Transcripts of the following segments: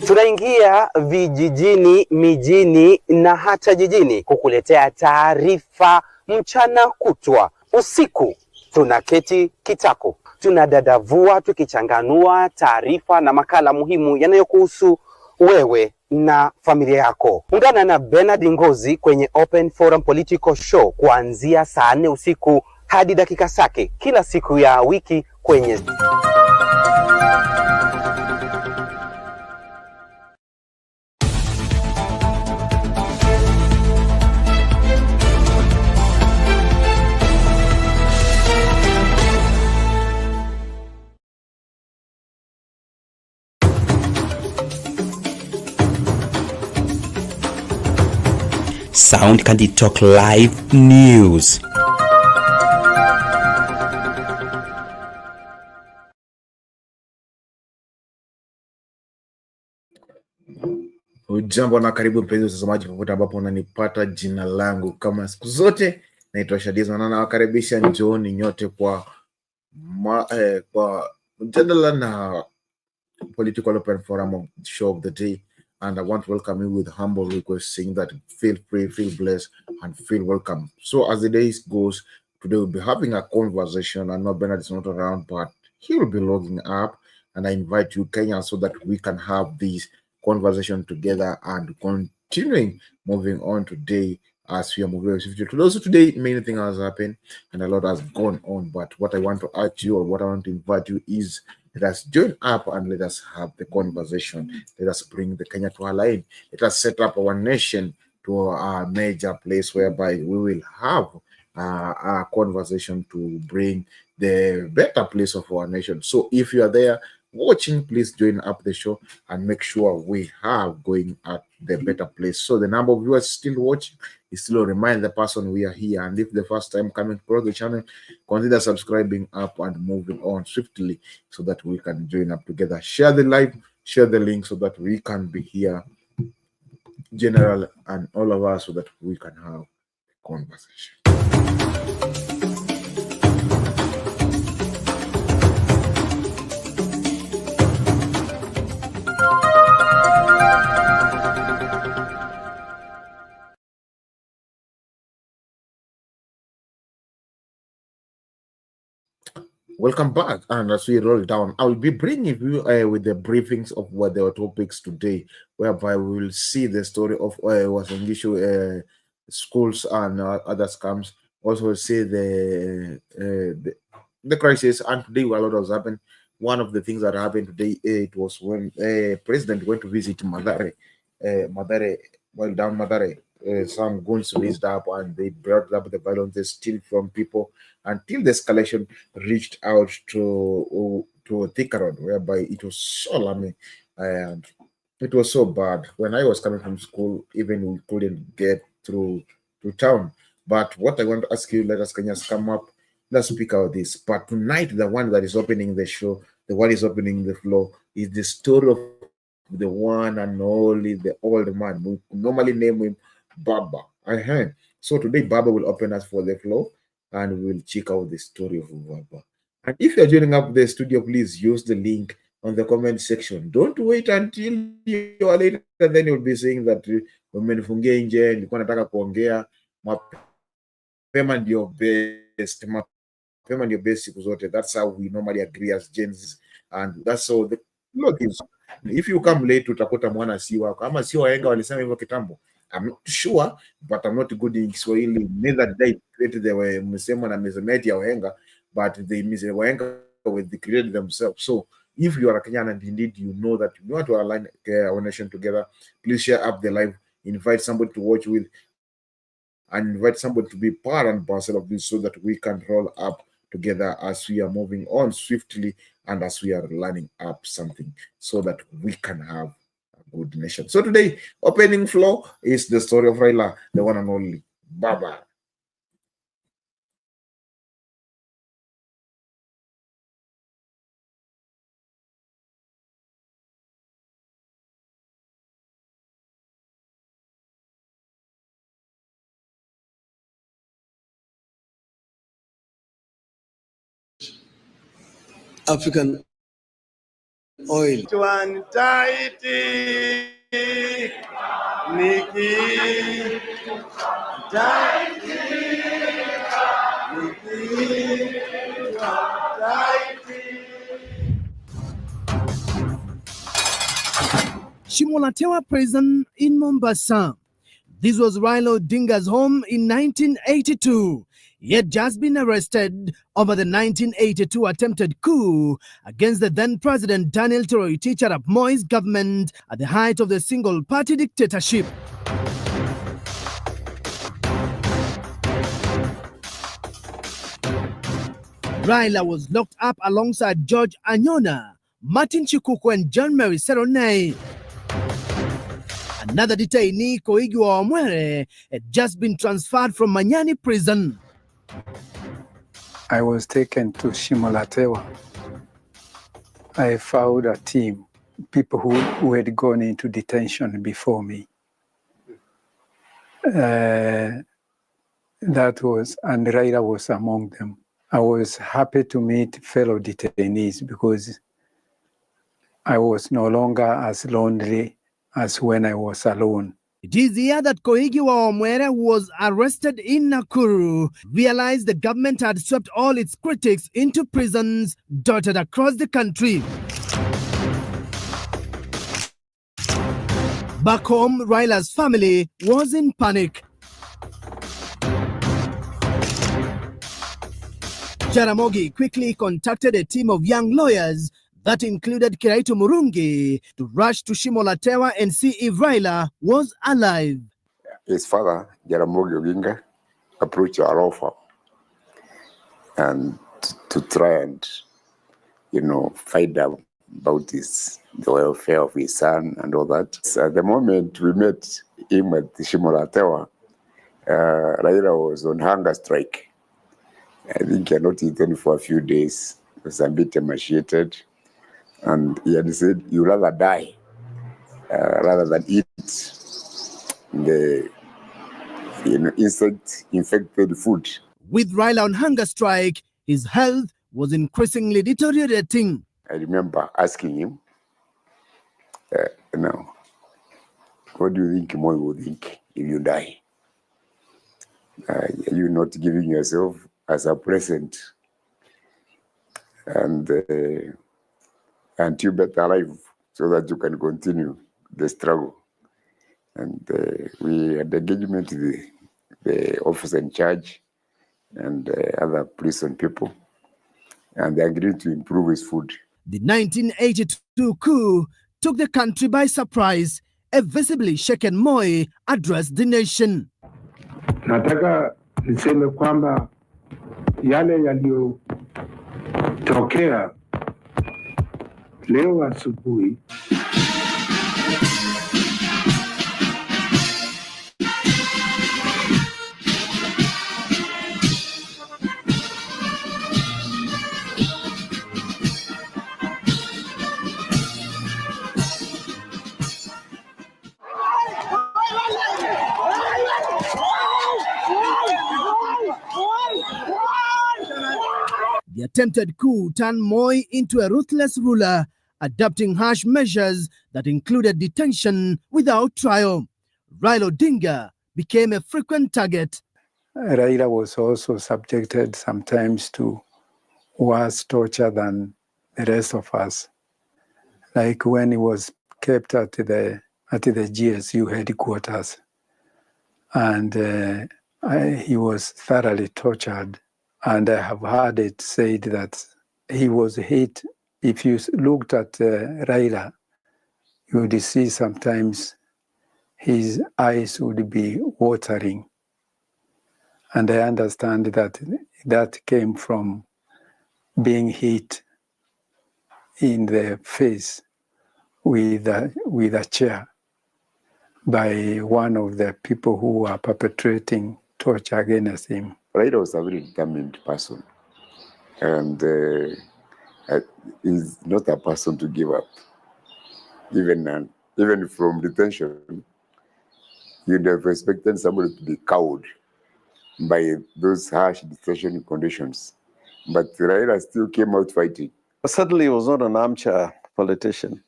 Tunaingia vijijini, mijini na hata jijini kukuletea taarifa mchana kutwa. Usiku tunaketi kitako, tunadadavua tukichanganua taarifa na makala muhimu yanayokuhusu wewe na familia yako. Ungana na Bernard Ngozi kwenye Open Forum Political Show kuanzia saa 4 usiku hadi dakika zake kila siku ya wiki kwenye Sound Candy Talk Live News. Ujambo na karibu mpenzi mtazamaji popote ambapo unanipata. Jina langu kama siku zote naitwa Shadiza na nawakaribisha njooni nyote kwa mjadala na political open forum show of the day, and I want to welcome you with humble request saying that feel free, feel blessed and feel welcome. So as the days goes, today we'll be having a conversation. I know Bernard is not around, but he will be logging up, and I invite you Kenya so that we can have this conversation together and continuing moving on today as we are moving to also today. Many things has happened and a lot has gone on, but what I want to ask you, or what I want to invite you, is let us join up and let us have the conversation. Let us bring the Kenya to our line. Let us set up our nation to a major place whereby we will have a conversation to bring the better place of our nation. So if you are there watching, please join up the show and make sure we have going at the better place. So the number of viewers still watching is still remind the person we are here, and if the first time coming across the channel, consider subscribing up and moving on swiftly so that we can join up together. Share the live, share the link so that we can be here, general and all of us, so that we can have a conversation. Welcome back, and as we roll down, I will be bringing you with the briefings of what the topics today, whereby we will see the story of Uasin Gishu schools and other scams. Also, we'll see the crisis, and today a lot has happened. One of the things that happened today, it was when President went to visit Madare. While down Madare, some guns raised up and they brought up the violence, they steal from people until the escalation reached out to Thika Road, whereby it was so alarming and it was so bad. When I was coming from school, even we couldn't get through to town. But what I want to ask you, let us Kenyans come up, let's speak out this. But tonight, the one that is opening the show, the one is opening the floor, is the story of the one and only, the old man. We normally name him Baba. So today, Baba will open us for the floor and we'll check out the story of Baba. And if you're joining up the studio, please use the link on the comment section. Don't wait until you are later, then you'll be saying that umenifungia nje, nilikuwa nataka kuongea. Mapema ndio best. Mapema ndio best siku zote. That's how we normally agree as Gens, and that's how the Lord is. If you come late, utakuta mwana si wako. Ama si wahenga walisema hivyo kitambo. I'm not sure, but I'm not good in Kiswahili. Neither did I create the msemo na mezemeti ya wahenga, but they miss the wahenga when they created themselves. So if you are a Kenyan and indeed you know that you want to align our nation together, please share up the live, invite somebody to watch with, and invite somebody to be part and parcel of this so that we can roll up together as we are moving on swiftly and as we are lining up something so that we can have a good nation. So today, opening floor is the story of Raila, the one and only Baba. African oil. Shimolatewa Prison in Mombasa. This was Raila Odinga's home in 1982. He had just been arrested over the 1982 attempted coup against the then President Daniel Toroitich Arap Moi's government at the height of the single-party dictatorship. Raila was locked up alongside George Anyona, Martin Chikuku and John Mary Seronei. Another detainee, Koigi Waomwere, had just been transferred from Manyani prison. I was taken to Shimolatewa. I found a team, people who had gone into detention before me. And Raila was among them. I was happy to meet fellow detainees because I was no longer as lonely as when I was alone. It is here that Koigi Waomwere, who was arrested in Nakuru, realized the government had swept all its critics into prisons dotted across the country. Back home, Raila's family was in panic. Jaramogi quickly contacted a team of young lawyers that included Kiraitu Murungi to rush to Shimolatewa and see if Raila was alive. His father, Jaramogi Oginga, approached our offer and to try and, find out about the welfare of his son and all that. So at the moment we met him at Shimolatewa, Raila was on hunger strike. I think he had not eaten for a few days. He was a bit emaciated. And he had said, "You rather die rather than eat the insect-infected food." With Raila on hunger strike, his health was increasingly deteriorating. I remember asking him, what do you think Moi would think if you die? Are you not giving yourself as a present? And you better alive so that you can continue the struggle. And we had engagement with the officer in charge and other prison people, and they agreed to improve his food. The 1982 coup took the country by surprise. A visibly shaken Moi addressed the nation. Nataka niseme kwamba yale yaliyotokea leo asubuhi The attempted coup turned Moi into a ruthless ruler, adopting harsh measures that included detention without trial. Raila Odinga became a frequent target. Raila was also subjected sometimes to worse torture than the rest of us. Like when he was kept at the GSU headquarters, and he was thoroughly tortured. And I have heard it said that he was hit. If you looked at Raila, you would see sometimes his eyes would be watering. And I understand that came from being hit in the face with a chair by one of the people who were perpetrating torture against him. Raila was a very determined person, and he's not a person to give up. Even from detention, you'd have expected somebody to be cowed by those harsh detention conditions. But Raila still came out fighting. Certainly, he was not an armchair politician.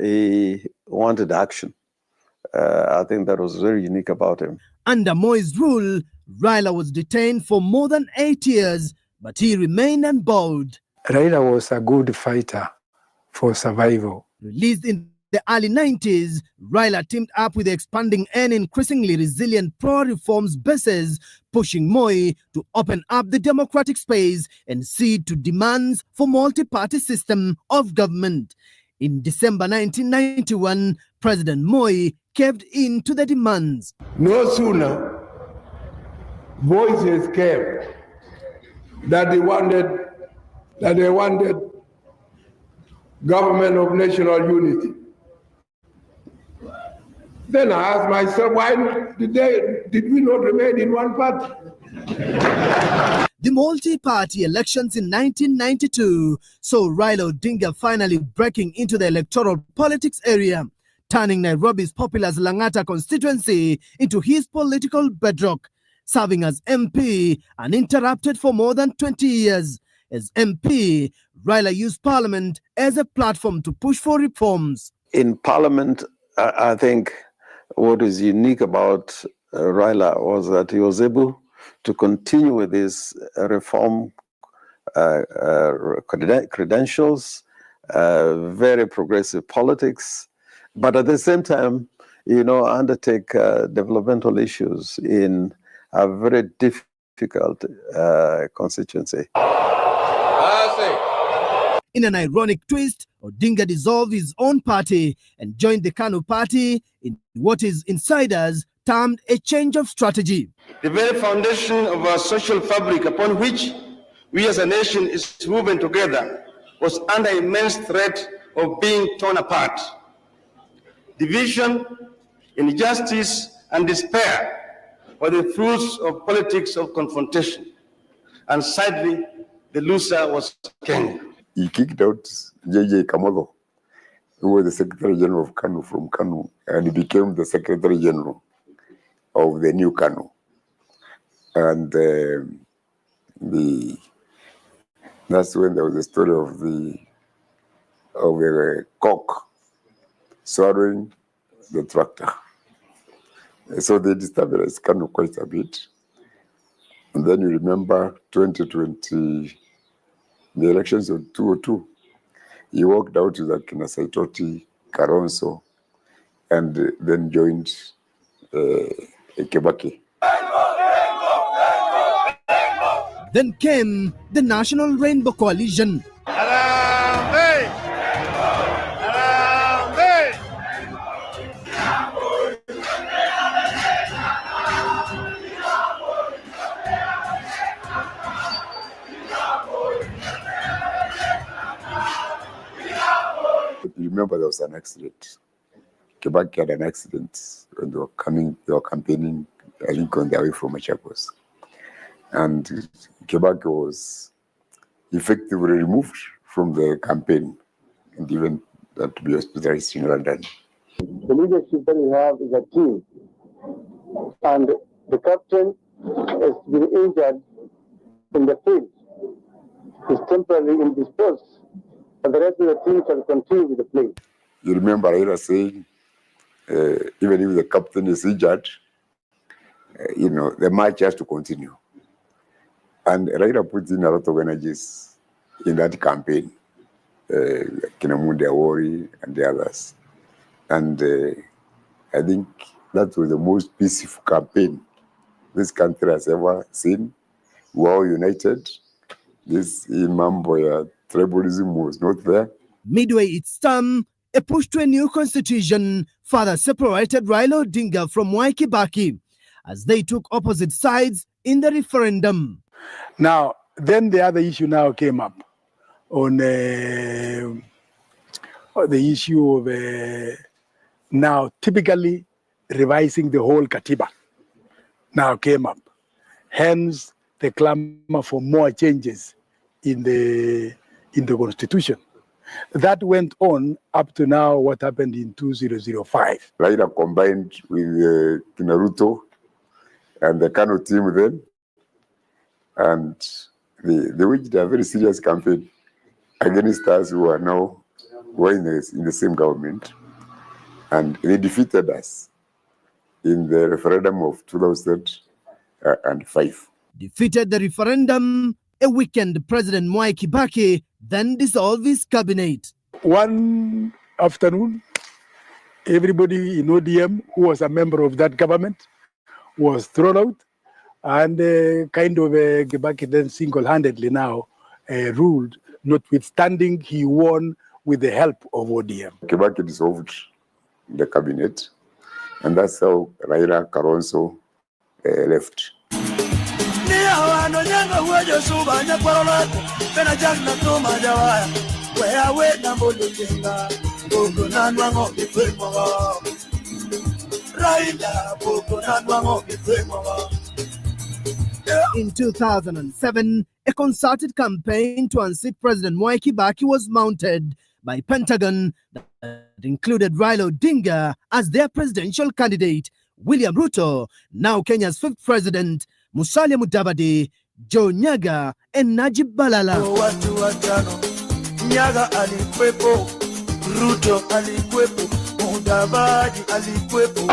He wanted action. I think that was very unique about him. Under Moi's rule, Raila was detained for more than 8 years, but he remained unbowed. Raila was a good fighter for survival. Released in the early 90s, Raila teamed up with the expanding and increasingly resilient pro-reforms bases, pushing Moi to open up the democratic space and cede to demands for multi-party system of government. In December 1991, President Moi caved in to the demands. No sooner voices came that they wanted government of national unity. Then I asked myself, why did we not remain in one party? The multi-party elections in 1992 saw Raila Odinga finally breaking into the electoral politics area, turning Nairobi's populous Langata constituency into his political bedrock, serving as MP uninterrupted for more than 20 years. As MP, Raila used Parliament as a platform to push for reforms. In Parliament, I think what is unique about Raila was that he was able to continue with his reform credentials, very progressive politics, but at the same time, undertake developmental issues in a very difficult constituency. In an ironic twist, Odinga dissolved his own party and joined the KANU party in what his insiders termed a change of strategy. The very foundation of our social fabric upon which we as a nation is woven together was under immense threat of being torn apart. Division, injustice, and despair were the fruits of politics of confrontation. And sadly, the loser was king. He kicked out J.J. Kamogo, who was the Secretary General of KANU from KANU, and he became the Secretary General of the new KANU. And that's when there was a story of the cock swallowing the tractor. So they destabilized KANU quite a bit. And then you remember 2020, the elections of 2002, he walked out with Akina Saitoti, Karonso, and then joined Kebaki. Then came the National Rainbow Coalition. Remember, there was an accident. Kebaki had an accident when they were campaigning, I think, on their way from Machakos. And Kebaki was effectively removed from the campaign and given that to be hospitalized in London. The leadership that we have is a team. And the captain has been injured in the field. He's temporarily indisposed. But the rest of the team can continue with the play. You remember Raila saying, even if the captain is injured, the match has to continue. And Raila put in a lot of energies in that campaign, Kinamundi Awori and the others. And I think that was the most peaceful campaign this country has ever seen. We were all united. This Mamboya tribalism was not there. Midway its term, a push to a new constitution further separated Raila Odinga from Mwai Kibaki as they took opposite sides in the referendum. Now, then the other issue now came up on the issue of now typically revising the whole Katiba now came up. Hence, the clamor for more changes in the constitution. That went on up to now, what happened in 2005. Raila combined with Ruto and the KANU team then, and they waged a very serious campaign against us who are now were in the same government, and they defeated us in the referendum of 2005. Defeated the referendum, a weakened President Mwai Kibaki then dissolved his cabinet. One afternoon, everybody in ODM who was a member of that government was thrown out, and Kibaki then single-handedly now ruled, notwithstanding he won with the help of ODM. Kibaki dissolved the cabinet, and that's how Raila Kalonzo left. In 2007, a concerted campaign to unseat President Mwai Kibaki was mounted by Pentagon that included Raila Odinga as their presidential candidate, William Ruto, now Kenya's 5th president, Musalia Mudavadi, Joe Nyaga, and Najib Balala. Nyaga alikwepo, Ruto alikwepo, Mudavadi alikwepo.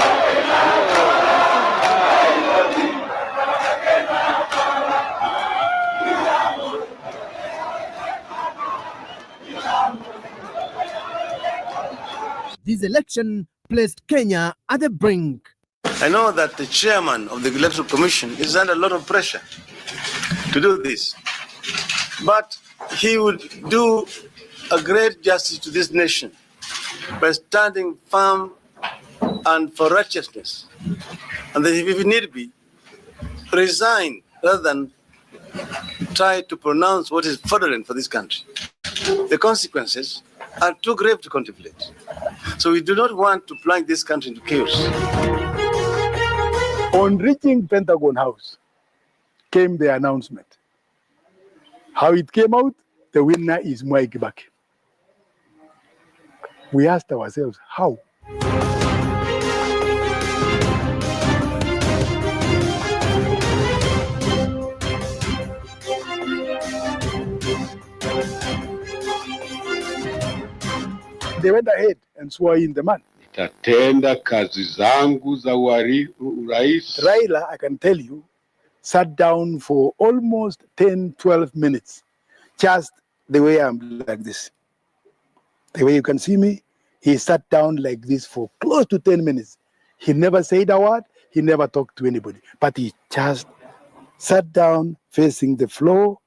This election placed Kenya at the brink. I know that the chairman of the Electoral Commission is under a lot of pressure to do this, but he would do a great justice to this nation by standing firm and for righteousness, and that if need be, resign rather than try to pronounce what is fraudulent for this country. The consequences are too grave to contemplate. So we do not want to plunge this country into chaos. On reaching Pentagon House came the announcement. How it came out, the winner is Mwai Kibaki. We asked ourselves, how? They went ahead and swore in the man. Nitatenda kazi zangu za urais. Raila, I can tell you, sat down for almost 10, 12 minutes, just the way I'm like this. The way you can see me, he sat down like this for close to 10 minutes. He never said a word, he never talked to anybody, but he just sat down facing the floor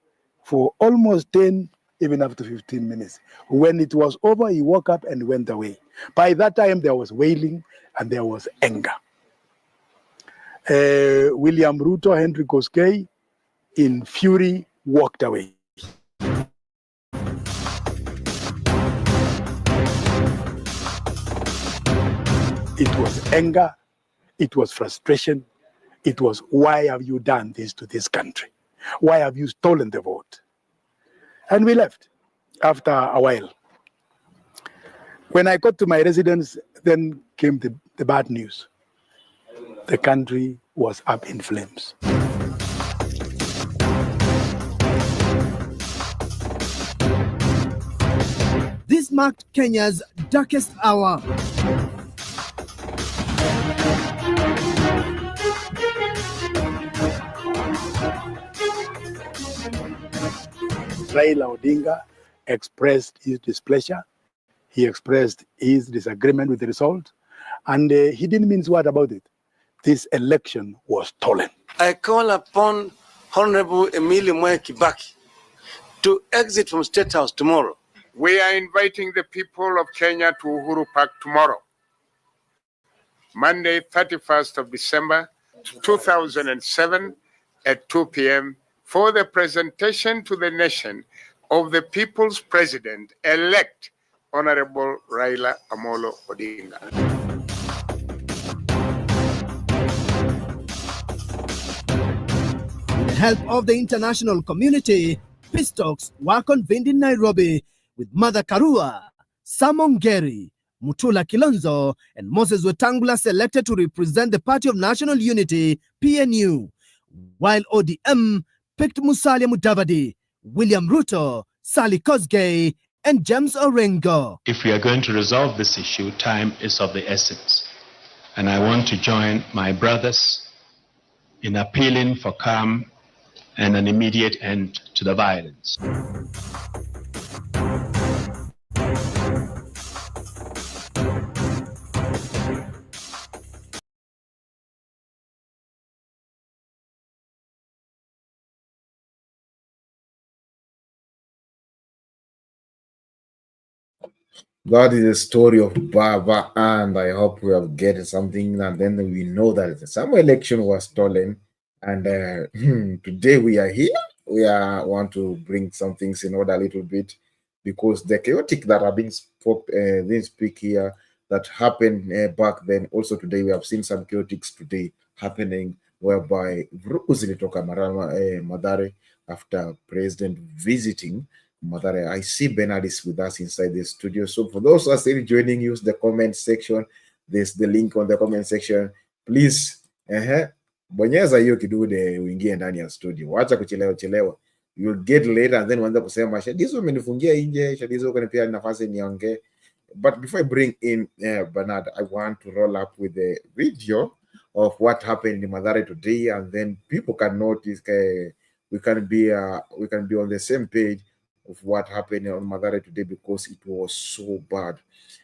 for almost 10, even up to 15 minutes. When it was over, he woke up and went away. By that time, there was wailing and there was anger. William Ruto, Henry Koskei, in fury, walked away. It was anger, it was frustration, it was, why have you done this to this country? Why have you stolen the vote? And we left after a while. When I got to my residence, then came the bad news. The country was up in flames. This marked Kenya's darkest hour. Raila Odinga expressed his displeasure. He expressed his disagreement with the result, and he didn't mince word about it. This election was stolen. I call upon Honorable Emilio Mwai Kibaki to exit from State House tomorrow. We are inviting the people of Kenya to Uhuru Park tomorrow, Monday, 31st of December, 2007 at 2 p.m. for the presentation to the nation of the people's president-elect, Honorable Raila Amolo Odinga. With the help of the international community, peace talks were convened in Nairobi with Martha Karua, Simon Ngeri, Mutula Kilonzo, and Moses Wetangula selected to represent the Party of National Unity, PNU, while ODM picked Musalia Mudavadi, William Ruto, Sally Kosgei, and James Orengo. If we are going to resolve this issue, time is of the essence. And I want to join my brothers in appealing for calm and an immediate end to the violence. That is the story of Baba, and I hope we have get something. And then we know that some election was stolen, and today we are here. We want to bring some things in order a little bit because the chaotic that are being speak here that happened back then. Also today we have seen some chaotics today happening whereby vurugu zilitoka Madare after president visiting Mother, I see Bernard is with us inside the studio. So for those who are still joining, use the comment section. There's the link on the comment section. Please, bonyeza hiyo kidude uingie ndani ya studio. Wacha kuchelewa. You'll get later and then uanza kusema Shadizo umenifungia nje, Shadizo ukanipea nafasi niongee. But before I bring in Bernard, I want to roll up with the video of what happened in Madare today, and then people can notice we can be on the same page of what happened on Madare today because it was so bad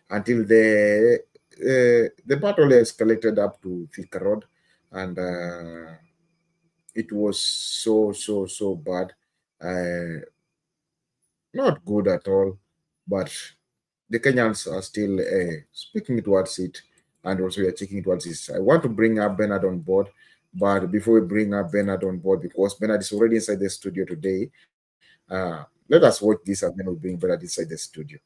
until the battle escalated up to Thika Road, and it was so bad, not good at all. But the Kenyans are still speaking towards it, and also we are taking towards this. I want to bring up Bernard on board, but before we bring up Bernard on board, because Bernard is already inside the studio today, let us watch this and then we'll bring Bernard inside the studio.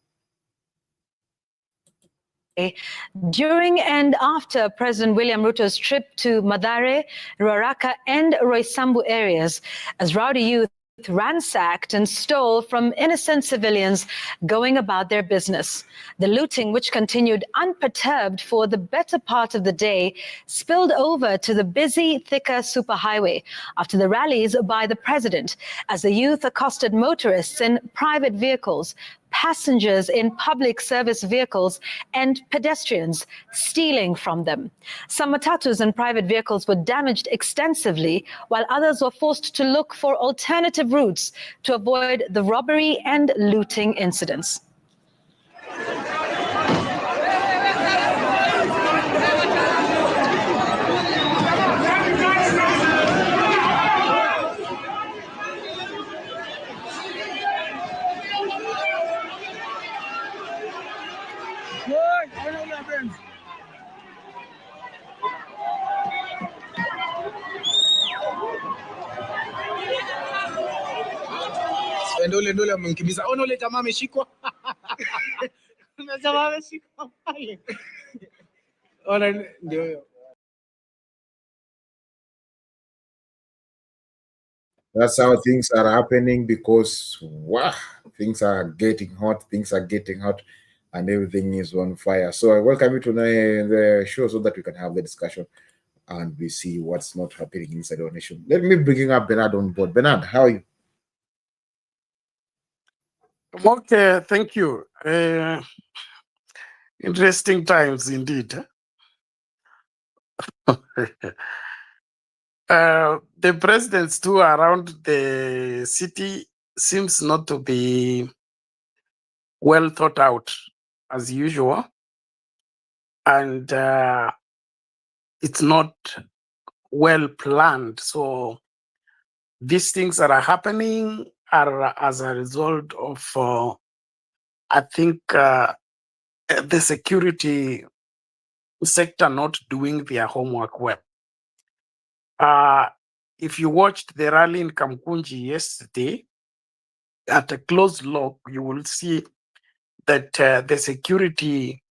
During and after President William Ruto's trip to Madare, Ruaraka and Roysambu areas, as rowdy youth ransacked and stole from innocent civilians going about their business. The looting, which continued unperturbed for the better part of the day, spilled over to the busy Thika superhighway after the rallies by the president, as the youth accosted motorists in private vehicles, passengers in public service vehicles, and pedestrians, stealing from them. Some matatus and private vehicles were damaged extensively, while others were forced to look for alternative routes to avoid the robbery and looting incidents. Ndole amemkimbiza. Ona ule jamaa ameshikwa. Ule jamaa ameshikwa pale. Ona ndio hiyo. That's how things are happening because wow, things are getting hot, and everything is on fire. So I welcome you to the show so that we can have the discussion and we see what's not happening inside our nation. Let me bring up Bernard on board. Bernard, how are you? Okay, thank you. Interesting times indeed. The president's tour around the city seems not to be well thought out as usual, and it's not well planned. So these things that are happening are as a result of, I think, the security sector not doing their homework well. If you watched the rally in Kamkunji yesterday, at a close look, you will see that the security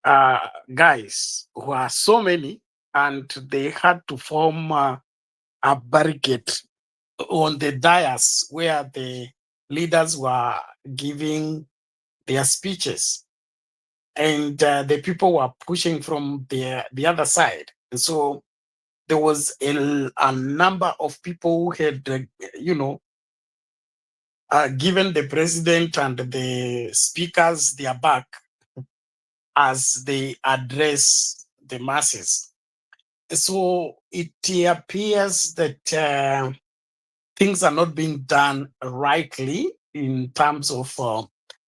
guys, who are so many, and they had to form a barricade on the dais where the leaders were giving their speeches, and the people were pushing from the other side. And so there was a number of people who had, given the president and the speakers their back as they address the masses. So it appears that things are not being done rightly in terms of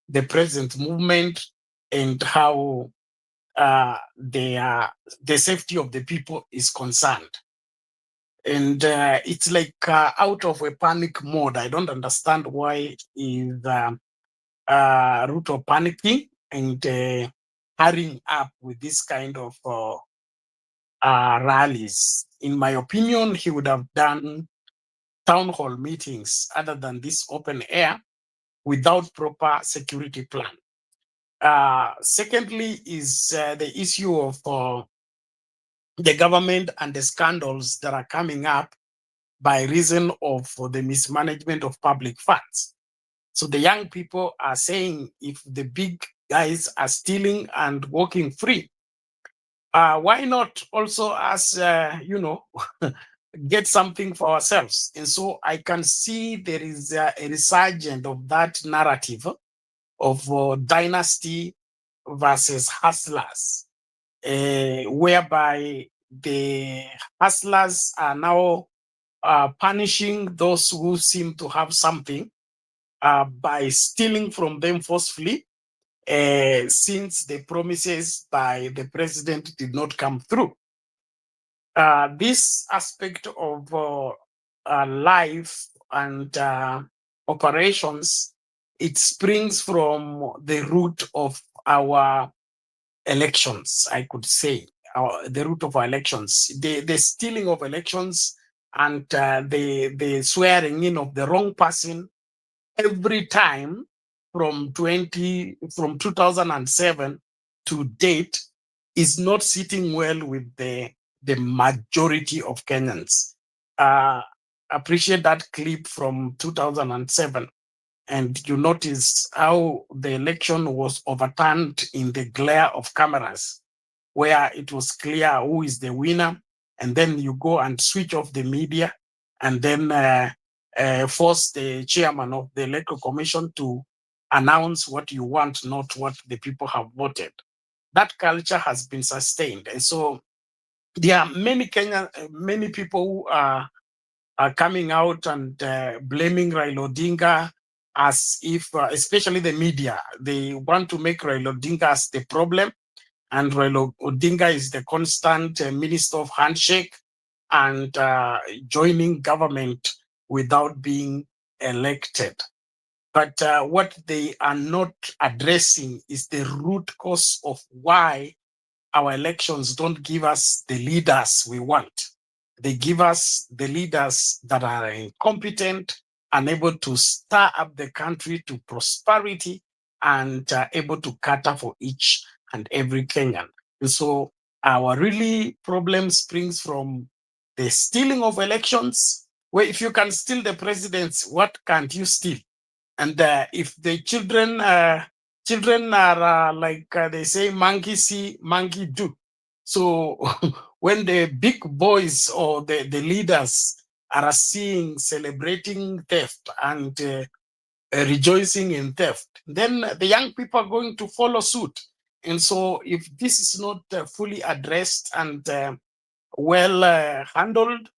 the present movement and how the safety of the people is concerned. And it's like out of a panic mode. I don't understand why is Ruto panicking and hurrying up with this kind of rallies. In my opinion, he would have done town hall meetings other than this open air without proper security plan. Secondly is the issue of the government and the scandals that are coming up by reason of the mismanagement of public funds. So the young people are saying if the big guys are stealing and walking free, why not also us, get something for ourselves? And so I can see there is a resurgence of that narrative of dynasty versus hustlers, whereby the hustlers are now punishing those who seem to have something by stealing from them forcefully, since the promises by the president did not come through. This aspect of life and operations, it springs from the root of our elections, I could say, the root of our elections, the stealing of elections and the swearing in of the wrong person every time from 2007 to date is not sitting well with the majority of Kenyans. Appreciate that clip from 2007, and you notice how the election was overturned in the glare of cameras, where it was clear who is the winner, and then you go and switch off the media and then force the chairman of the electoral commission to announce what you want, not what the people have voted. That culture has been sustained. And so there are many many people who are coming out and blaming Raila Odinga as if, especially the media, they want to make Raila Odinga as the problem. And Raila Odinga is the constant minister of handshake and joining government without being elected. But what they are not addressing is the root cause of why our elections don't give us the leaders we want. They give us the leaders that are incompetent, unable to stir up the country to prosperity, and able to cater for each and every Kenyan. And so our really problem springs from the stealing of elections, where if you can steal the presidents, what can't you steal? And if the children are like they say, monkey see, monkey do. So when the big boys or the leaders are seen celebrating theft and rejoicing in theft, then the young people are going to follow suit. And so if this is not fully addressed and well handled,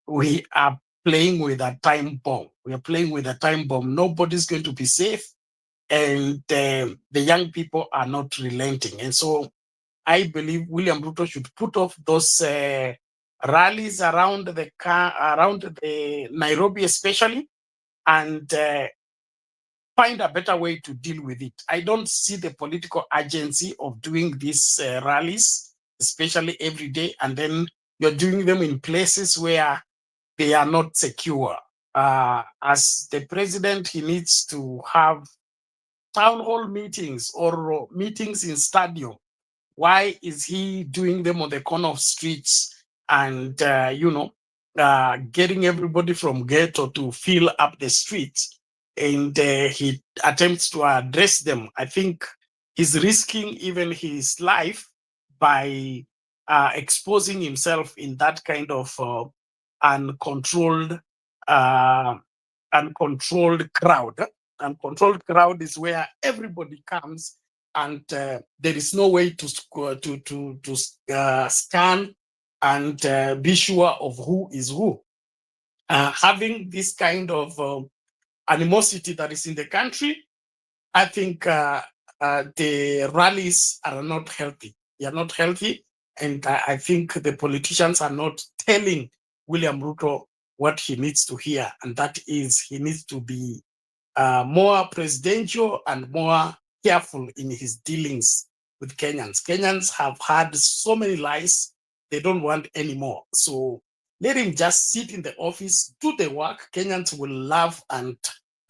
we are playing with a time bomb. We are playing with a time bomb. Nobody's going to be safe, and the young people are not relenting. And so I believe William Ruto should put off those rallies around the Nairobi especially, and find a better way to deal with it. I don't see the political urgency of doing these rallies, especially every day, and then you're doing them in places where they are not secure. As the president, he needs to have town hall meetings or meetings in stadium. Why is he doing them on the corner of streets and, getting everybody from ghetto to fill up the streets? And he attempts to address them. I think he's risking even his life by exposing himself in that kind of uncontrolled uncontrolled crowd. Uncontrolled crowd is where everybody comes and there is no way to scan and be sure of who is who. Having this kind of animosity that is in the country, I think the rallies are not healthy. They are not healthy, and I think the politicians are not telling William Ruto what he needs to hear, and that is he needs to be more presidential and more careful in his dealings with Kenyans. Kenyans have had so many lies, they don't want any more. So let him just sit in the office, do the work. Kenyans will love and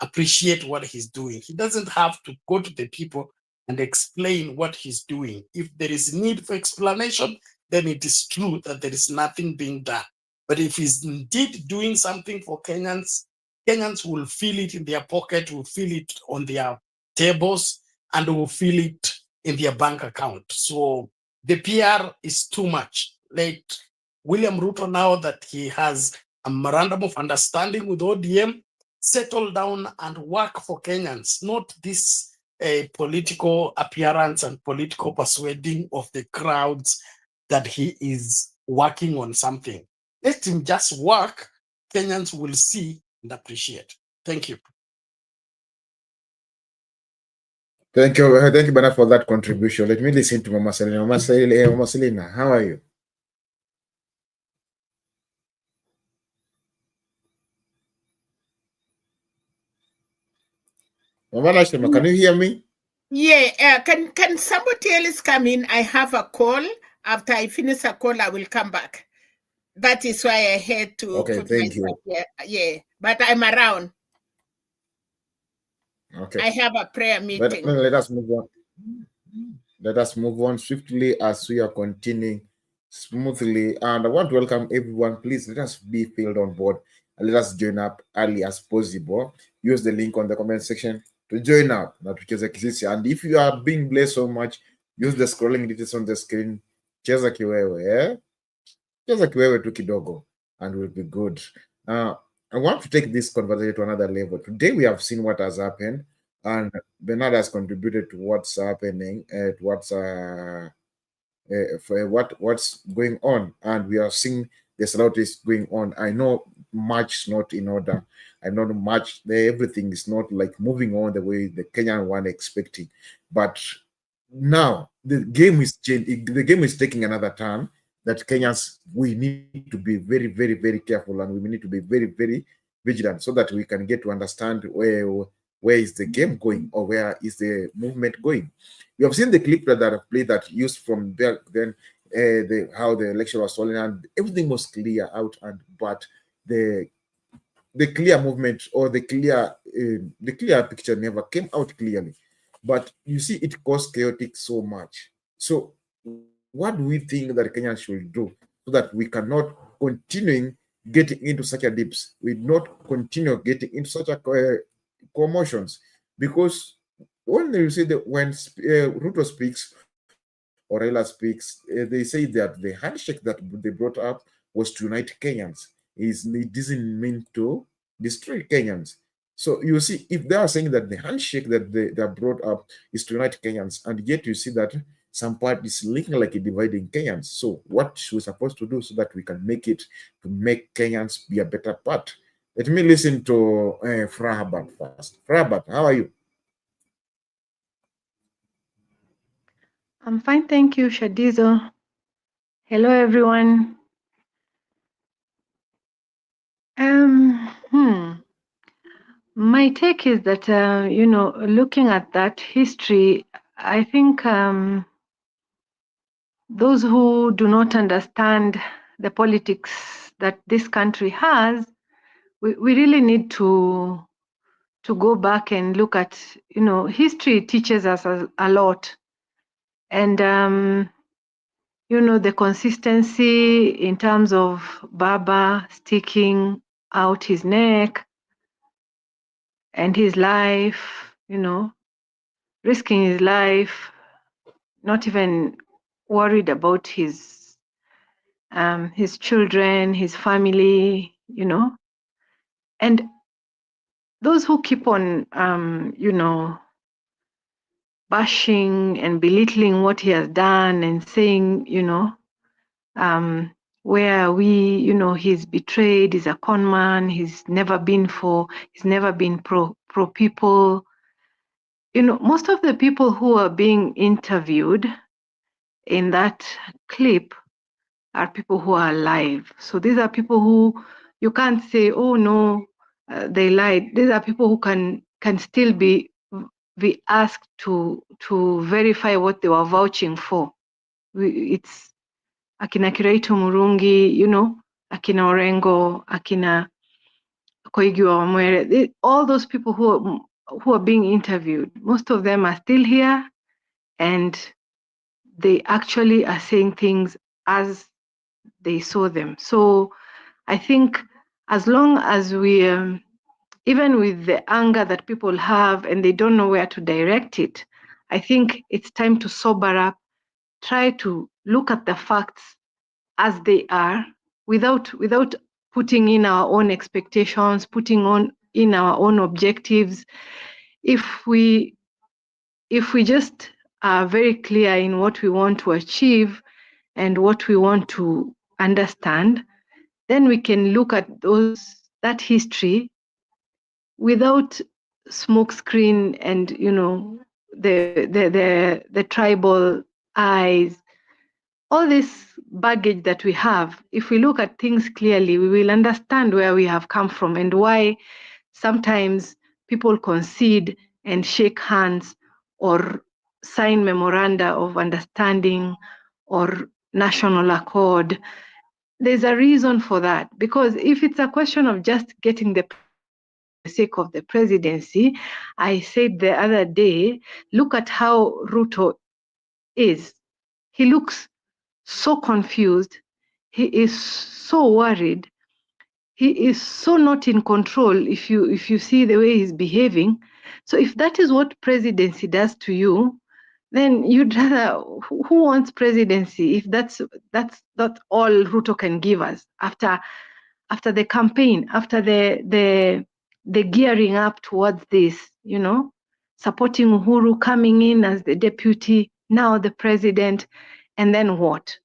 appreciate what he's doing. He doesn't have to go to the people and explain what he's doing. If there is need for explanation, then it is true that there is nothing being done. But if he's indeed doing something for Kenyans, Kenyans will feel it in their pocket, will feel it on their tables, and will feel it in their bank account. So the PR is too much. Like William Ruto, now that he has a memorandum of understanding with ODM, settle down and work for Kenyans, not this political appearance and political persuading of the crowds that he is working on something. Let him just work. Kenyans will see and appreciate. Thank you. Thank you, Bernard, for that contribution. Let me listen to Mama Selena. Mama Selena, how are you? Mama Lashima, can you hear me? Yeah, can somebody else come in? I have a call. After I finish a call, I will come back. That is why I had to put myself here. Yeah, but I'm around. Okay. I have a prayer meeting. But let us move on. Let us move on swiftly as we are continuing smoothly. And I want to welcome everyone. Please let us be filled on board and let us join up early as possible. Use the link on the comment section to join up. And if you are being blessed so much, use the scrolling details on the screen. Cheza kiwewe, eh? Cheza kiwewe tu kidogo, and we'll be good. I want to take this conversation to another level. Today we have seen what has happened, and Bernard has contributed to what's happening, for what's going on, and we are seeing the slaughter is going on. I know much is not in order. I know much everything is not like moving on the way the Kenyan one expecting, but now the game is changing. The game is taking another turn. That Kenyans, we need to be very, very, very careful, and we need to be very, very vigilant so that we can get to understand where is the game going, or where is the movement going. We have seen the clip that I've played that used from there, then how the election was stolen, and everything was clear out, and but the clear movement or the clear picture never came out clearly. But you see, it caused chaotic so much. So what do we think that Kenya should do so that we cannot continue getting into such a dips? We not continue getting into such a commotions, because when you say that when Ruto speaks or Raila speaks, they say that the handshake that they brought up was to unite Kenyans. It doesn't mean to destroy Kenyans. So you see, if they are saying that the handshake that they brought up is to unite Kenyans, and yet you see that some part is looking like a dividing Kenyans. So what we're supposed to do so that we can make it to make Kenyans be a better part? Let me listen to Frahabat first. Frahabat, how are you? I'm fine, thank you, Shadizo. Hello, everyone. My take is that, looking at that history, I think those who do not understand the politics that this country has, we really need to go back and look at, history teaches us a lot. And, the consistency in terms of Baba sticking out his neck and his life, risking his life, not even worried about his children, his family, and those who keep on, bashing and belittling what he has done and saying, where he's betrayed, he's a con man, he's never been pro people. Most of the people who are being interviewed in that clip are people who are alive. So these are people who you can't say, oh no, they lied. These are people who can still be asked to verify what they were vouching for. It's akina Kiraitu Murungi, akina Orengo, akina Koigi Wamwere, all those people who are being interviewed. Most of them are still here, and they actually are saying things as they saw them. So I think as long as we, even with the anger that people have and they don't know where to direct it, I think it's time to sober up, try to look at the facts as they are without putting in our own expectations, putting in our own objectives. If we just are very clear in what we want to achieve and what we want to understand, then we can look at that history without smokescreen and the tribal eyes, all this baggage that we have. If we look at things clearly, we will understand where we have come from and why sometimes people concede and shake hands or sign memoranda of understanding or national accord. There's a reason for that, because if it's a question of just getting the sake of the presidency, I said the other day, look at how Ruto is. He looks so confused. He is so worried. He is so not in control if you see the way he's behaving. So if that is what presidency does to you, then you'd rather, who wants presidency if that's all Ruto can give us after the campaign, after the gearing up towards this, supporting Uhuru, coming in as the deputy, now the president, and then what?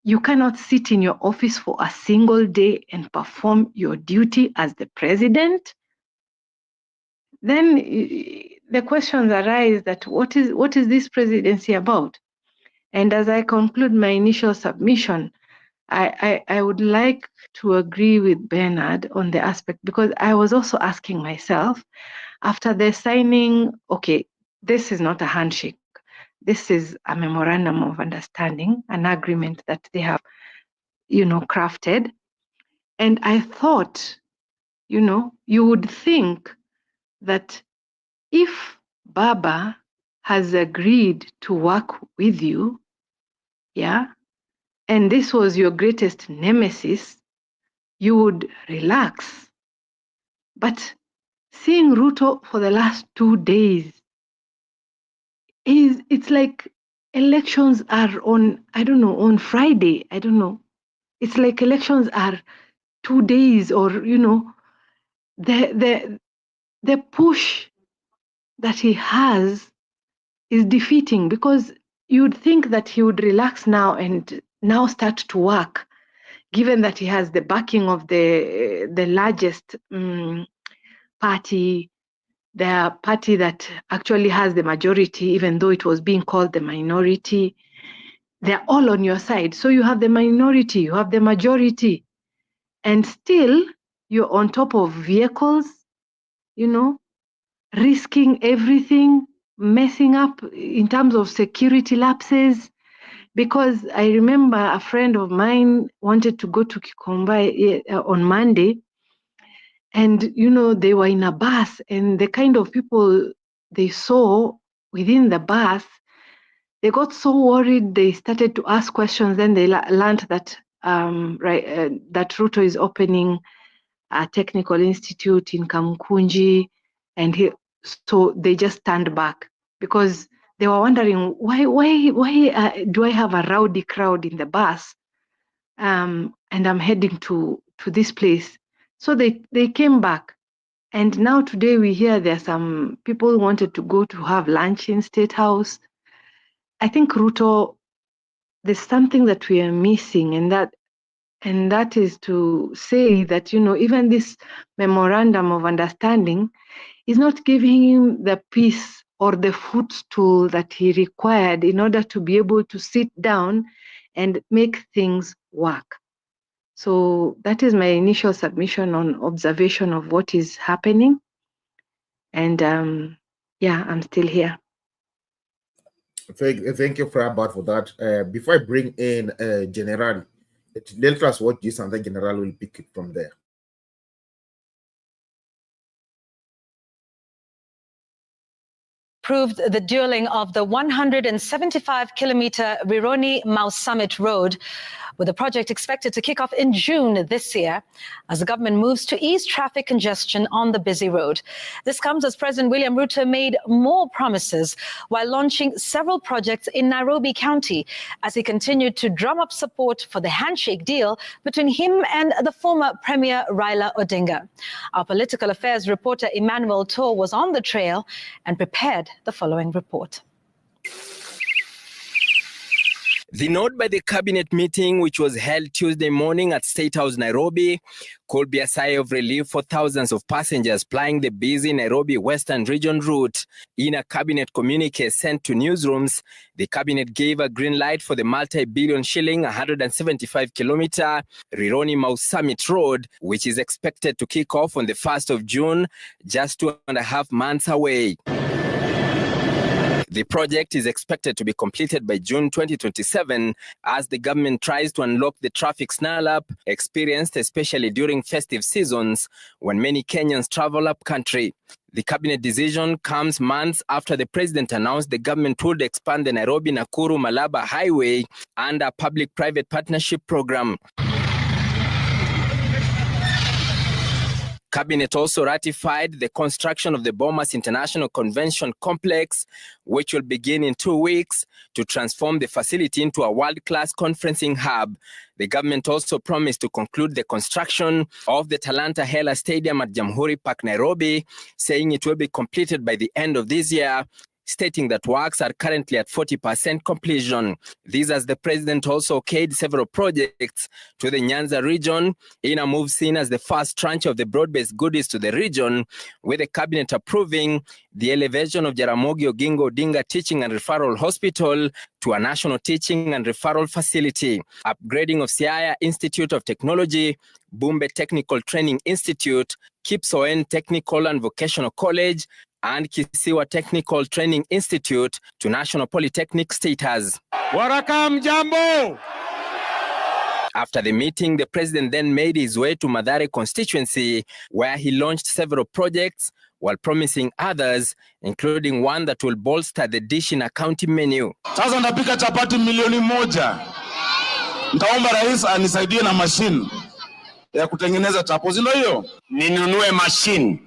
You cannot sit in your office for a single day and perform your duty as the president. Then the questions arise that what is this presidency about? And as I conclude my initial submission, I would like to agree with Bernard on the aspect, because I was also asking myself, after the signing, okay, this is not a handshake. This is a memorandum of understanding, an agreement that they have, crafted. And I thought, you would think that if Baba has agreed to work with you, yeah, and this was your greatest nemesis, you would relax. But seeing Ruto for the last 2 days, it's like elections are on, I don't know, on Friday. I don't know. It's like elections are 2 days, or the push that he has is defeating, because you'd think that he would relax now and now start to work, given that he has the backing of the largest party, the party that actually has the majority, even though it was being called the minority. They're all on your side. So you have the minority, you have the majority, and still you're on top of vehicles, risking everything, messing up in terms of security lapses. Because I remember a friend of mine wanted to go to Kikomba on Monday, and they were in a bus, and the kind of people they saw within the bus, they got so worried, they started to ask questions. Then they learned that that Ruto is opening a technical institute in Kamukunji, and so they just turned back, because they were wondering why do I have a rowdy crowd in the bus, and I'm heading to this place. So they came back. And now today we hear there are some people who wanted to go to have lunch in State House. I think Ruto, there's something that we are missing, and that is to say that, even this memorandum of understanding is not giving him the peace or the footstool that he required in order to be able to sit down and make things work. So that is my initial submission on observation of what is happening. And I'm still here. Thank you, Frabat, for that. Before I bring in General, let us watch this and then General will pick it from there. Approved the dualling of the 175-kilometer Rironi-Mau Summit Road, with the project expected to kick off in June this year as the government moves to ease traffic congestion on the busy road. This comes as President William Ruto made more promises while launching several projects in Nairobi County as he continued to drum up support for the handshake deal between him and the former Premier Raila Odinga. Our political affairs reporter Emmanuel Tor was on the trail and prepared the following report. The note by the cabinet meeting, which was held Tuesday morning at State House, Nairobi, could be a sigh of relief for thousands of passengers plying the busy Nairobi Western Region route. In a cabinet communique sent to newsrooms, the cabinet gave a green light for the multi-billion shilling 175-kilometer Rironi-Mau Summit Road, which is expected to kick off on the 1st of June, just 2.5 months away. The project is expected to be completed by June 2027 as the government tries to unlock the traffic snarl-up experienced especially during festive seasons when many Kenyans travel up country. The cabinet decision comes months after the president announced the government would expand the Nairobi-Nakuru-Malaba highway under a public-private partnership program. Cabinet also ratified the construction of the Bomas International Convention Complex, which will begin in 2 weeks to transform the facility into a world-class conferencing hub. The government also promised to conclude the construction of the Talanta Hela Stadium at Jamhuri Park, Nairobi, saying it will be completed by the end of this year, stating that works are currently at 40% completion. This as the president also okayed several projects to the Nyanza region in a move seen as the first tranche of the broad-based goodies to the region, with the cabinet approving the elevation of Jaramogi Oginga Odinga Teaching and Referral Hospital to a national teaching and referral facility, upgrading of Siaya Institute of Technology, Bumbe Technical Training Institute, Kipsoen Technical and Vocational College, and Kisiwa Technical Training Institute to National Polytechnic status. Warakam Jambo! After the meeting, the president then made his way to Mathare constituency, where he launched several projects while promising others, including one that will bolster the dish in a county menu. Sasa napika chapati milioni moja. Nitaomba rais anisaidie na machine ya kutengeneza chapo, ndio hiyo? Ninunue machine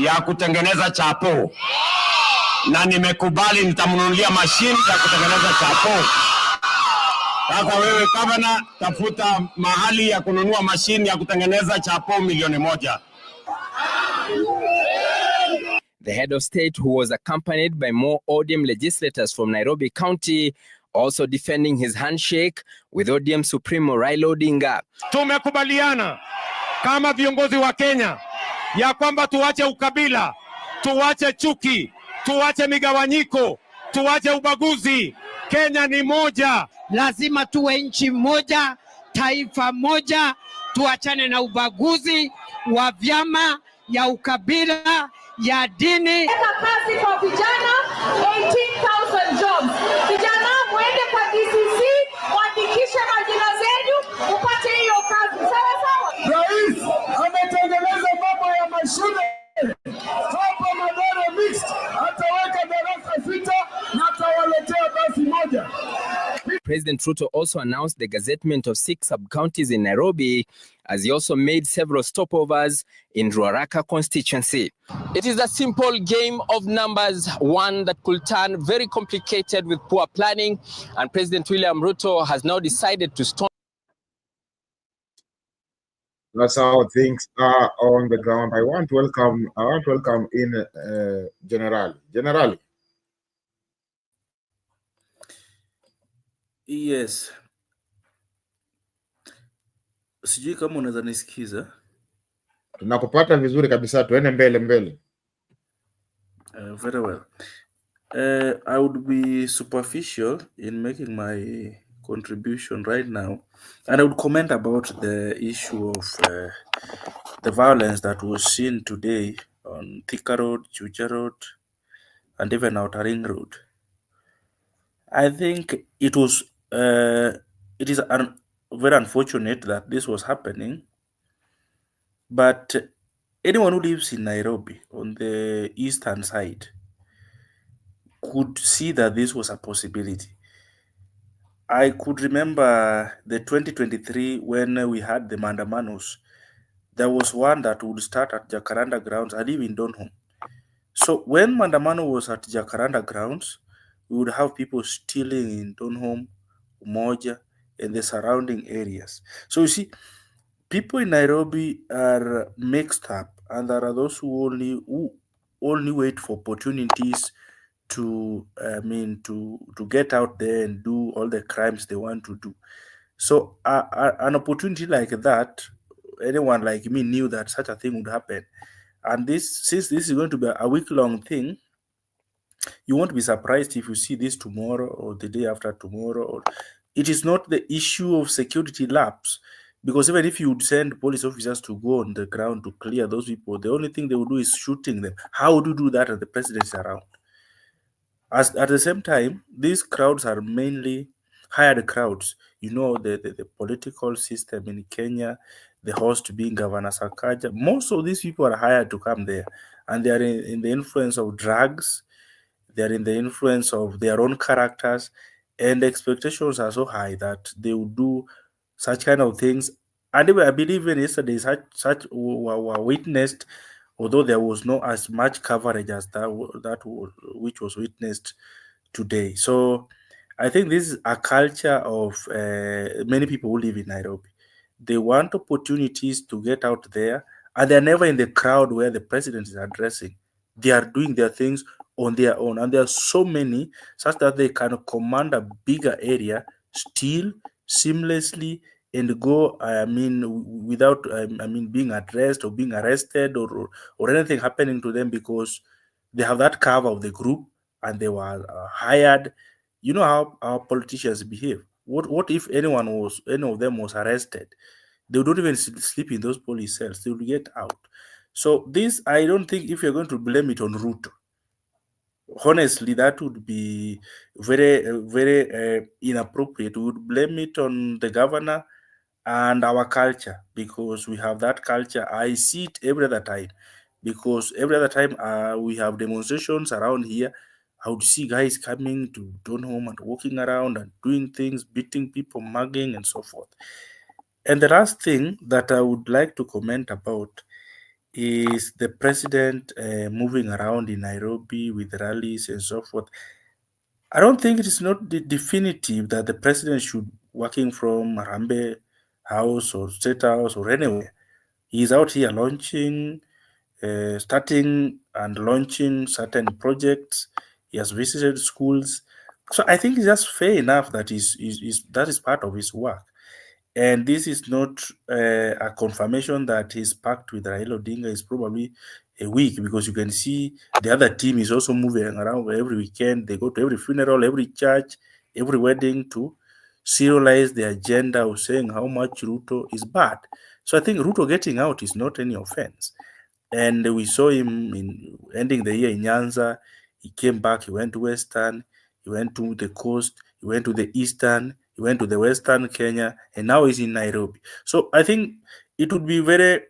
ya kutengeneza chapo. Na nimekubali nitamnunulia machine ya kutengeneza chapo. Sasa wewe gavana, tafuta mahali ya kununua machine ya kutengeneza chapo milioni moja. The head of state, who was accompanied by more ODM legislators from Nairobi County, also defending his handshake with ODM Supremo Raila Odinga. Tumekubaliana kama viongozi wa Kenya ya kwamba tuache ukabila, tuache chuki, tuache migawanyiko, tuache ubaguzi. Kenya ni moja. Lazima tuwe nchi moja, taifa moja, tuachane na ubaguzi wa vyama, ya ukabila, ya dini. Kazi kwa vijana, 18,000 jobs. Vijana mwende kwa DCC, muandikishe majina zenu, upate hiyo kazi. Sawa sawa. Rais ametengeneza mambo ya mashule. Hapa Mathare mixed, ataweka darasa 6 na atawaletea basi moja. President Ruto also announced the gazettement of 6 sub-counties in Nairobi, as he also made several stopovers in Ruaraka constituency. It is a simple game of numbers, one that could turn very complicated with poor planning, and President William Ruto has now decided to stop. That's how things are on the ground. I want to welcome in General. Yes, sijui kama unaweza nisikiza. Tunakupata vizuri kabisa, tuende mbele. Very well. I would be superficial in making my contribution right now, and I would comment about the issue of the violence that was seen today on Thika Road, Juja Road, and even Outer Ring Road. I think it is very unfortunate that this was happening, but anyone who lives in Nairobi on the eastern side could see that this was a possibility. I could remember the 2023 when we had the Mandamanos. There was one that would start at Jacaranda grounds. I live in Donholm. So when Mandamano was at Jacaranda grounds, we would have people stealing in Donholm, Umoja, and the surrounding areas. So you see, people in Nairobi are mixed up, and there are those who only wait for opportunities to to get out there and do all the crimes they want to do. So an opportunity like that, anyone like me knew that such a thing would happen. And since this is going to be a week-long thing, you won't be surprised if you see this tomorrow or the day after tomorrow. Or it is not the issue of security lapse, because even if you would send police officers to go on the ground to clear those people, the only thing they will do is shooting them. How would you do that if the president is around? At the same time, these crowds are mainly hired crowds. You know, the political system in Kenya, the host being Governor Sakaja, most of these people are hired to come there, and they are in the influence of drugs, they are in the influence of their own characters, and the expectations are so high that they will do such kind of things. And even, I believe even yesterday, such were witnessed, although there was not as much coverage as which was witnessed today. So I think this is a culture of many people who live in Nairobi. They want opportunities to get out there, and they're never in the crowd where the president is addressing. They are doing their things on their own, and there are so many such that they can command a bigger area, steal seamlessly, and go. Without being addressed or being arrested or anything happening to them, because they have that cover of the group and they were hired. You know how our politicians behave. What if any of them was arrested? They would not even sleep in those police cells. They would get out. So this, I don't think, if you're going to blame it on Ruto, honestly, that would be very inappropriate. We would blame it on the governor and our culture, because we have that culture. I see it every other time, because every other time we have demonstrations around here, I would see guys coming to Donholm and walking around and doing things, beating people, mugging, and so forth. And the last thing that I would like to comment about is the president moving around in Nairobi with rallies and so forth. I don't think it is not definitive that the president should working from Harambe House or State House or anywhere. He's out here starting and launching certain projects. He has visited schools. So I think it's just fair enough that that is part of his work. And this is not a confirmation that he's packed with Raila Odinga. Is probably a week, because you can see the other team is also moving around every weekend. They go to every funeral, every church, every wedding to serialize the agenda of saying how much Ruto is bad. So I think Ruto getting out is not any offense. And we saw him in ending the year in Nyanza. He came back, he went to Western, he went to the coast, he went to the Eastern, he went to the Western Kenya, and now he's in Nairobi. So I think it would be very,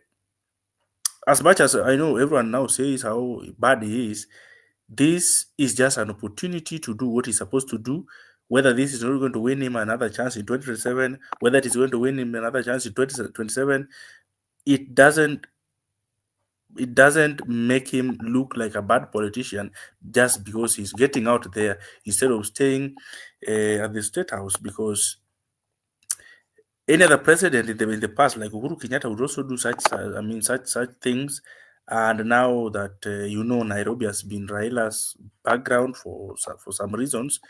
as much as I know everyone now says how bad he is, this is just an opportunity to do what he's supposed to do. Whether this is not going to win him another chance in 2027, whether it is going to win him another chance in 2027, it doesn't make him look like a bad politician just because he's getting out there instead of staying at the State House, because any other president in the past, like Uhuru Kenyatta, would also do such things. And now that Nairobi has been Raila's background for some reasons,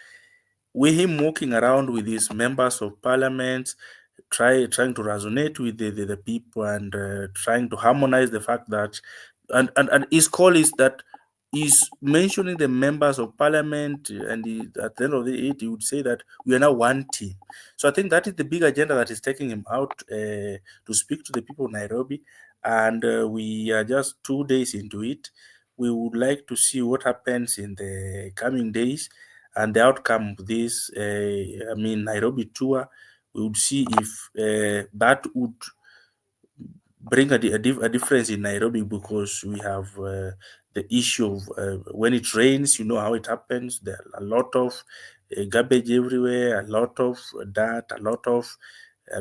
with him walking around with his members of parliament, trying to resonate with the people, and trying to harmonize the fact that, and his call is that he's mentioning the members of parliament, and at the end of the day, he would say that we are now one team. So I think that is the big agenda that is taking him out to speak to the people of Nairobi, and we are just 2 days into it. We would like to see what happens in the coming days and the outcome of this. Nairobi tour. We would see if that would bring a difference in Nairobi, because we have the issue of when it rains, you know how it happens. There are a lot of garbage everywhere, a lot of dirt, a lot of.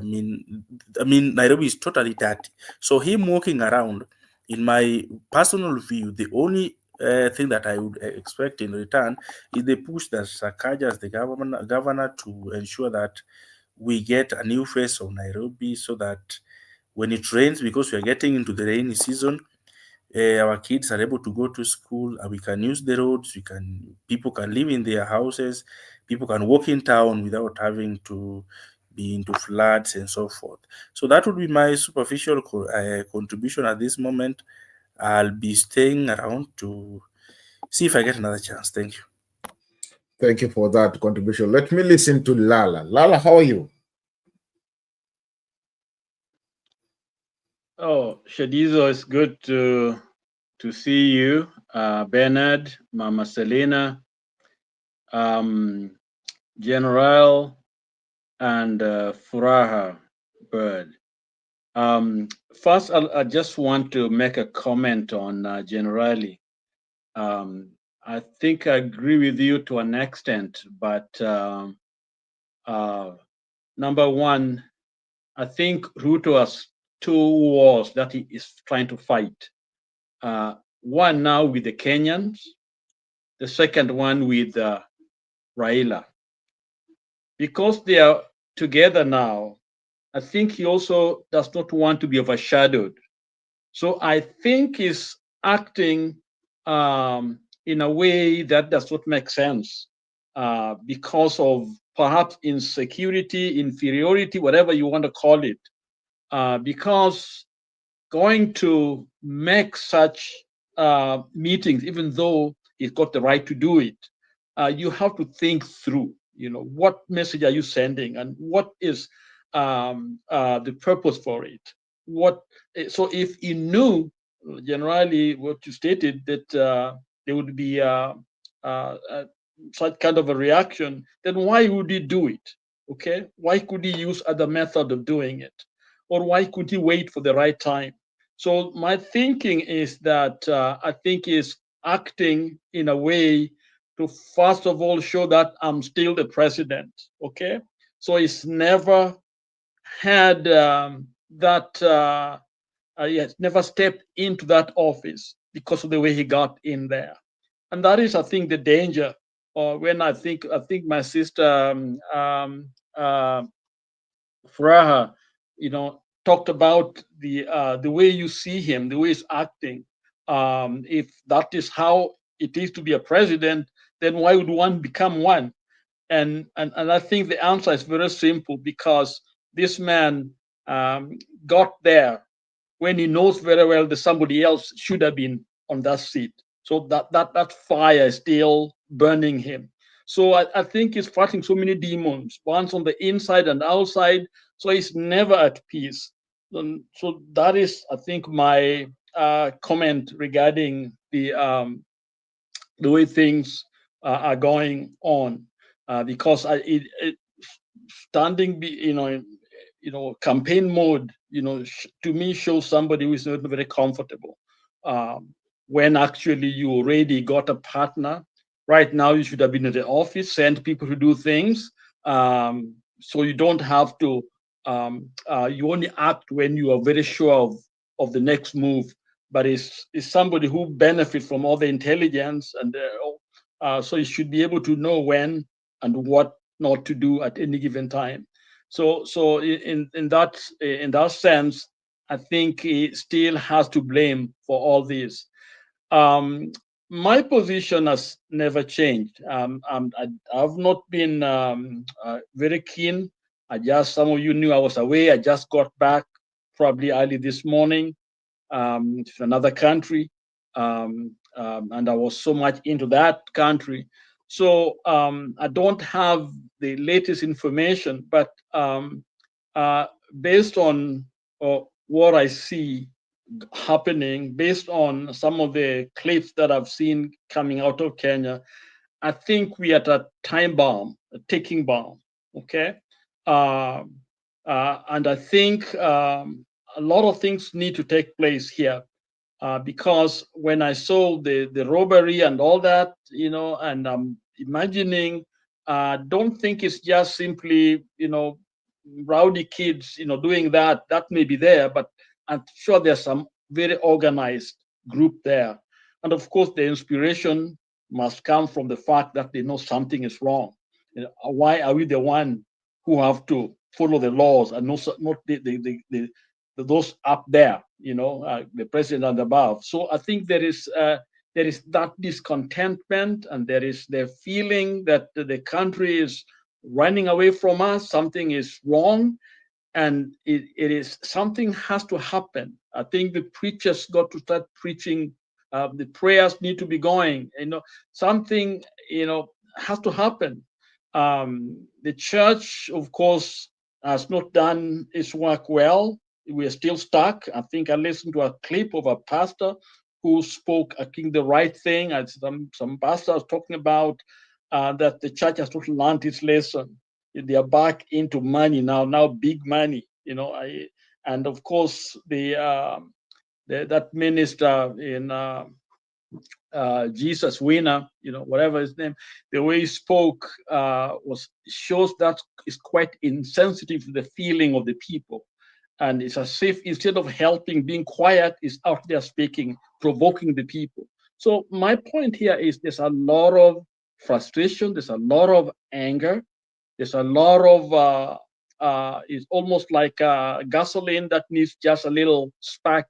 Nairobi is totally dirty. So him walking around, in my personal view, the only thing that I would expect in return is the push that Sakaja as the governor to ensure that we get a new face of Nairobi, so that when it rains, because we are getting into the rainy season, our kids are able to go to school, and we can use the roads. People can live in their houses, people can walk in town without having to be into floods and so forth. So that would be my superficial contribution at this moment. I'll be staying around to see if I get another chance. Thank you. Thank you for that contribution. Let me listen to Lala. Lala, how are you? Oh, Shadizo, it's good to see you, Bernard, Mama Selena, General, and Furaha Bird. First, I just want to make a comment on Generali. I think I agree with you to an extent, but number one, I think Ruto has two wars that he is trying to fight. One now with the Kenyans, the second one with Raila. Because they are together now, I think he also does not want to be overshadowed. So I think he's acting in a way that does not make sense because of perhaps insecurity, inferiority, whatever you want to call it. Because going to make such meetings, even though he's got the right to do it, you have to think through, what message are you sending, and what is the purpose for it? So if he knew generally what you stated, that there would be such kind of a reaction, then why would he do it? Okay, why could he use other method of doing it, or why could he wait for the right time? So my thinking is that I think he's acting in a way to first of all show that I'm still the president. Okay, so he's never had that. He has never stepped into that office because of the way he got in there, and that is, I think, the danger. When I think my sister Furaha, talked about the way you see him, the way he's acting. If that is how it is to be a president, then why would one become one? And I think the answer is very simple, because this man got there when he knows very well that somebody else should have been on that seat. So that fire is still burning him. So I think he's fighting so many demons, one's on the inside and outside. So he's never at peace. So that is, I think, my comment regarding the way things are going on, because standing, campaign mode, to me shows somebody who is not very comfortable. When actually you already got a partner. Right now, you should have been in the office, send people to do things. So you don't have to, you only act when you are very sure of the next move. But it's somebody who benefits from all the intelligence, and so you should be able to know when and what not to do at any given time. So in that sense, I think he still has to blame for all this. My position has never changed. I've not been very keen. Some of you knew I was away. I just got back probably early this morning to another country, and I was so much into that country. So I don't have the latest information, but based on what I see happening, based on some of the clips that I've seen coming out of Kenya, I think we are at a time bomb, a ticking bomb. Okay, and I think a lot of things need to take place here. Because when I saw the robbery and all that, and I'm imagining, don't think it's just simply, rowdy kids, doing that. That may be there, but I'm sure there's some very organized group there. And of course, the inspiration must come from the fact that they know something is wrong. Why are we the one who have to follow the laws and not those up there, the president and above? So I think there is that discontentment, and there is the feeling that the country is running away from us. Something is wrong, and it is something has to happen. I think the preachers got to start preaching. The prayers need to be going. Something has to happen. The church, of course, has not done its work well. We are still stuck. I think I listened to a clip of a pastor who spoke, I think, the right thing. And some pastors talking about that the church has not learned its lesson. They are back into money now big money. And of course that minister in Jesus Winner, whatever his name, the way he spoke shows that is quite insensitive to the feeling of the people. And it's as if instead of helping, being quiet, is out there speaking, provoking the people. So my point here is there's a lot of frustration, there's a lot of anger, there's a lot of it's almost like gasoline that needs just a little spark,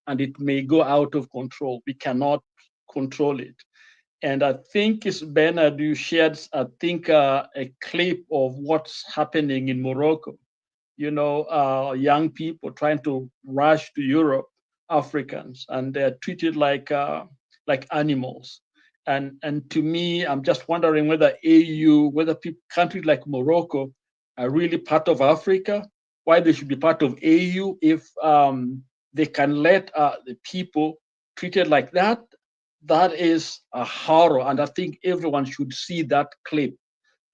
and it may go out of control. We cannot control it. And I think it's Bernard, you shared, I think, a clip of what's happening in Morocco. Young people trying to rush to Europe, Africans, and they're treated like animals. And to me, I'm just wondering whether countries like Morocco are really part of Africa, why they should be part of AU if they can let the people treated like that. That is a horror, and I think everyone should see that clip.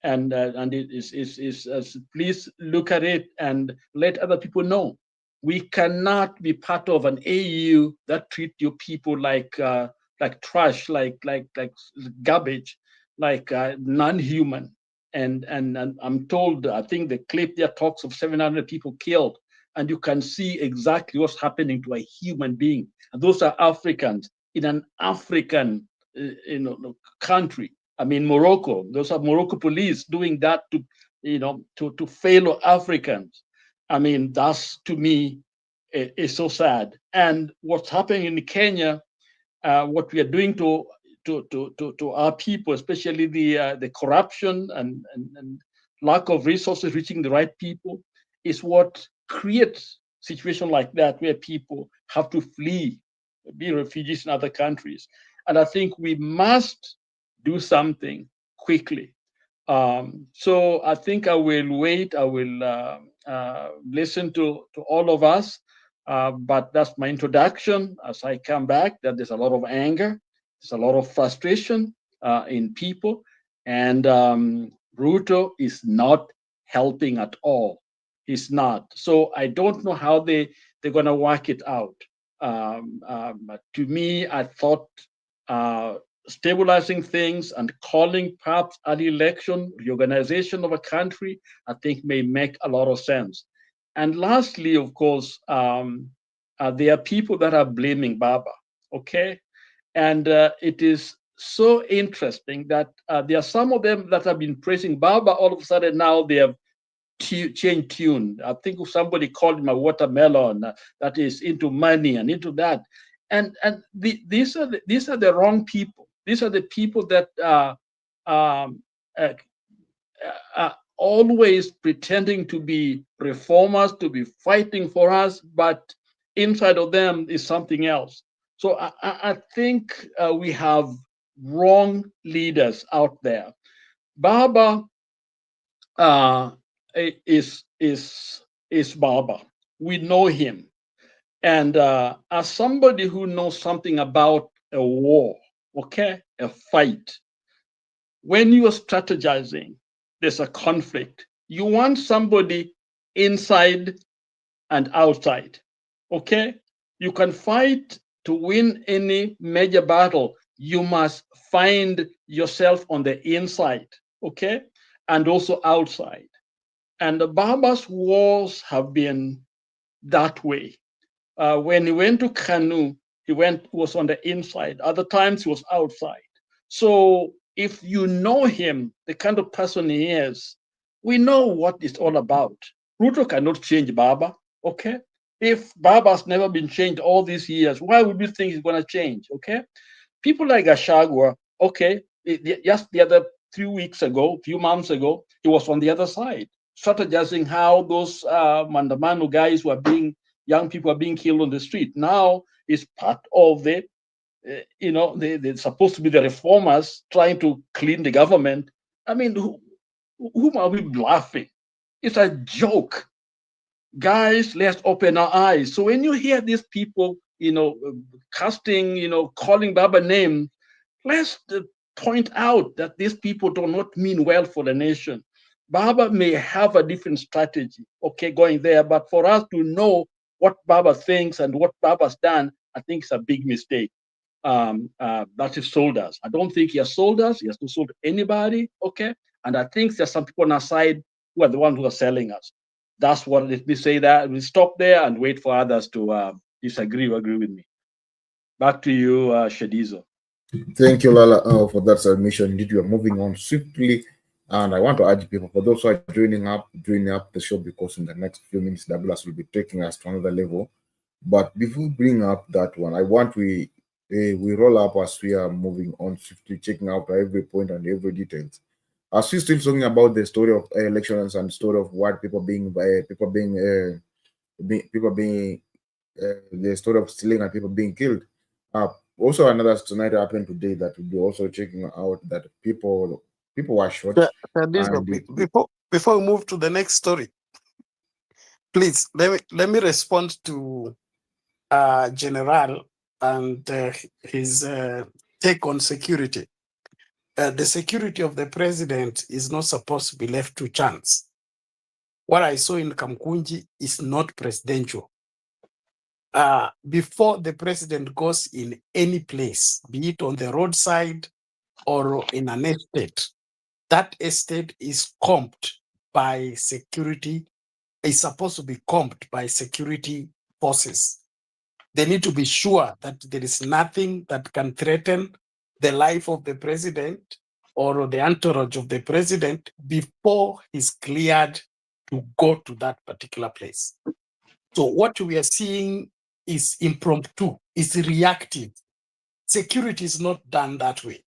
And it is please look at it and let other people know. We cannot be part of an AU that treat your people like trash, like garbage, like non-human. And I'm told, I think the clip there talks of 700 people killed, and you can see exactly what's happening to a human being. And those are Africans in an African country. I mean, Morocco, those are Morocco police doing that to fellow Africans. I mean, that's, to me, is so sad. And what's happening in Kenya, what we are doing to our people, especially the corruption and lack of resources reaching the right people, is what creates situation like that, where people have to flee, be refugees in other countries. And I think we must do something quickly. So I think I will wait. I will listen to all of us. But that's my introduction. As I come back, that there's a lot of anger, there's a lot of frustration in people, and Ruto is not helping at all. He's not. So I don't know how they're going to work it out. To me, I thought stabilizing things and calling perhaps an election, reorganization of a country, I think may make a lot of sense. And lastly, of course, there are people that are blaming Baba, okay? And it is so interesting that there are some of them that have been praising Baba. All of a sudden now they have change tune. I think somebody called him a watermelon that is into money and into that. And these are the wrong people. These are the people that are always pretending to be reformers, to be fighting for us, but inside of them is something else. So I think we have wrong leaders out there. Baba is Baba. We know him, and as somebody who knows something about a war, okay, a fight, when you are strategizing, there's a conflict. You want somebody inside and outside, okay? You can fight to win any major battle. You must find yourself on the inside, okay? And also outside. And the Baba's wars have been that way. When he went to Kanu, he was on the inside. Other times he was outside. So if you know him, the kind of person he is, we know what it's all about. Ruto cannot change Baba, okay? If Baba's never been changed all these years, why would you think he's going to change, okay? People like Gachagua, okay, just the other few months ago, he was on the other side, strategizing how those Mandamano guys young people are being killed on the street. Now he's part of they're supposed to be the reformers trying to clean the government. I mean, whom are we bluffing? It's a joke. Guys, let's open our eyes. So when you hear these people, casting, calling Baba names, let's point out that these people do not mean well for the nation. Baba may have a different strategy, okay, going there, but for us to know what Baba thinks and what Baba's done, I think it's a big mistake. That he sold us. I don't think he has sold us. He has not sold anybody, okay? And I think there's some people on our side who are the ones who are selling us. That's what, let me say that. We stop there and wait for others to disagree or agree with me. Back to you, Shadizo. Thank you, Lala, for that submission. Indeed, we are moving on swiftly. And I want to urge people, for those who are joining up the show, because in the next few minutes, Douglas will be taking us to another level. But before we bring up that one, I want we roll up as we are moving on swiftly, checking out every point and every details. As we're still talking about the story of elections and story of what the story of stealing and people being killed. Also, another tonight happened today that we'll be also checking out that people were shot. Before we move to the next story, please let me respond to General and his take on security. The security of the president is not supposed to be left to chance. What I saw in Kamkunji is not presidential. Before the president goes in any place, be it on the roadside or in an estate, that estate is comped by security, is supposed to be comped by security forces. They need to be sure that there is nothing that can threaten the life of the president or the entourage of the president before he's cleared to go to that particular place. So what we are seeing is impromptu, is reactive. Security is not done that way.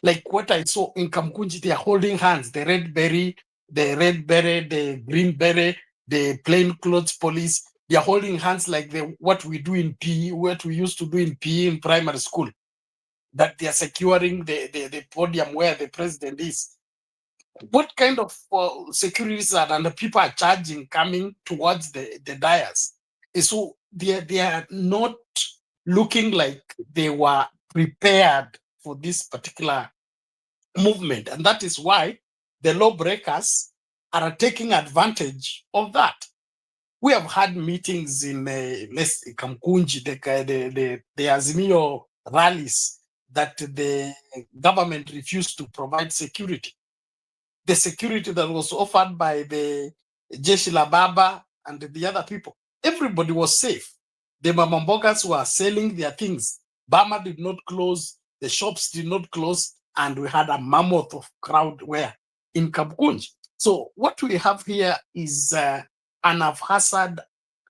Like what I saw in Kamkunji, they are holding hands, the red beret, the green beret, the plainclothes police, they are holding hands like what we do in PE, what we used to do in PE in primary school, that they are securing the podium where the president is. What kind of security is that? And the people are charging, coming towards the dais. So they are not looking like they were prepared for this particular movement. And that is why the lawbreakers are taking advantage of that. We have had meetings in Kamkunji, the Azimio rallies, that the government refused to provide security. The security that was offered by the Jeshi la Baba and the other people, everybody was safe. The Mamambogas were selling their things. Bama did not close, the shops did not close, and we had a mammoth of crowd where in Kamkunji. So what we have here is an haphazard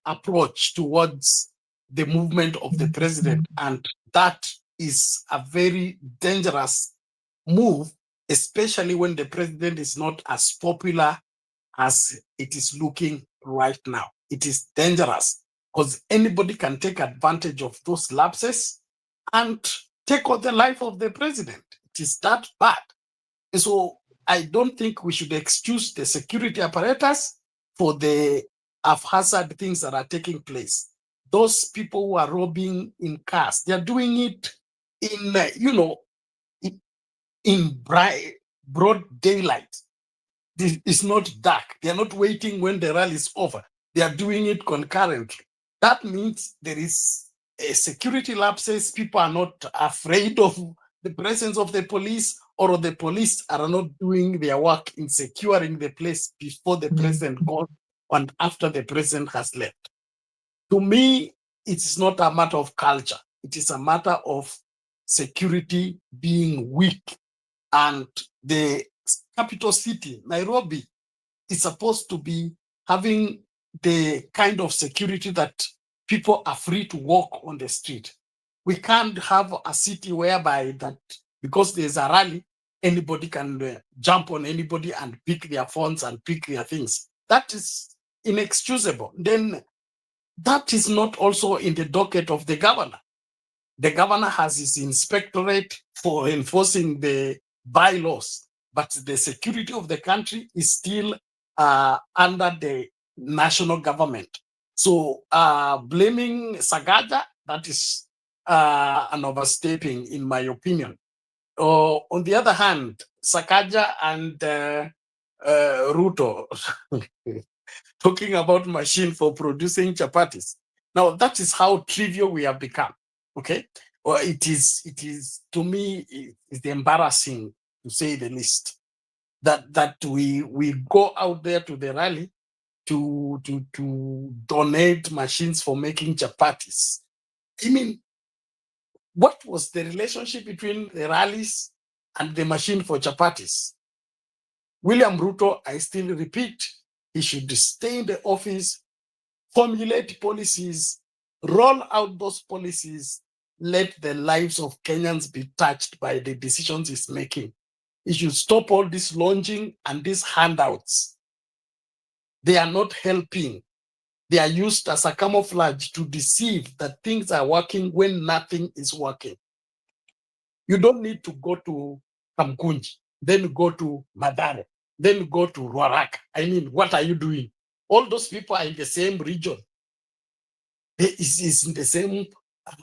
approach towards the movement of the president, and that is a very dangerous move, especially when the president is not as popular as it is looking right now. It is dangerous because anybody can take advantage of those lapses and take on the life of the president. It is that bad. And so I don't think we should excuse the security apparatus for the haphazard things that are taking place. Those people who are robbing in cars, they are doing it in, in broad daylight. It's not dark. They are not waiting when the rally is over. They are doing it concurrently. That means there is a security lapses. People are not afraid of the presence of the police, or the police are not doing their work in securing the place before the president goes and after the president has left. To me, it's not a matter of culture. It is a matter of security being weak. And the capital city, Nairobi, is supposed to be having the kind of security that people are free to walk on the street. We can't have a city whereby that because there's a rally, anybody can jump on anybody and pick their phones and pick their things. That is inexcusable. Then that is not also in the docket of the governor. The governor has his inspectorate for enforcing the bylaws, but the security of the country is still under the national government. So blaming Sagaja, that is an overstepping, in my opinion. On the other hand, Sakaja and Ruto talking about machine for producing chapatis. Now that is how trivial we have become. Okay, well, it is to me, it's embarrassing, to say the least, that we go out there to the rally to donate machines for making chapatis. I mean, what was the relationship between the rallies and the machine for chapatis? William Ruto, I still repeat, he should stay in the office, formulate policies, roll out those policies, let the lives of Kenyans be touched by the decisions he's making. He should stop all this launching and these handouts. They are not helping. They are used as a camouflage to deceive that things are working when nothing is working. You don't need to go to Kamkunji, then go to Madare, then go to Ruaraka. I mean, what are you doing? All those people are in the same region. It's in the same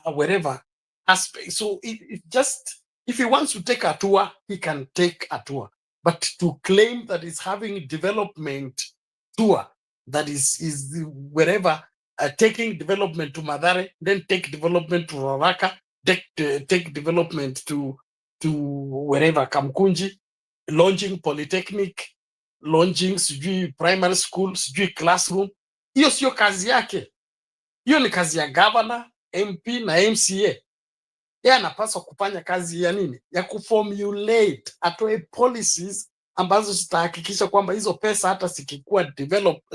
wherever aspect. So it just, if he wants to take a tour, he can take a tour. But to claim that he's having development tour, that is wherever, taking development to Madare, then take development to Ruaraka, take development to wherever, Kamkunji, launching polytechnic, launching sijui primary school, sijui classroom. Hiyo sio kazi yake. Hiyo ni kazi ya governor, MP na MCA. Yeye anapaswa kufanya kazi ya nini? Ya kuformulate, atoe policies ambazo zitahakikisha kwamba hizo pesa hata zikikuwa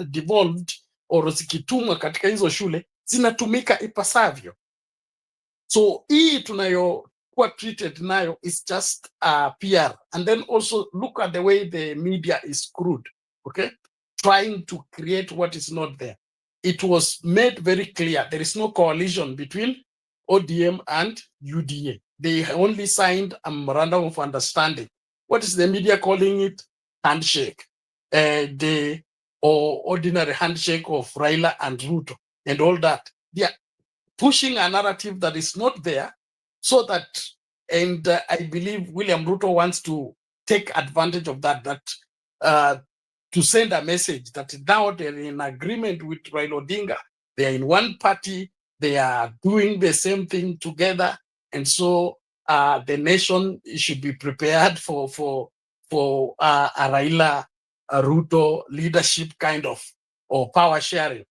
devolved or zikitumwa katika hizo shule zinatumika ipasavyo. So hii tunayokuwa treated nayo is just PR. And then also look at the way the media is screwed, okay? Trying to create what is not there. It was made very clear there is no coalition between ODM and UDA. They only signed a memorandum of understanding. What is the media calling it? Handshake. The ordinary handshake of Raila and Ruto and all that. They are pushing a narrative that is not there, so that, and I believe William Ruto wants to take advantage of that, to send a message that now they're in agreement with Raila Odinga. They are in one party. They are doing the same thing together. And so the nation should be prepared for a Raila Ruto leadership kind of, or power sharing.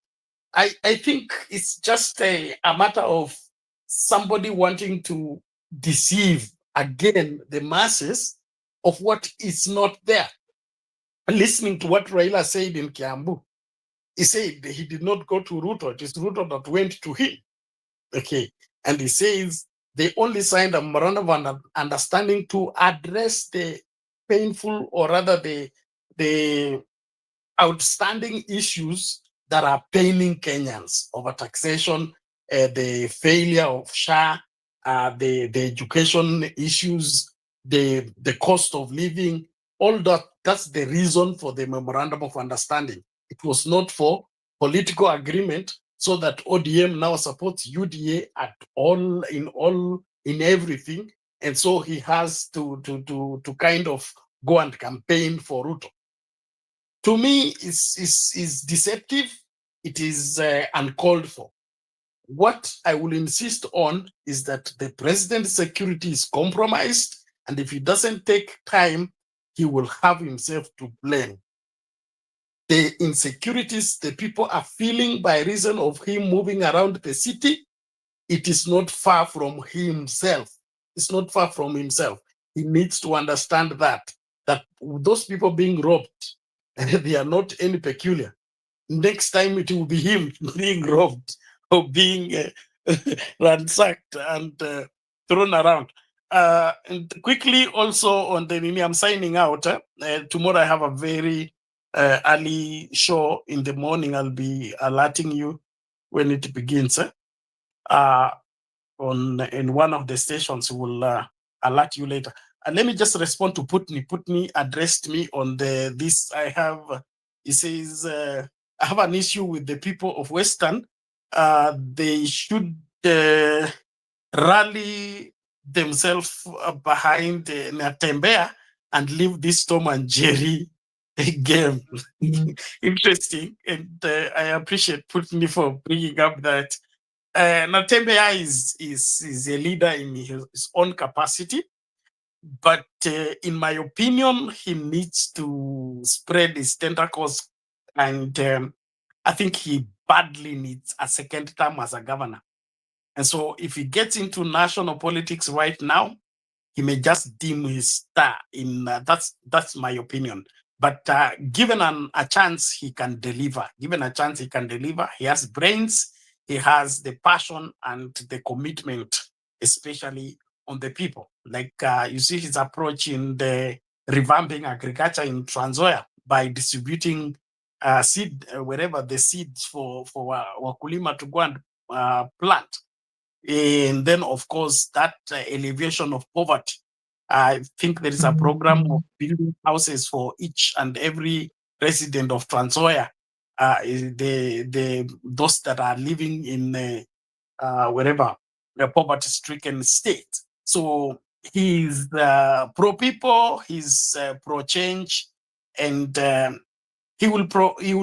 I think it's just a matter of somebody wanting to deceive again the masses of what is not there. listening to what Raila said in Kiambu, he said he did not go to Ruto. It is Ruto that went to him. Okay. And he says they only signed a memorandum of understanding to address the painful, or rather the outstanding issues that are paining Kenyans: over taxation, the failure of SHA, the education issues, the cost of living, all that. That's the reason for the memorandum of understanding. It was not for political agreement, so that ODM now supports UDA at all in everything, and so he has to kind of go and campaign for Ruto. To me, is deceptive. It is uncalled for. What I will insist on is that the president's security is compromised, and if he doesn't take time, he will have himself to blame. The insecurities the people are feeling by reason of him moving around the city, it is not far from himself. It's not far from himself. He needs to understand that those people being robbed, they are not any peculiar. Next time it will be him being robbed or being ransacked and thrown around. And quickly also on the Nini, I'm signing out. Tomorrow I have a very early show in the morning. I'll be alerting you when it begins. In one of the stations, will alert you later. And let me just respond to Putney. Putney addressed me on this. He says, I have an issue with the people of Western. They should rally themselves behind Natembea and leave this Tom and Jerry game. Interesting. And I appreciate Putney for bringing up that. Natembea is a leader in his own capacity, but in my opinion, he needs to spread his tentacles, and I think he badly needs a second term as a governor. And so if he gets into national politics right now, he may just dim his star. That's my opinion. But given a chance, he can deliver. Given a chance, he can deliver. He has brains. He has the passion and the commitment, especially on the people. Like you see his approach in the revamping agriculture in Trans Nzoia by distributing seed wherever the seeds for wakulima to go and plant. And then, of course, that alleviation of poverty. I think there is a program of building houses for each and every resident of Trans Nzoia, those that are living in wherever the poverty-stricken state. So he's pro-people, he's pro-change, and he will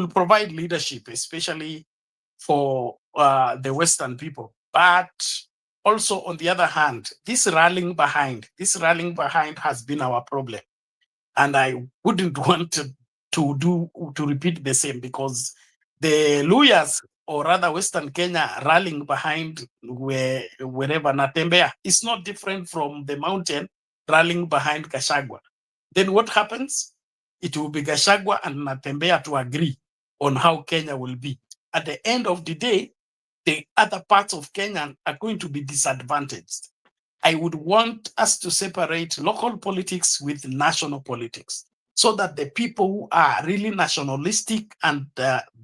provide leadership, especially for the Western people. But also, on the other hand, this rallying behind has been our problem. And I wouldn't want to repeat the same, because the Luyas, or rather Western Kenya, rallying behind wherever Natembea is not different from the mountain rallying behind Gachagua. Then what happens? It will be Gachagua and Natembea to agree on how Kenya will be. At the end of the day, the other parts of Kenya are going to be disadvantaged. I would want us to separate local politics with national politics, so that the people who are really nationalistic and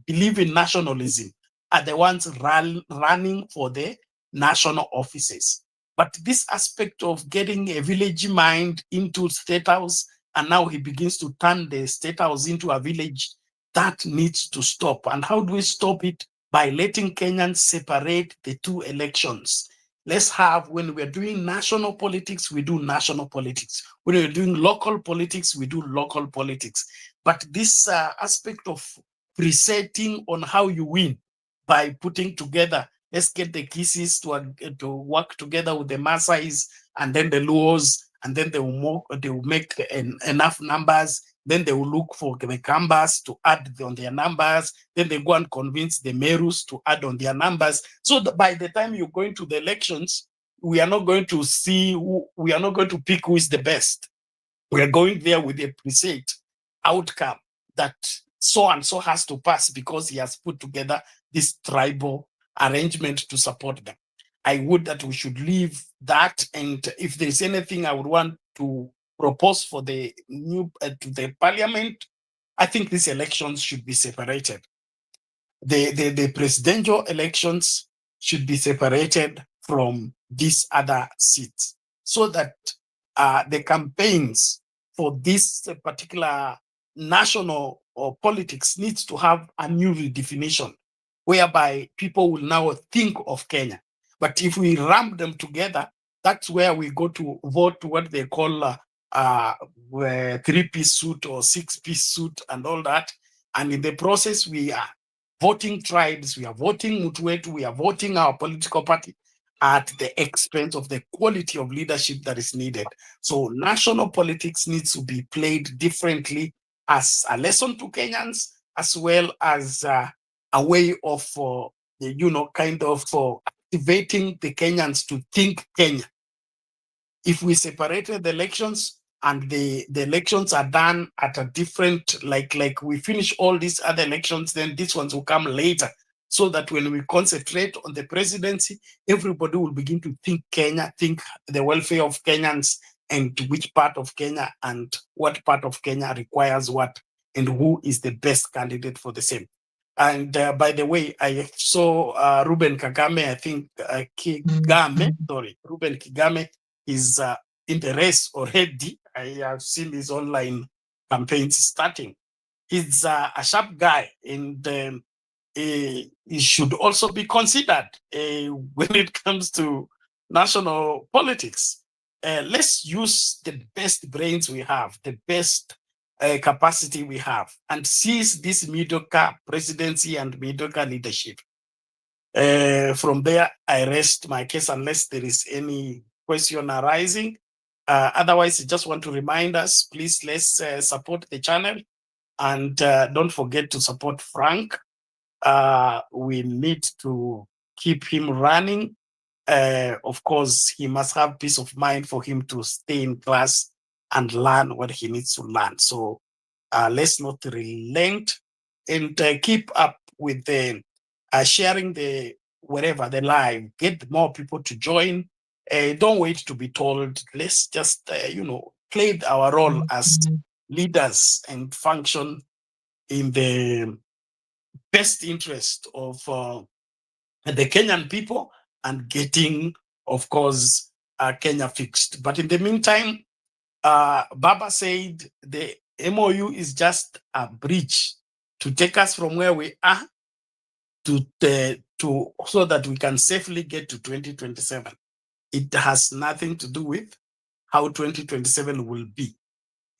believe in nationalism are the ones running for the national offices. But this aspect of getting a village mind into State House, and now he begins to turn the State House into a village, that needs to stop. And how do we stop it? By letting Kenyans separate the two elections. Let's have, when we're doing national politics, we do national politics. When we're doing local politics, we do local politics. But this aspect of presetting on how you win by putting together, let's get the Kisses to work together with the Maasais and then the Luos, and then they will make enough numbers. Then they will look for the Kambas to add on their numbers. Then they go and convince the Merus to add on their numbers. So that by the time you go into the elections, we are not going to pick who is the best. We are going there with a preset outcome. that so and so has to pass because he has put together this tribal arrangement to support them. I would that we should leave that, and if there's anything I would want to propose for the new to the parliament, I think these elections should be separated. The presidential elections should be separated from these other seats, so that the campaigns for this particular national or politics needs to have a new redefinition, whereby people will now think of Kenya. But if we ramp them together, that's where we go to vote what they call three-piece suit or six-piece suit and all that. And in the process, we are voting tribes, we are voting Mutwetu, we are voting our political party at the expense of the quality of leadership that is needed. So national politics needs to be played differently as a lesson to Kenyans, as well as a way of, activating the Kenyans to think Kenya. If we separated the elections and the elections are done at a different, like we finish all these other elections, then these ones will come later, so that when we concentrate on the presidency, everybody will begin to think Kenya, think the welfare of Kenyans, and which part of Kenya and what part of Kenya requires what, and who is the best candidate for the same. And by the way, I saw Ruben Kagame, I think Ruben Kigame is in the race already. I have seen his online campaigns starting. He's a sharp guy, and he should also be considered when it comes to national politics. Let's use the best brains we have, the best capacity we have, and seize this mediocre presidency and mediocre leadership. From there, I rest my case unless there is any question arising. Otherwise, I just want to remind us, please, let's support the channel, and don't forget to support Frank. We need to keep him running. Of course, he must have peace of mind for him to stay in class and learn what he needs to learn. So let's not relent, and keep up with the sharing the the live, get more people to join. Don't wait to be told. Let's just play our role as leaders and function in the best interest of the Kenyan people and getting, of course, Kenya fixed. But in the meantime, Baba said the MOU is just a bridge to take us from where we are to so that we can safely get to 2027. It has nothing to do with how 2027 will be.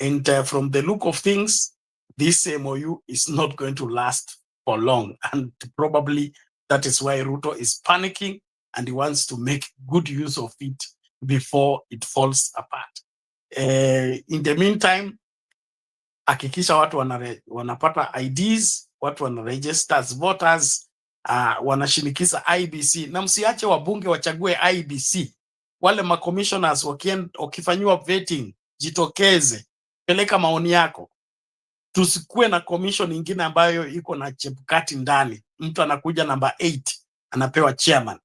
And from the look of things, this MOU is not going to last for long. And probably that is why Ruto is panicking, and he wants to make good use of it before it falls apart. In the meantime, hakikisha watu wanapata IDs, watu wanaregister as voters, wanashinikiza IBC, na msiache wabunge wachague IBC. Wale commissioners wakifanyiwa vetting, jitokeze, peleka maoni yako. Tusikuwe na commission ingine ambayo iko na chepukati ndani. Mtu anakuja number 8 anapewa chairman,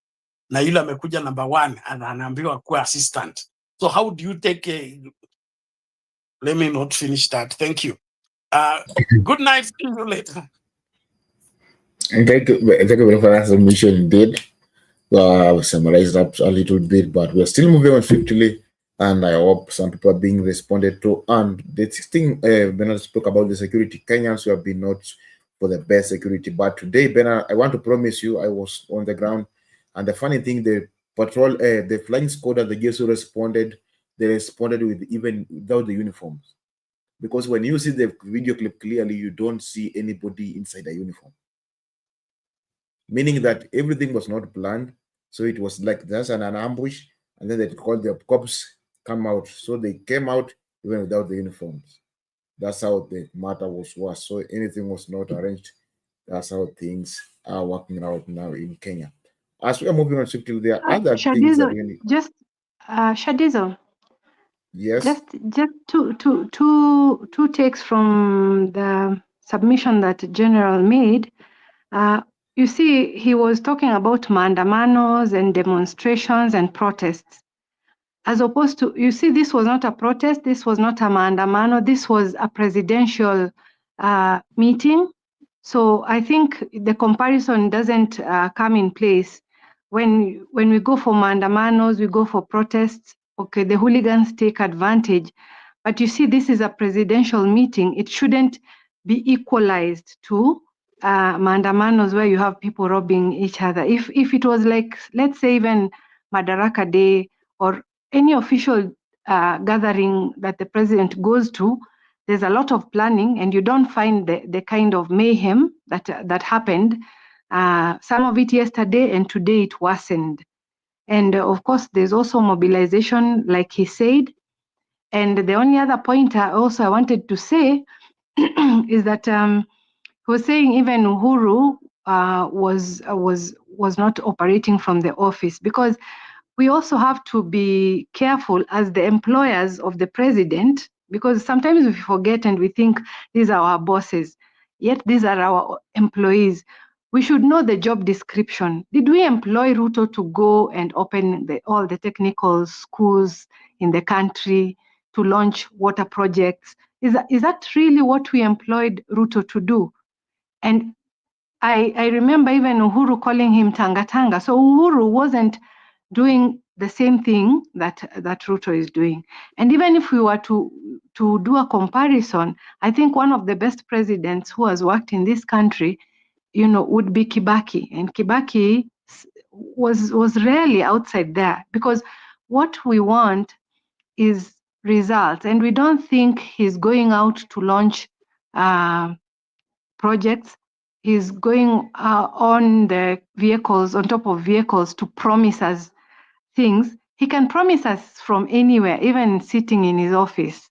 na yule amekuja number 1 anaambiwa kuwa assistant. So how do you take let me not finish that. Thank you. Good night. See you later. And thank you very for that submission indeed. I've summarized up a little bit, but we're still moving on swiftly, and I hope some people are being responded to. And the thing Bernard spoke about the security. Kenyans who have been not for the best security, but today, Bernard, I want to promise you, I was on the ground, and the funny thing, the patrol, the flying squad and the GSO responded. They responded with even without the uniforms, because when you see the video clip clearly, you don't see anybody inside a uniform, meaning that everything was not planned. So it was like just an ambush, and then they called the cops come out. So they came out even without the uniforms. That's how the matter was worse. So anything was not arranged. That's how things are working out now in Kenya. As we are moving on swiftly, there are other things that really just Shadizo. Yes. Just two takes from the submission that General made, you see, he was talking about maandamanos and demonstrations and protests. As opposed to, you see, this was not a protest, this was not a maandamano, this was a presidential meeting. So I think the comparison doesn't come in place. When we go for maandamanos, we go for protests, okay, the hooligans take advantage. But you see, this is a presidential meeting. It shouldn't be equalized to maandamanos where you have people robbing each other. If it was like, let's say even Madaraka Day or any official gathering that the president goes to, there's a lot of planning and you don't find the kind of mayhem that happened. Some of it yesterday and today it worsened. And of course, there's also mobilization, like he said. And the only other point I wanted to say is that he was saying even Uhuru was not operating from the office, because we also have to be careful as the employers of the president, because sometimes we forget and we think these are our bosses, yet these are our employees. We should know the job description. Did we employ Ruto to go and open all the technical schools in the country, to launch water projects? Is that really what we employed Ruto to do? And I remember even Uhuru calling him Tanga Tanga. So Uhuru wasn't doing the same thing that Ruto is doing. And even if we were to do a comparison, I think one of the best presidents who has worked in this country, would be Kibaki. And Kibaki was rarely outside there, because what we want is results. And we don't think he's going out to launch projects. He's going on the vehicles, on top of vehicles, to promise us things. He can promise us from anywhere, even sitting in his office,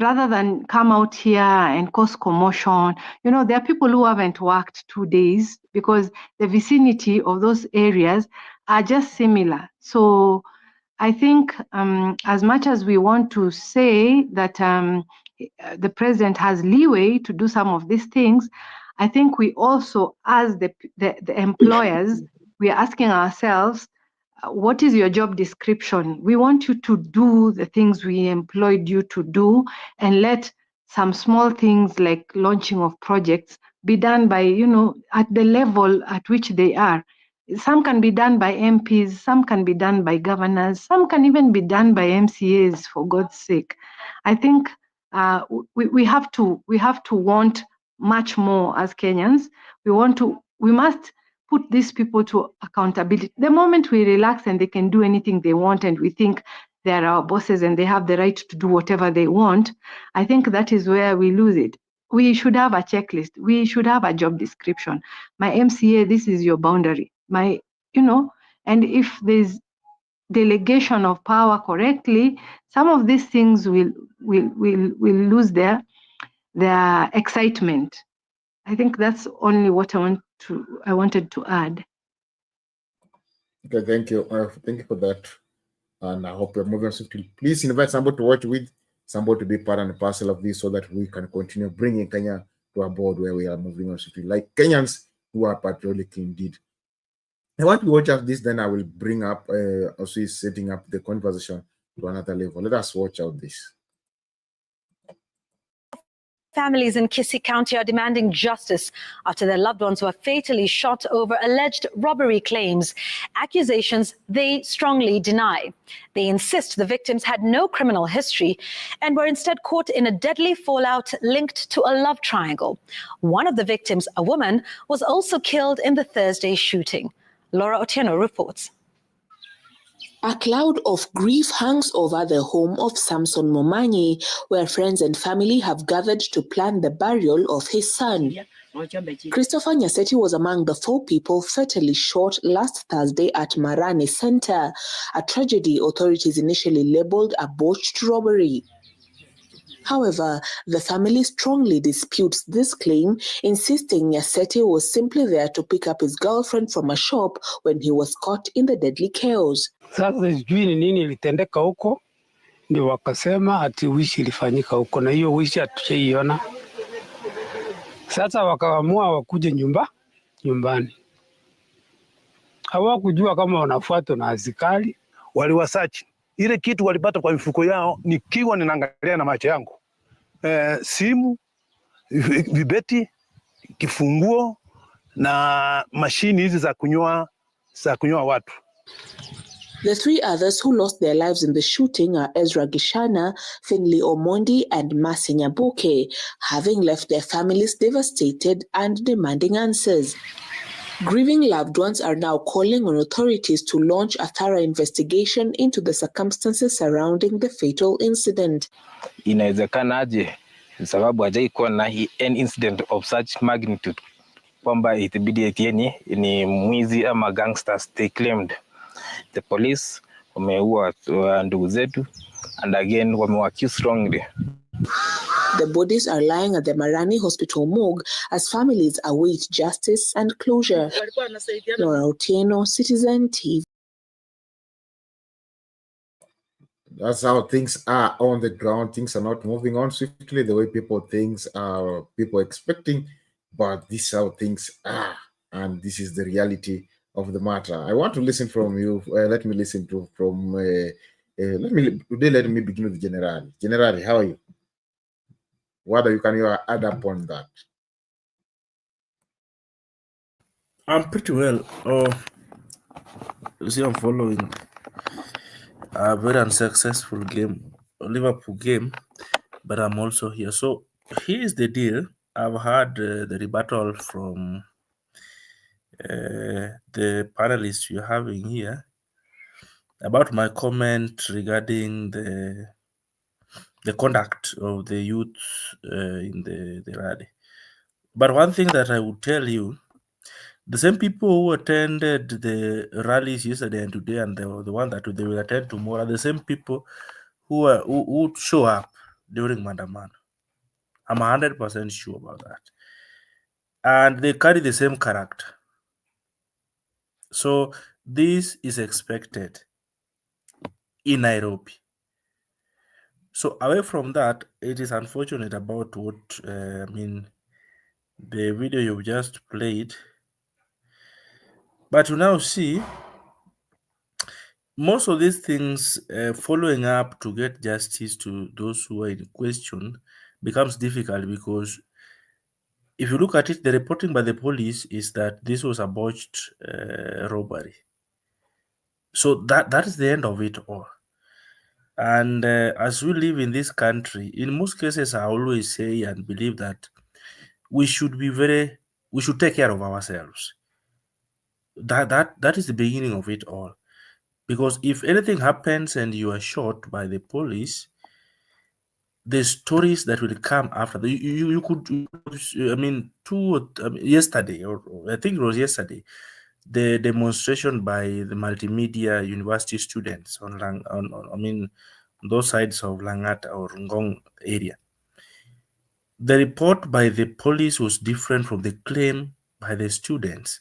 rather than come out here and cause commotion. There are people who haven't worked 2 days because the vicinity of those areas are just similar. So I think as much as we want to say that the president has leeway to do some of these things, I think we also, as the employers, we are asking ourselves, what is your job description? We want you to do the things we employed you to do, and let some small things like launching of projects be done by, at the level at which they are. Some can be done by MPs, some can be done by governors, some can even be done by MCAs, for God's sake. I think we have to want much more as Kenyans. We must put these people to accountability. The moment we relax and they can do anything they want, and we think they are our bosses and they have the right to do whatever they want, I think that is where we lose it. We should have a checklist. We should have a job description. My MCA, this is your boundary. And if there's delegation of power correctly, some of these things will lose their excitement. I think that's only what I wanted to add. Okay, thank you. Thank you for that. And I hope you're moving swiftly. Please invite somebody to watch with, somebody to be part and parcel of this, so that we can continue bringing Kenya to a board where we are moving on swiftly, like Kenyans who are patriotic indeed. And once we watch out this, then I will bring up also setting up the conversation to another level. Let us watch out this. Families in Kisii County are demanding justice after their loved ones were fatally shot over alleged robbery claims, accusations they strongly deny. They insist the victims had no criminal history and were instead caught in a deadly fallout linked to a love triangle. One of the victims, a woman, was also killed in the Thursday shooting. Laura Otieno reports. A cloud of grief hangs over the home of Samson Momanyi, where friends and family have gathered to plan the burial of his son. Christopher Nyaseti was among the 4 people fatally shot last Thursday at Marani Center, a tragedy authorities initially labeled a botched robbery. However, the family strongly disputes this claim, insisting Nyaseti was simply there to pick up his girlfriend from a shop when he was caught in the deadly chaos. Sasa sijui ni nini ilitendeka huko, ndio wakasema ati wishi ilifanyika huko, na hiyo wishi hatujaiona. Sasa wakaamua wakuje nyumbani. Hawakujua kama wanafuatwa na askari. Waliwasachi ile kitu walipata kwa mifuko yao, nikiwa ninaangalia na macho yangu, simu, vibeti, kifunguo na mashini hizi za kunyoa watu. The three others who lost their lives in the shooting are Ezra Gishana, Finley Omondi, and Masi Nyabuke, having left their families devastated and demanding answers. Grieving loved ones are now calling on authorities to launch a thorough investigation into the circumstances surrounding the fatal incident. Inawezekanaje sababu hajaikuwa na an incident of such magnitude kwamba itibidi etieni ni mwizi ama gangsters they claimed. The police wameua ndugu zetu and again wamewaccuse wrongly. The bodies are lying at the Marani Hospital morgue as families await justice and closure. Laura Otieno, Citizen TV. That's how things are on the ground. Things are not moving on swiftly the way people expecting, but this is how things are, and this is the reality of the matter. I want to listen from you. Let me listen to from. Let me begin with General. General, how are you? What can you add up on that? I'm pretty well. You see, I'm following a very unsuccessful Liverpool game, but I'm also here. So here's the deal. I've heard the rebuttal from the panelists you're having here about my comment regarding the conduct of the youth in the rally. But one thing that I would tell you, the same people who attended the rallies yesterday and today, and the one that they will attend tomorrow, are the same people who would show up during Mandaman. I'm 100% sure about that. And they carry the same character. So this is expected in Nairobi. So away from that, it is unfortunate about what, the video you've just played. But you now see most of these things following up to get justice to those who are in question becomes difficult because if you look at it, the reporting by the police is that this was a botched robbery. So that is the end of it all. And as we live in this country, in most cases, I always say and believe that we should take care of ourselves. That is the beginning of it all. Because if anything happens and you are shot by the police, the stories that will come after you could, yesterday, or I think it was yesterday, the demonstration by the multimedia university students on those sides of Langata or Ngong area. The report by the police was different from the claim by the students.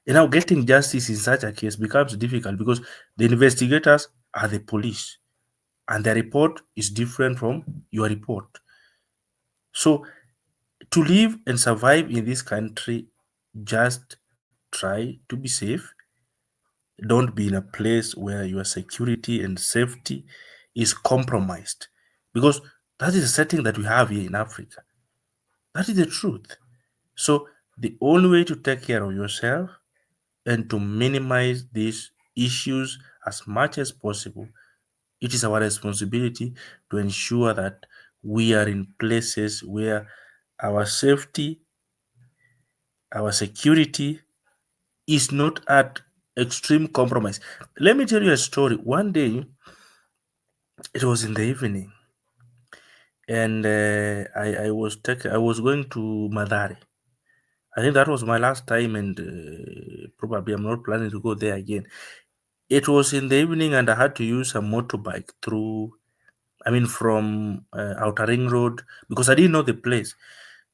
And now getting justice in such a case becomes difficult because the investigators are the police and their report is different from your report. So to live and survive in this country, just try to be safe. Don't be in a place where your security and safety is compromised, because that is the setting that we have here in Africa. That is the truth. So the only way to take care of yourself and to minimize these issues as much as possible, it is our responsibility to ensure that we are in places where our safety, our security is not at extreme compromise. Let me tell you a story. One day, it was in the evening, and I was going to Madare. I think that was my last time, and probably I'm not planning to go there again. It was in the evening, and I had to use a motorbike from Outer Ring Road, because I didn't know the place.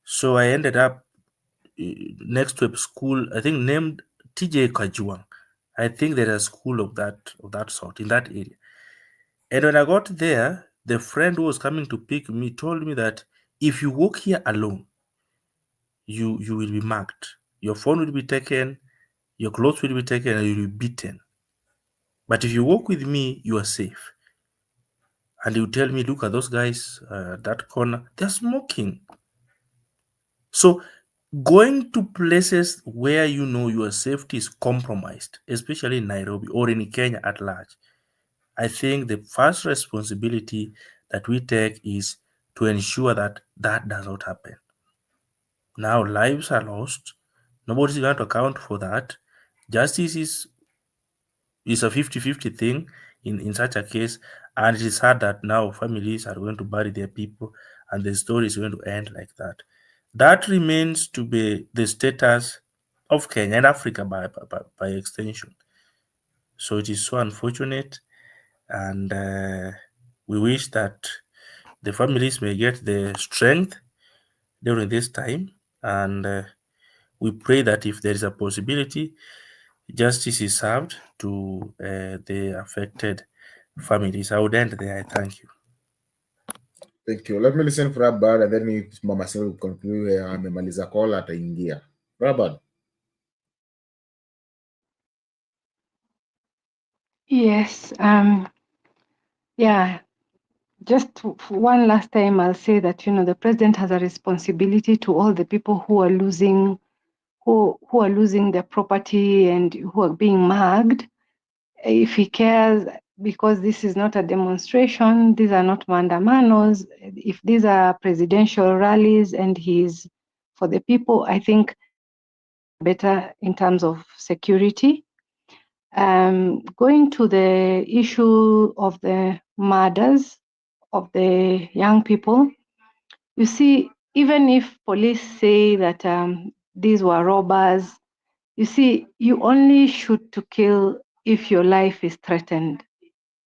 So I ended up next to a school, I think named TJ Kajuang. I think there's a school of that sort in that area. And when I got there, the friend who was coming to pick me told me that if you walk here alone, you will be marked. Your phone will be taken, your clothes will be taken, and you'll be beaten. But if you walk with me, you are safe. And you tell me, look at those guys, that corner, they're smoking. So going to places where you know your safety is compromised, especially in Nairobi or in Kenya at large, I think the first responsibility that we take is to ensure that that does not happen. Now lives are lost. Nobody's going to account for that. Justice is a 50-50 thing in such a case, and it is sad that now families are going to bury their people and the story is going to end like that. That remains to be the status of Kenya and Africa by extension. So it is so unfortunate, and we wish that the families may get the strength during this time, and we pray that if there is a possibility, justice is served to the affected families. I would end there. Thank you. Thank you. Let me listen for Rabad, and then if Mama Sel will conclude, amemaliza call ataingia. Rabad. Yes. Yeah. Just one last time, I'll say that the president has a responsibility to all the people who are losing, who are losing their property and who are being mugged. If he cares, because this is not a demonstration, these are not mandamanos. If these are presidential rallies and he's for the people, I think better in terms of security. Going to the issue of the murders of the young people, you see, even if police say that these were robbers, you see, you only shoot to kill if your life is threatened.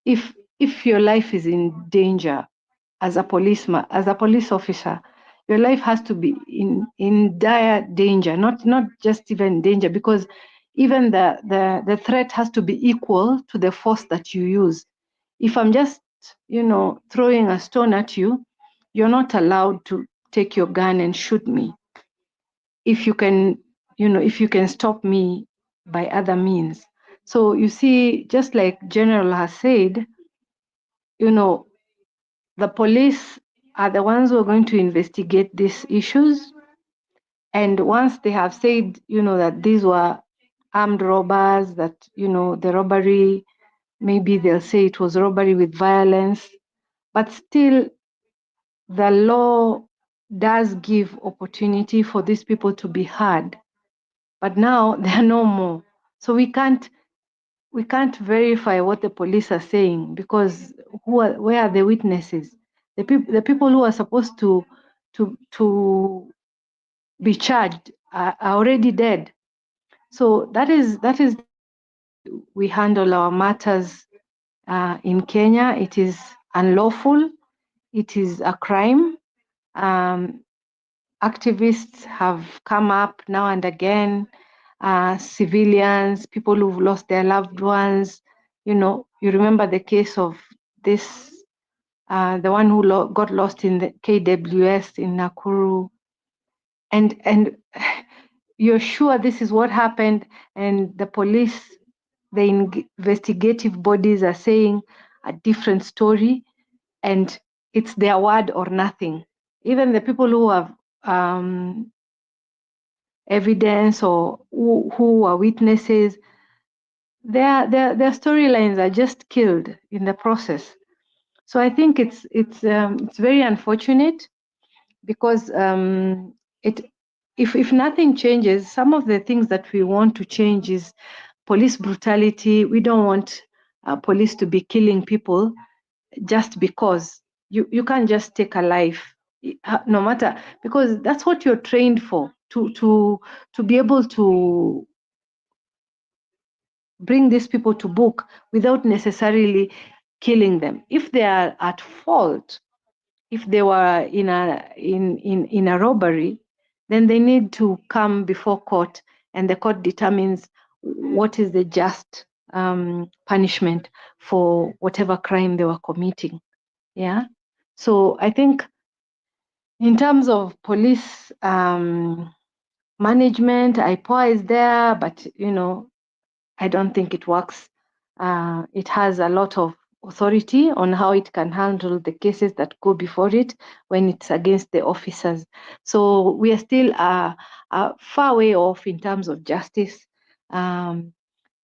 If your life is in danger as a policeman, as a police officer, your life has to be in dire danger, not just even danger, because even the threat has to be equal to the force that you use. If I'm just, throwing a stone at you, you're not allowed to take your gun and shoot me. If you can, if you can stop me by other means. So you see, just like General has said, the police are the ones who are going to investigate these issues. And once they have said, that these were armed robbers, that, the robbery, maybe they'll say it was robbery with violence, but still the law does give opportunity for these people to be heard. But now there are no more. So we can't verify what the police are saying, because where are the witnesses? The people who are supposed to be charged are already dead. So that is we handle our matters in Kenya. It is unlawful. It is a crime. Activists have come up now and again. Civilians, people who've lost their loved ones. You remember the case of this, the one who got lost in the KWS in Nakuru, and you're sure this is what happened, and the police, the investigative bodies are saying a different story, and it's their word or nothing. Even the people who have evidence or who are witnesses, their storylines are just killed in the process. So I think it's very unfortunate, because if nothing changes, some of the things that we want to change is police brutality. We don't want police to be killing people just because. You can't just take a life, no matter, because that's what you're trained for, to be able to bring these people to book without necessarily killing them. If they are at fault, if they were in a robbery, then they need to come before court, and the court determines what is the just punishment for whatever crime they were committing. Yeah. So I think in terms of police management. IPOA is there, but you know, I don't think it works. It has a lot of authority on how it can handle the cases that go before it when it's against the officers. So we are still a far way off in terms of justice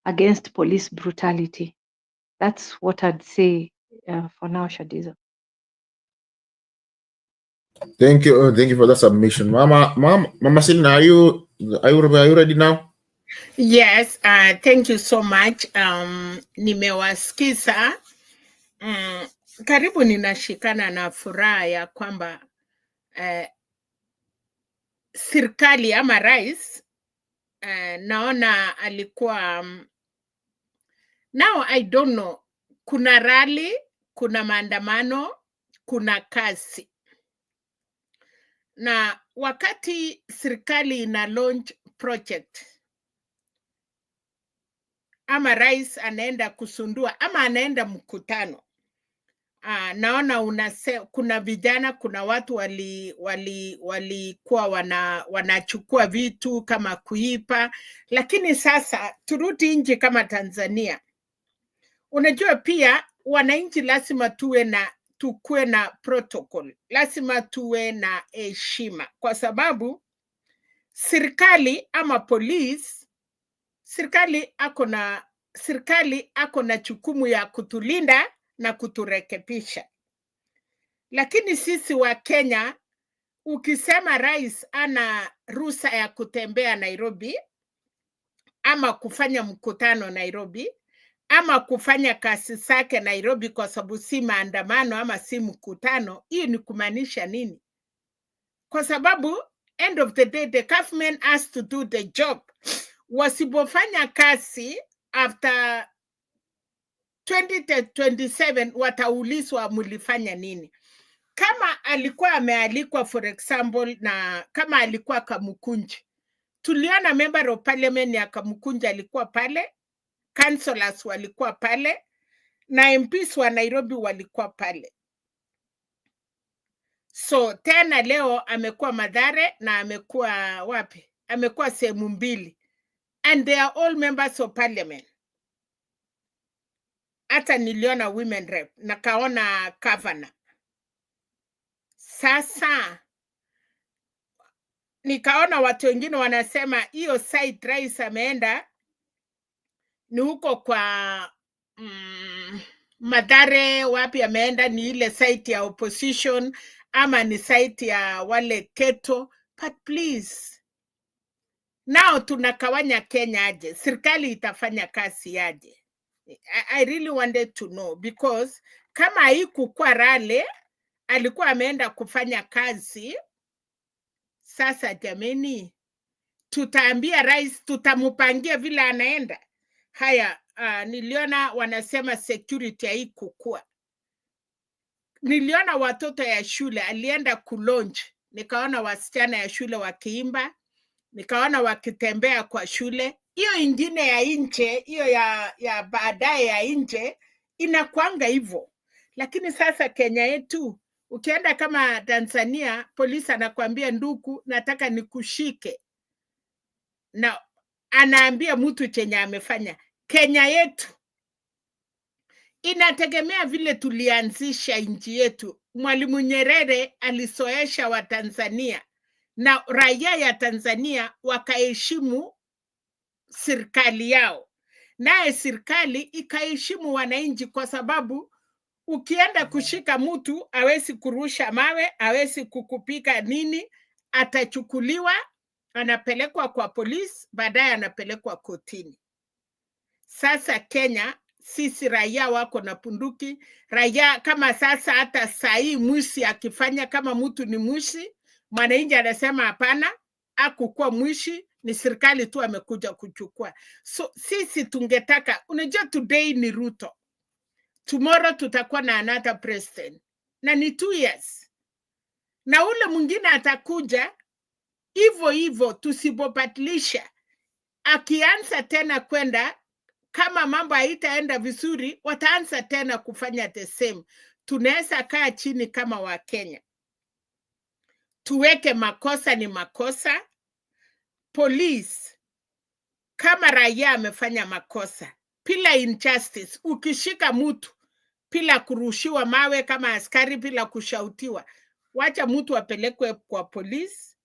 against police brutality. That's what I'd say for now, Shadiza. Thank you for that submission, Mama Selina. Are you ready now? Yes, thank you so much. Nimewasikiza. Karibu ninashikana na furaha ya kwamba serikali ama rais naona alikuwa now I don't know, kuna rally, kuna maandamano, kuna kazi. Na wakati serikali ina launch project ama rais anaenda kusundua ama anaenda mkutano, naona kuna vijana, kuna watu walikuwa wanachukua vitu kama kuipa, lakini sasa turudi nje kama Tanzania. Unajua pia wananchi lazima tukue na protocol, lazima tuwe na heshima, kwa sababu serikali ama police, serikali ako na jukumu ya kutulinda na kuturekebisha. Lakini sisi wa Kenya, ukisema rais ana ruhusa ya kutembea Nairobi ama kufanya mkutano Nairobi ama kufanya kazi zake Nairobi kwa sababu si maandamano ama si mkutano, hiyo ni kumaanisha nini? Kwa sababu end of the day the government has to do the job. Wasipofanya kazi after 2027 wataulizwa mlifanya nini. Kama alikuwa amealikwa for example, na kama alikuwa Kamukunji, tuliona member of parliament ya Kamukunji alikuwa pale, councillors walikuwa pale, na MPs wa Nairobi walikuwa pale. So tena leo amekuwa Mathare na amekuwa wapi? Amekuwa sehemu mbili, and they are all members of parliament. Hata niliona women rep na kaona governor. Sasa nikaona watu wengine wanasema hiyo site rais ameenda ni huko kwa Mathare, wapi ameenda ni ile site ya opposition ama ni site ya wale Keto. But please, now tunakawanya Kenya aje? Serikali itafanya kazi aje? I really wanted to know, because kama haikukuwa rale alikuwa ameenda kufanya kazi. Sasa jameni, tutaambia rais, tutamupangia vile anaenda. Haya, niliona wanasema security haikukua. Niliona watoto ya shule alienda kulonj, nikaona wasichana ya shule wakiimba, nikaona wakitembea kwa shule. Hiyo ingine ya nje, hiyo ya baadaye ya nje inakuanga hivyo. Lakini sasa Kenya yetu, ukienda kama Tanzania, polisi anakuambia ndugu, nataka nikushike, na anaambia mtu chenye amefanya. Kenya yetu inategemea vile tulianzisha nchi yetu. Mwalimu Nyerere alisoesha wa Tanzania na raia ya Tanzania wakaheshimu serikali yao, naye serikali ikaheshimu wananchi, kwa sababu ukienda kushika mtu hawezi kurusha mawe, hawezi kukupika nini, atachukuliwa, anapelekwa kwa polisi, baadaye anapelekwa kotini. Sasa Kenya, sisi raia wako na punduki. Raia kama sasa, hata sahi mwishi akifanya, kama mtu ni mwishi, mwananchi anasema hapana, hakukuwa mwishi, ni serikali tu amekuja kuchukua. So sisi tungetaka, unajua today ni Ruto, tomorrow tutakuwa na another president, na ni 2 years, na ule mwingine atakuja hivyo hivyo. Tusipobadilisha, akianza tena kwenda, kama mambo haitaenda vizuri, wataanza tena kufanya the same. Tunaweza kaa chini kama Wakenya, tuweke makosa ni makosa, police kama raia amefanya makosa, bila injustice, ukishika mtu bila kurushiwa mawe kama askari, bila kushautiwa, wacha mtu apelekwe kwa polisi.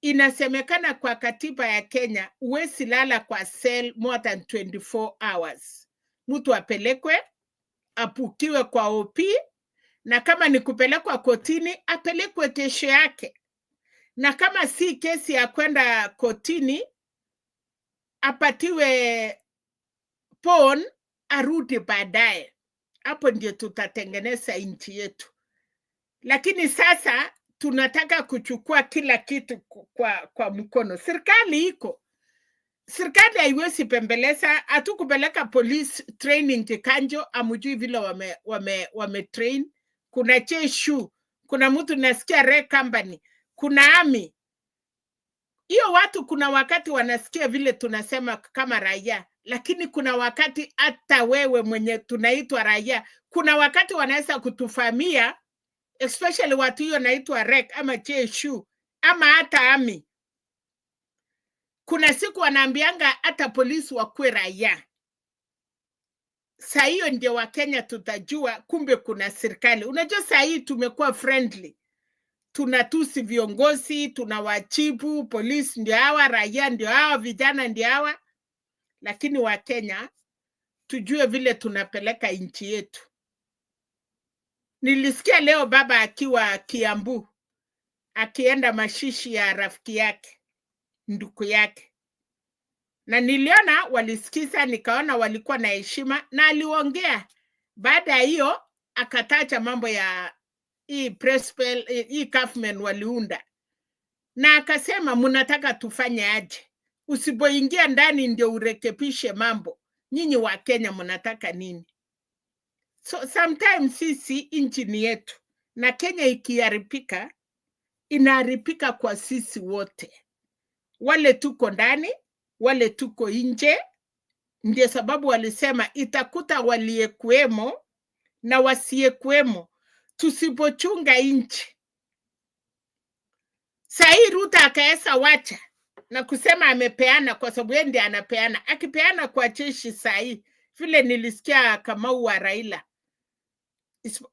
Inasemekana kwa katiba ya Kenya uwezi lala kwa cell more than 24 hours. Mtu apelekwe, apukiwe kwa OP, na kama ni kupelekwa kotini, apelekwe kesho yake. Na kama si kesi ya kwenda kotini, apatiwe pon, arudi baadaye. Hapo ndio tutatengeneza nchi yetu. Lakini sasa tunataka kuchukua kila kitu kwa mkono. Serikali iko. Serikali haiwezi pembeleza, hatukupeleka police training Kikanjo, amujui vile wame train. Kuna Jeshu, kuna mtu nasikia Red Company, kuna Army. Hiyo watu kuna wakati wanasikia vile tunasema kama raia, lakini kuna wakati hata wewe mwenye tunaitwa raia, kuna wakati wanaweza kutufamia, especially watu hiyo naitwa Rek ama Jeshu ama hata Army. Kuna siku wanaambianga hata polisi wakue raia. Saa hiyo ndio Wakenya tutajua kumbe kuna serikali. Unajua saa hii tumekuwa friendly. Tunatusi viongozi, tunawachibu, polisi ndio hawa, raia ndio hawa, vijana ndio hawa. Lakini Wakenya tujue vile tunapeleka nchi yetu. Nilisikia leo baba akiwa Kiambu, akienda mashishi ya rafiki yake, ndugu yake. Na niliona walisikiza, nikaona walikuwa na heshima na aliongea. Baada ya hiyo akataja mambo ya hii prespel, hii government waliunda. Na akasema mnataka tufanye aje? Usipoingia ndani ndio urekebishe mambo. Nyinyi wa Kenya mnataka nini? So sometimes sisi nchi ni yetu. Na Kenya ikiharibika, inaharibika kwa sisi wote. Wale tuko ndani, wale tuko nje. Ndio sababu walisema itakuta waliyekuwemo na wasiyekuwemo. Tusipochunga nchi. Saa hii Ruto akaesa wacha na kusema amepeana kwa sababu yeye ndiye anapeana. Akipeana kwa jeshi saa hii, vile nilisikia Kamau wa Raila.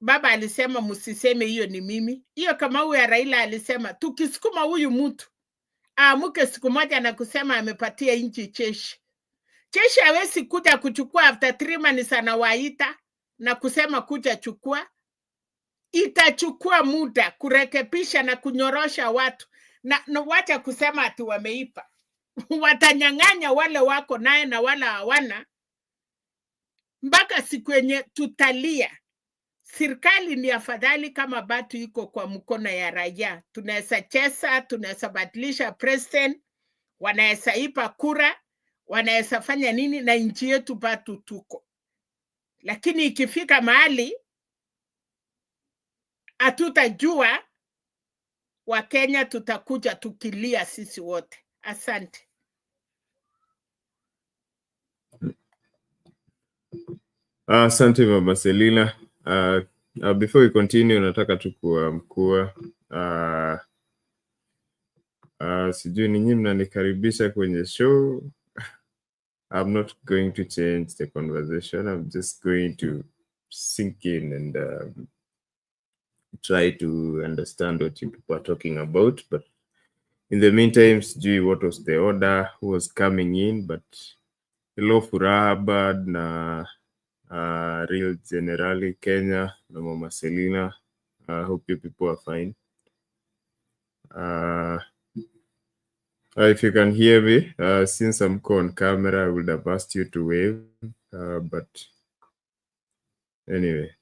Baba alisema msiseme hiyo ni mimi. Hiyo Kamau ya Raila alisema tukisukuma huyu mtu aamuke siku moja na kusema amepatia nchi jeshi. Jeshi hawezi kuja kuchukua after 3 months anawaita na kusema kuja chukua. Itachukua muda kurekebisha na kunyorosha watu. Na wacha kusema ati wameipa. Watanyang'anya wale wako naye na wala hawana. Mpaka siku yenye tutalia. Serikali ni afadhali kama batu iko kwa mkono ya raia. Tunaweza cheza, tunaweza badilisha president, wanaweza ipa kura, wanaweza fanya nini na nchi yetu batu tuko. Lakini ikifika mahali hatutajua, Wakenya tutakuja tukilia sisi wote. Asante. Asante Mama Selina. Before we continue, nataka tu kuamkua sijui ni nyinyi mnanikaribisha kwenye show. I'm not going to change the conversation. I'm just going to sink in and try to understand what you people are talking about. But in the meantime, sijui what was the order, who was coming in, but hello Furahabad na Real Generali Kenya na Mama Selina. I hope you people are fine. If you can hear me, since I'm on camera, I would have asked you to wave. But anyway.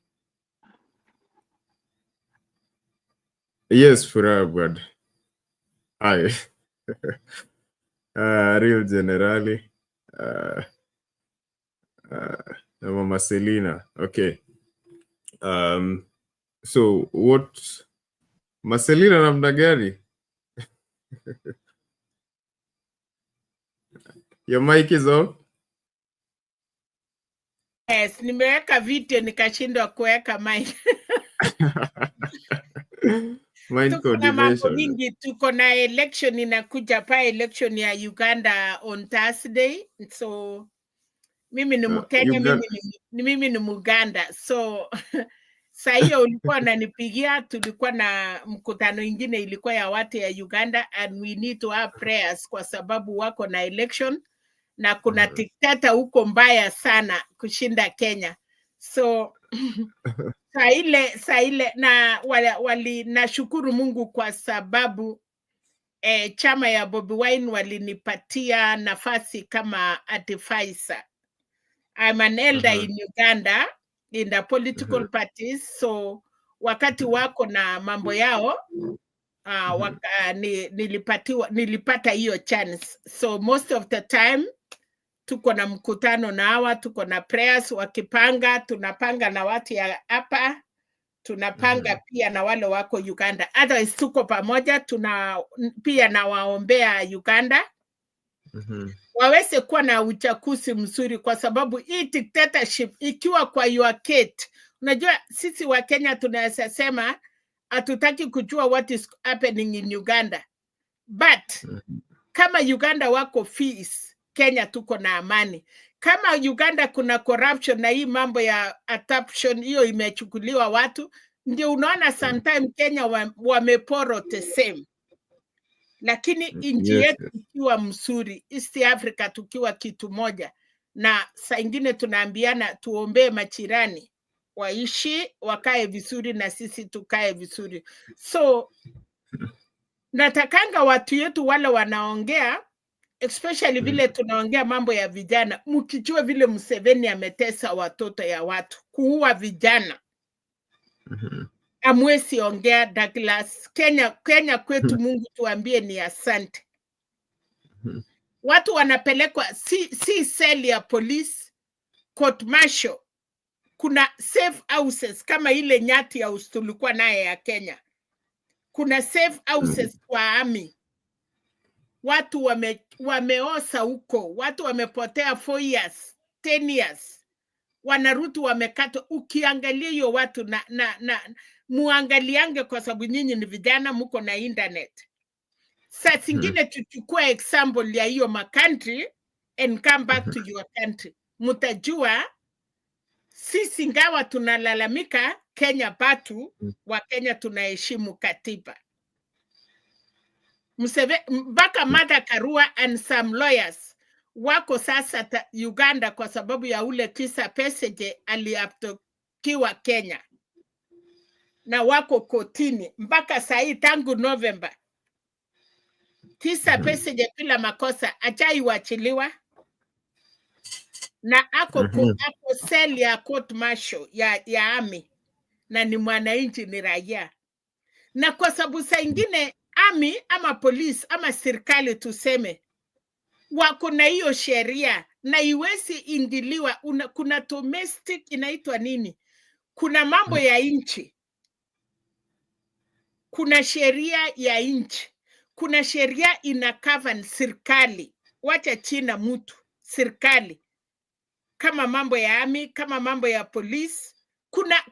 Yes, Furahabad. Hi. Real Generali. Mama Selina. Okay. So what Marcelina namna gani? Your mic is on. Yes, nimeweka video nikashindwa kuweka mic. Mindful Tuko na mambo diversion. mingi, tuko na election inakuja pa, election ya Uganda on Thursday. So mimi ni Mkenya, mimi ni Muganda. So saa hiyo ulikuwa unanipigia, tulikuwa na mkutano ingine ilikuwa ya watu ya Uganda, and we need to have prayers kwa sababu wako na election na kuna diktata huko mbaya sana kushinda Kenya. So saa ile na nashukuru Mungu kwa sababu chama ya Bobi Wine walinipatia nafasi kama advisor. I'm an elder in Uganda in the political parties, so wakati wako na mambo yao nilipata hiyo chance. So most of the time tuko na mkutano na hawa, tuko na prayers, wakipanga tunapanga na watu ya hapa, tunapanga pia na wale wako Uganda. Otherwise tuko pamoja, pia na waombea Uganda waweze kuwa na uchaguzi mzuri, kwa sababu hii dictatorship ikiwa kwa your Kate, unajua sisi wa Kenya tunaweza sema hatutaki kujua what is happening in Uganda, but kama Uganda wako fees, Kenya tuko na amani. Kama Uganda kuna corruption na hii mambo ya adoption hiyo imechukuliwa watu, ndio unaona sometimes Kenya wameporo the same. Lakini inji yetu ikiwa mzuri, East Africa tukiwa kitu moja, na saa ingine tunaambiana tuombee majirani waishi wakae vizuri na sisi tukae vizuri. So natakanga watu yetu wale wanaongea, especially vile tunaongea mambo ya vijana, mkijua vile Museveni ametesa watoto ya watu, kuua vijana. Amwezi ongea Douglas. Kenya kwetu Mungu tuambie ni asante. Watu wanapelekwa si seli ya polisi, court martial. Kuna safe houses kama ile Nyati ya tulikuwa naye ya Kenya. Kuna safe houses kwa army. Watu wameosa huko, watu wamepotea 4 years, 10 years. Wanarudi wamekata. Ukiangalia hiyo watu na muangaliange, kwa sababu nyinyi ni vijana, mko na internet. Saa zingine tuchukue example ya hiyo country and come back to your country. Mutajua sisi ngawa tunalalamika Kenya, batu wa Kenya tunaheshimu katiba. Mpaka Martha Karua and some lawyers wako sasa Uganda kwa sababu ya ule kisa Besigye aliaptokiwa Kenya, na wako kotini mpaka saa tangu November. Kisa Besigye bila makosa achaiwachiliwa, na ako seli ya court martial ya army, na ni mwananchi, ni raia. Na kwa sababu saa ingine army ama police ama serikali tuseme wako na hiyo sheria na iwezi ingiliwa. Kuna domestic inaitwa nini, kuna mambo ya nchi, kuna sheria ya nchi, kuna sheria ina cover serikali. Wacha china mtu serikali, kama mambo ya army, kama mambo ya police,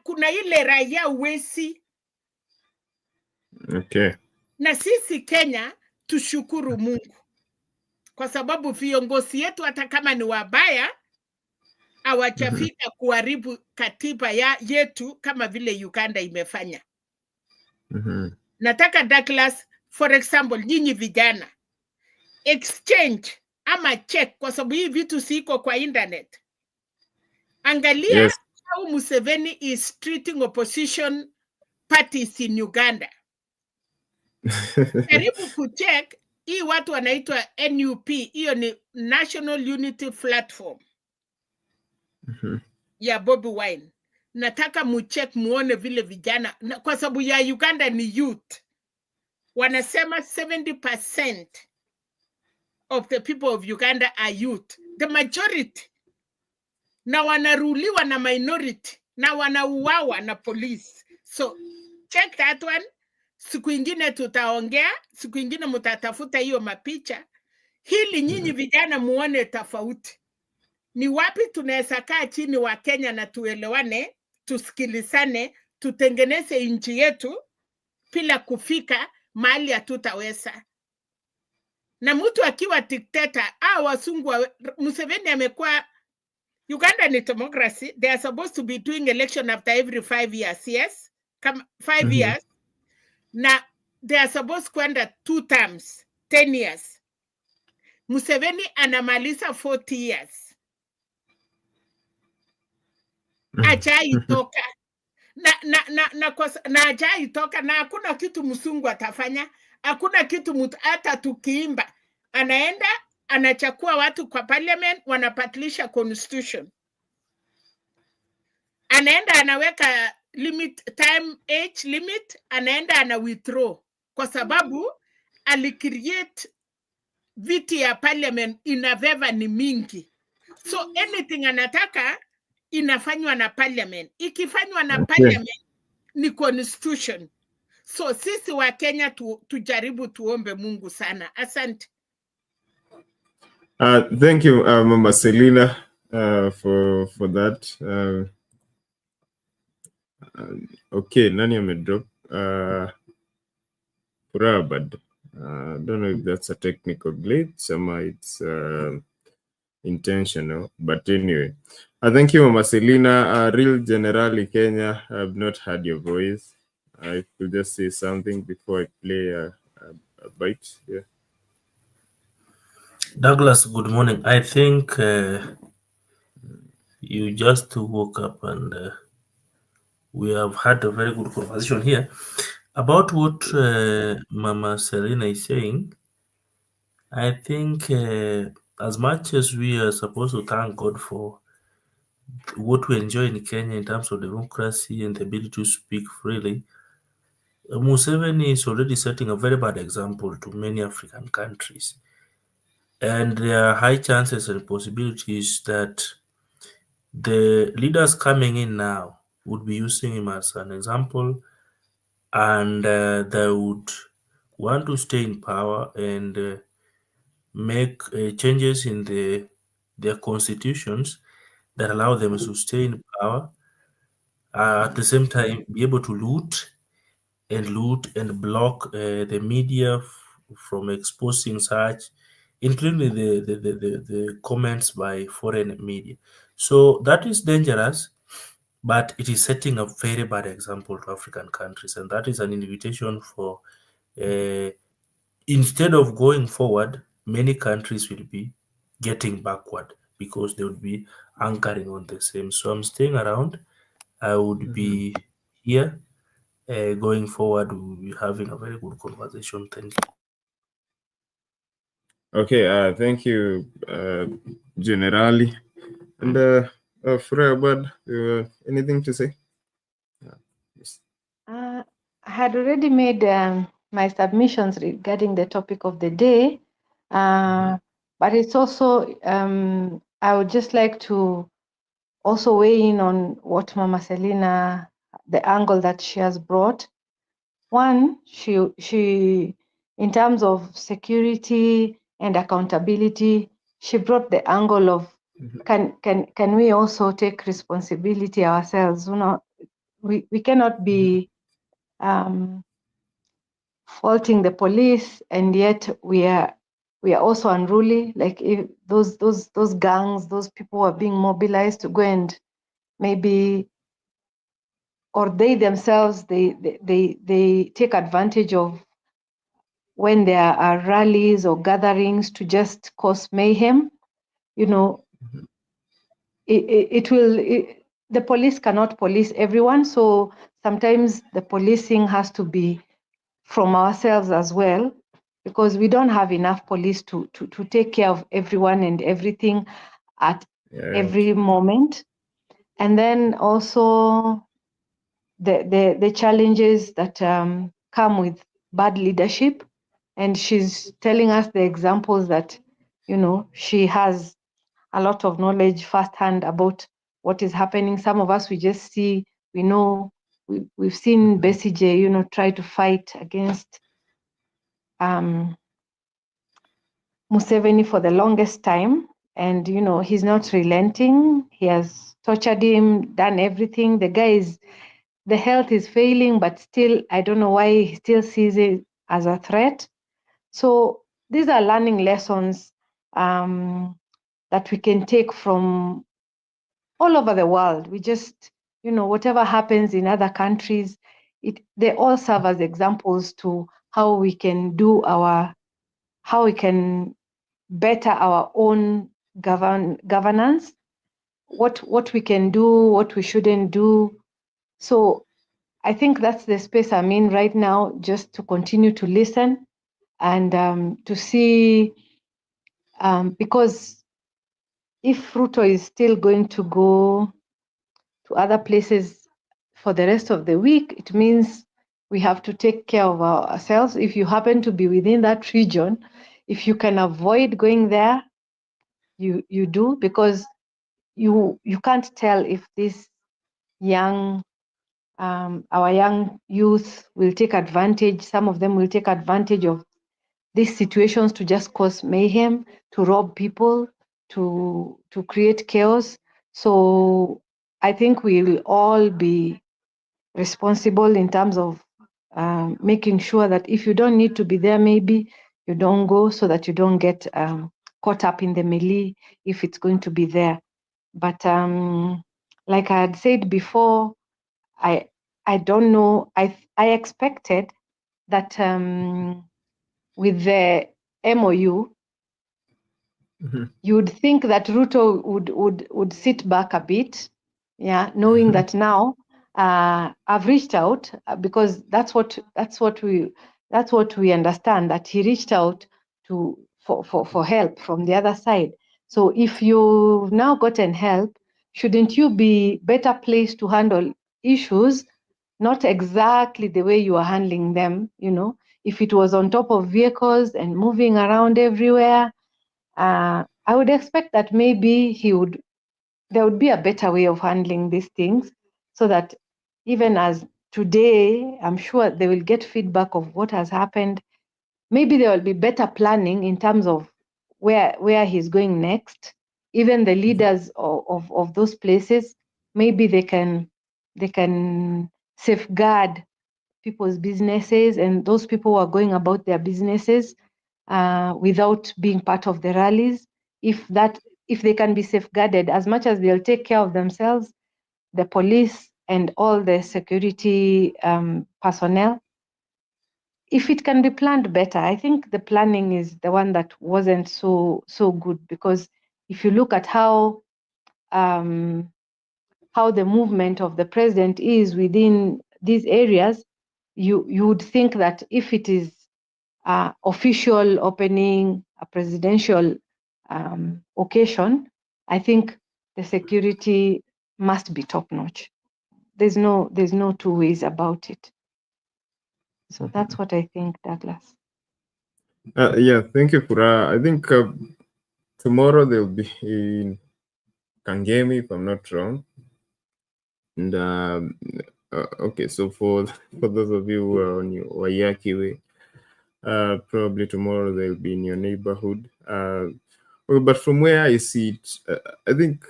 kuna ile raia uwezi. Na sisi Kenya tushukuru Mungu kwa sababu viongozi yetu hata kama ni wabaya hawajafika kuharibu katiba yetu kama vile Uganda imefanya. Nataka Douglas, for example, nyinyi vijana exchange ama check, kwa sababu hii vitu siko kwa internet. Angalia how Museveni is treating opposition parties in Uganda. Karibu kucheck hii watu wanaitwa NUP, hiyo ni National Unity Platform ya Bobi Wine. Nataka mucheck muone vile vijana, kwa sababu ya Uganda ni youth. Wanasema 70% of the people of Uganda are youth, the majority, na wanaruliwa na minority, na wanauawa na police. So check that one. Siku ingine tutaongea, siku ingine mutatafuta hiyo mapicha, hili nyinyi vijana muone tofauti. Ni wapi tunaweza kaa chini wa Kenya na tuelewane, tusikilizane, tutengeneze nchi yetu bila kufika mahali hatutaweza. Na mtu akiwa dikteta, wasungu Museveni amekuwa Uganda ni democracy. They are supposed to be doing election after every 5 years. Yes, 5 years. Na they are supposed kwenda 2 terms, 10 years. Museveni anamaliza 40 years. Ajaitoka. Na ajaitoka na hakuna kitu msungu atafanya. Hakuna kitu mtu hata tukiimba. Anaenda anachakua watu kwa parliament, wanapatilisha constitution. Anaenda anaweka limit, time age limit, anaenda ana withdraw kwa sababu alicreate viti ya parliament inaveva ni mingi. So anything anataka inafanywa na parliament. Ikifanywa na parliament ni constitution. So sisi wa Kenya tujaribu tuombe Mungu sana. Asante. Thank you, Mama Selina, for that. Okay, nani amedrop? Furabad. I don't know if that's a technical glitch, somehow it's intentional, but anyway. Thank you, Mama Selina. Real Generali Kenya, I've not heard your voice. I could just say something before I play a bite. Yeah. Douglas, good morning. I think you just woke up and we have had a very good conversation here about what Mama Selina is saying. I think as much as we are supposed to thank God for what we enjoy in Kenya in terms of democracy and the ability to speak freely, Museveni is already setting a very bad example to many African countries. And there are high chances and possibilities that the leaders coming in now would be using him as an example, and they would want to stay in power and make changes in their constitutions that allow them to stay in power, at the same time be able to loot and block the media from exposing such, including the comments by foreign media. So that is dangerous, but it is setting a very bad example to African countries, and that is an invitation for instead of going forward, many countries will be getting backward because they would be anchoring on the same. So I'm staying around. I would be here. Going forward, we'll be having a very good conversation. Thank you. Okay, thank you, Generali. And Furabad, anything to say? Yes. I had already made my submissions regarding the topic of the day, but it's also, I would just like to also weigh in on what Mama Selina, the angle that she has brought. One, she in terms of security and accountability, she brought the angle of can we also take responsibility ourselves? You know, we cannot be faulting the police, and yet we are also unruly. Like if those gangs, those people are being mobilized to go and maybe, or they themselves, they take advantage of when there are rallies or gatherings to just cause mayhem. You know, the police cannot police everyone, so sometimes the policing has to be from ourselves as well, because we don't have enough police to take care of everyone and everything at every moment. And then also the challenges that come with bad leadership. And she's telling us the examples that, you know, she has a lot of knowledge firsthand about what is happening. Some of us, we just see, we know, we've seen Besigye, you know, try to fight against Museveni for the longest time. And, you know, he's not relenting. He has tortured him, done everything. The guy is the health is failing, but still, I don't know why he still sees it as a threat. So these are learning lessons that we can take from all over the world. We just, whatever happens in other countries, they all serve as examples to how we can how we can better our own governance, what we can do, what we shouldn't do. So I think that's the space I'm in right now, just to continue to listen and to see, because if Ruto is still going to go to other places for the rest of the week, it means we have to take care of ourselves. If you happen to be within that region, if you can avoid going there, you do, because you can't tell if this our young youth will take advantage. Some of them will take advantage of these situations to just cause mayhem, to rob people, to create chaos. So I think we will all be responsible in terms of making sure that if you don't need to be there, maybe you don't go, so that you don't get caught up in the melee if it's going to be there. But like I had said before, I don't know. I expected that with the MOU, you would think that Ruto would sit back a bit, knowing that now I've reached out, because that's what we understand, that he reached out for help from the other side. So if you've now gotten help, shouldn't you be better placed to handle issues, not exactly the way you are handling them? If it was on top of vehicles and moving around everywhere, I would expect that maybe there would be a better way of handling these things, so that even as today, I'm sure they will get feedback of what has happened. Maybe there will be better planning in terms of where he's going next. Even the leaders of those places, maybe they can safeguard people's businesses, and those people who are going about their businesses without being part of the rallies. If they can be safeguarded, as much as they'll take care of themselves, the police and all the security personnel, if it can be planned better. I think the planning is the one that wasn't so good, because if you look at how the movement of the president is within these areas, you would think that if it is official opening, a presidential occasion, I think the security must be top notch. There's no two ways about it. So that's what I think, Douglas. Yeah, thank you, Kura. I think tomorrow they'll be in Kangemi, if I'm not wrong. And okay, so for those of you who are on your Wayaki way, probably tomorrow they'll be in your neighborhood. But from where I see it, I think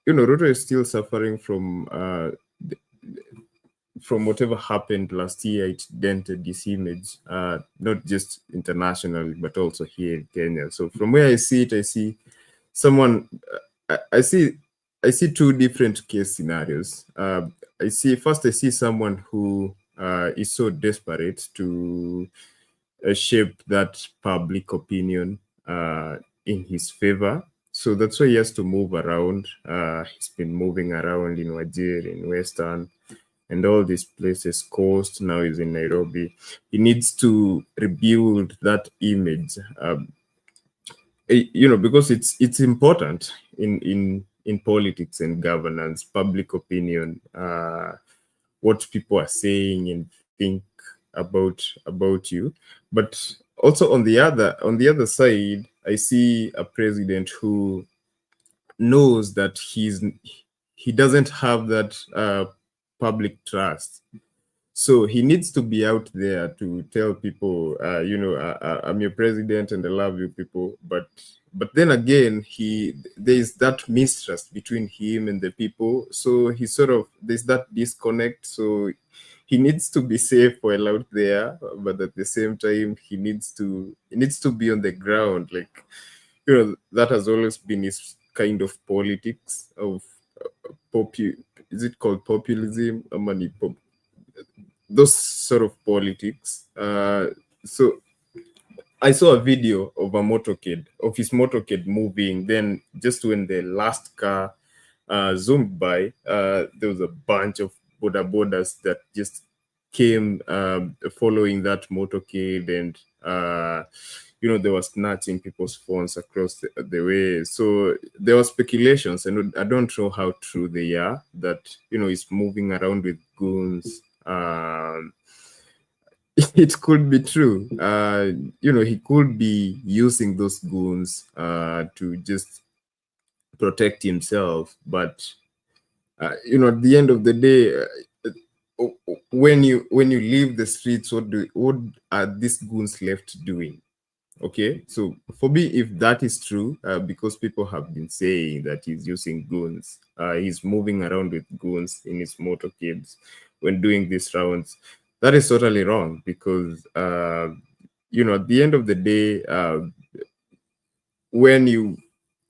Ruto is still suffering from whatever happened last year. It dented his image, not just internationally, but also here in Kenya. So from where I see it, I see someone. I see two different case scenarios. I see someone who is so desperate to shape that public opinion in his favor. So that's why he has to move around. He's been moving around in Wajir, in Western, and all these places, Coast, now he's in Nairobi. He needs to rebuild that image, because it's important in politics and governance, public opinion, what people are saying and think about you. But also on the other side, I see a president who knows that he doesn't have that public trust. So he needs to be out there to tell people, I'm your president and I love you people. But then again, there is that mistrust between him and the people. So there's that disconnect. So he needs to be safe while out there, but at the same time, he needs to be on the ground. Like, that has always been his kind of politics of is it called populism? Those sort of politics. So I saw a video of his motorcade moving. Then just when the last car zoomed by, there was a bunch of border borders that just came following that motorcade, and they were snatching people's phones across the way. So there were speculations, and I don't know how true they are, that he's moving around with goons. It could be true. He could be using those goons to just protect himself. But at the end of the day, when you leave the streets, what are these goons left doing? Okay, so for me, if that is true, because people have been saying that he's using goons, he's moving around with goons in his motorcades when doing these rounds, that is totally wrong. Because at the end of the day, when you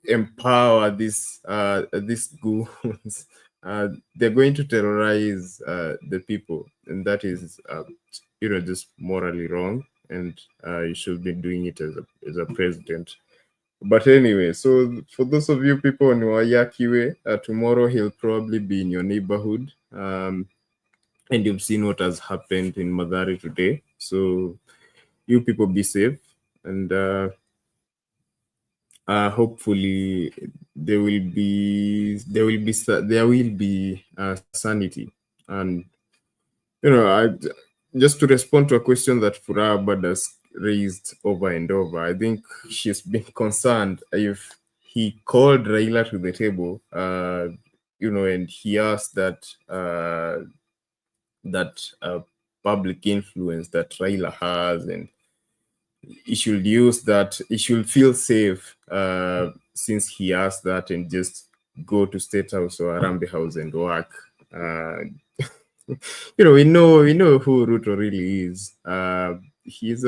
empower these goons, they're going to terrorize the people, and that is just morally wrong. And you should be doing it as a president. But anyway, so for those of you people in Wayakiwe, tomorrow he'll probably be in your neighborhood. And you've seen what has happened in Mathare today. So you people be safe, and hopefully there will be sanity. And just to respond to a question that Furaba has raised over and over, I think she's been concerned if he called Raila to the table, and he asked that public influence that Raila has, and he should use that, he should feel safe since he asked that, and just go to State House or Arambe House and work. We know who Ruto really is. He's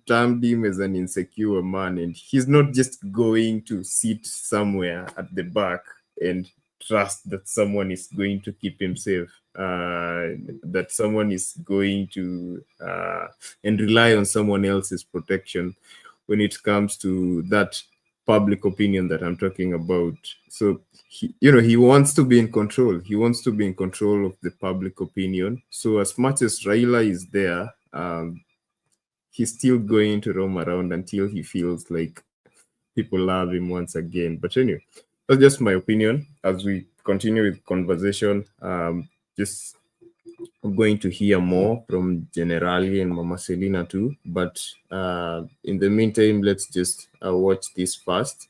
termed him as an insecure man, and he's not just going to sit somewhere at the back and trust that someone is going to keep him safe, that someone is going to and rely on someone else's protection when it comes to that public opinion that I'm talking about. So he wants to be in control. He wants to be in control of the public opinion. So as much as Raila is there, he's still going to roam around until he feels like people love him once again. But anyway, that's just my opinion. As we continue with conversation, I'm going to hear more from Generali and Mama Selina too. But in the meantime, let's just watch this first.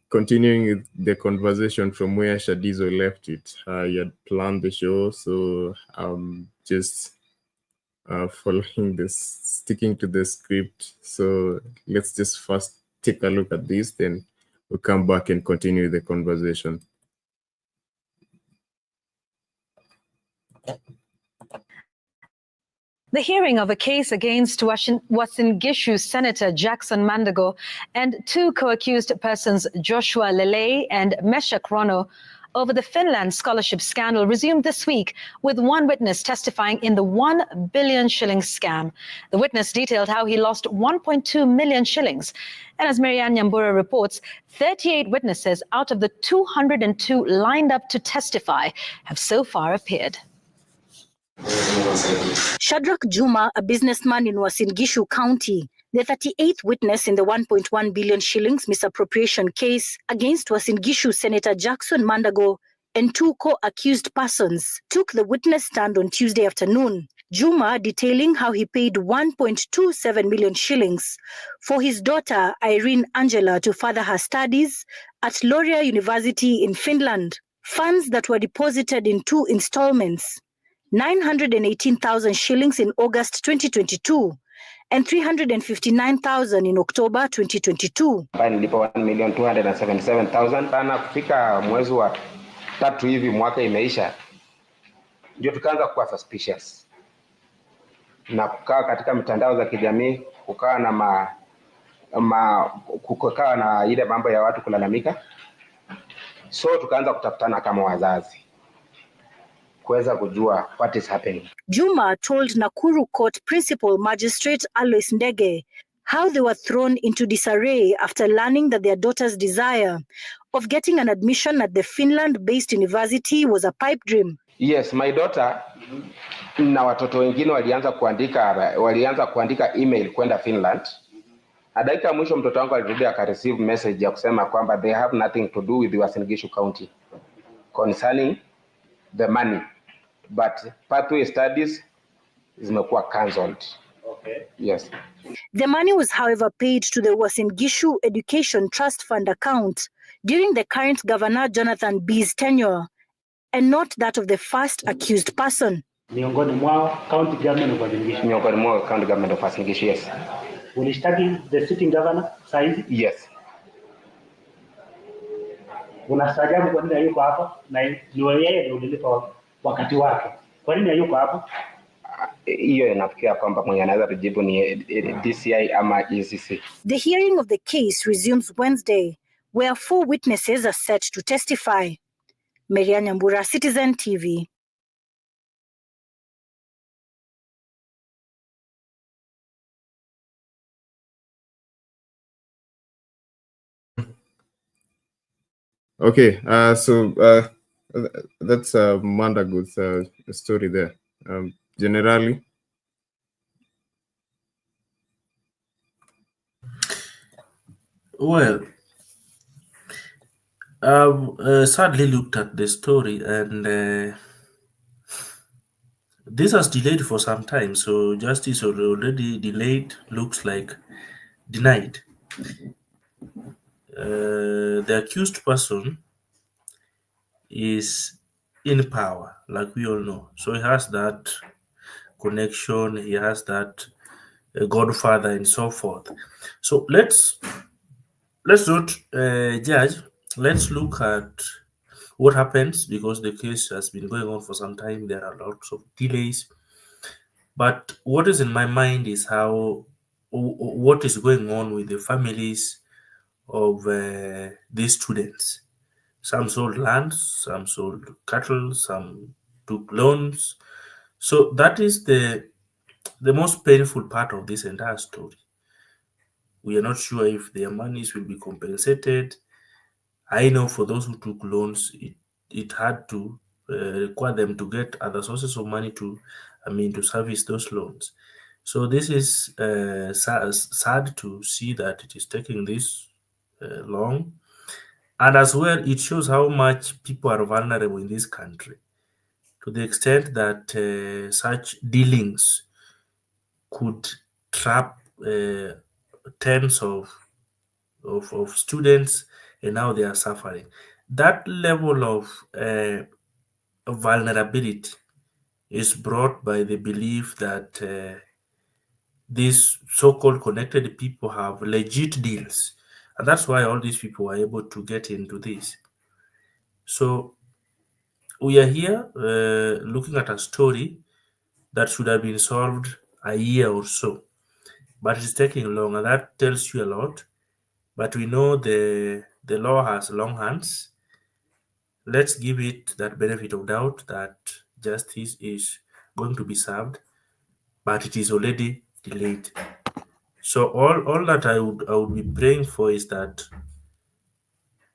Continuing with the conversation from where Shadizo left it. He had planned the show, so just following this, sticking to the script. So let's just first take a look at this, then we'll come back and continue the conversation. The hearing of a case against Uasin Gishu Senator Jackson Mandago and two co-accused persons, Joshua Lele and Meshach Rono, over the Finland scholarship scandal resumed this week, with one witness testifying in the 1 billion shilling scam. The witness detailed how he lost 1.2 million shillings. And as Marianne Nyambura reports, 38 witnesses out of the 202 lined up to testify have so far appeared. Shadrach Juma, a businessman in Uasin Gishu County, the 38th witness in the 1.1 billion shillings misappropriation case against Uasin Gishu Senator Jackson Mandago and two co-accused persons, took the witness stand on Tuesday afternoon. Juma detailing how he paid 1.27 million shillings for his daughter Irene Angela to further her studies at Laurea University in Finland. funds that were deposited in 2 installments, 918,000 shillings in August 2022 and 359,000 in October 2022. Nilipa 1,277,000 sana. Kufika mwezi wa 3 hivi mwaka imeisha, ndio tukaanza kuwa suspicious na kukaa katika mitandao za kijamii, kukaa na ile mambo ya watu kulalamika, so tukaanza kutafutana kama wazazi kuweza kujua what is happening. Juma told Nakuru Court Principal Magistrate Alois Ndege how they were thrown into disarray after learning that their daughter's desire of getting an admission at the Finland-based university was a pipe dream. Yes, my daughter na watoto wengine walianza kuandika email kwenda Finland. Na dakika mwisho mtoto wangu alirudi akareceive message ya kusema kwamba they have nothing to do with Uasin Gishu County concerning the money, but pathway studies zimekuwa cancelled. Okay. Yes. The money was, however, paid to the Uasin Gishu Education Trust Fund account during the current Governor Jonathan B's tenure, and not that of the first accused person. Miongoni mwao county government of Uasin Gishu. Miongoni mwao county government of Uasin Gishu, yes. Ulishtaki the sitting governor saizi? Yes. Unastaajabu kwa nini hayuko hapa, na ni yeye ndio ulilipa wakati wake. Kwa nini hayuko hapa? Hiyo inafikia kwamba mwenye anaweza kujibu ni DCI ama ECC. The hearing of the case resumes Wednesday, where 4 witnesses are set to testify. Maria Nyambura, Citizen TV. Okay, so that's Mandago's story there. Generally, well, sadly looked at the story, and this has delayed for some time. So justice already delayed, looks like denied. The accused person is in power, like we all know. So he has that connection, he has that godfather and so forth. So let's not judge. Let's look at what happens, because the case has been going on for some time. There are lots of delays. But what is in my mind is what is going on with the families of these students. Some sold land, some sold cattle, some took loans. So that is the most painful part of this entire story. We are not sure if their monies will be compensated. I know for those who took loans, it had to require them to get other sources of money to service those loans. So this is sad to see that it is taking this long. And as well, it shows how much people are vulnerable in this country, to the extent that such dealings could trap tens of students, and now they are suffering. That level of vulnerability is brought by the belief that these so-called connected people have legit deals. And that's why all these people were able to get into this. So we are here looking at a story that should have been solved a year or so, but it's taking long, and that tells you a lot. But we know the law has long hands. Let's give it that benefit of doubt that justice is going to be served, but it is already delayed. So all that I would be praying for is that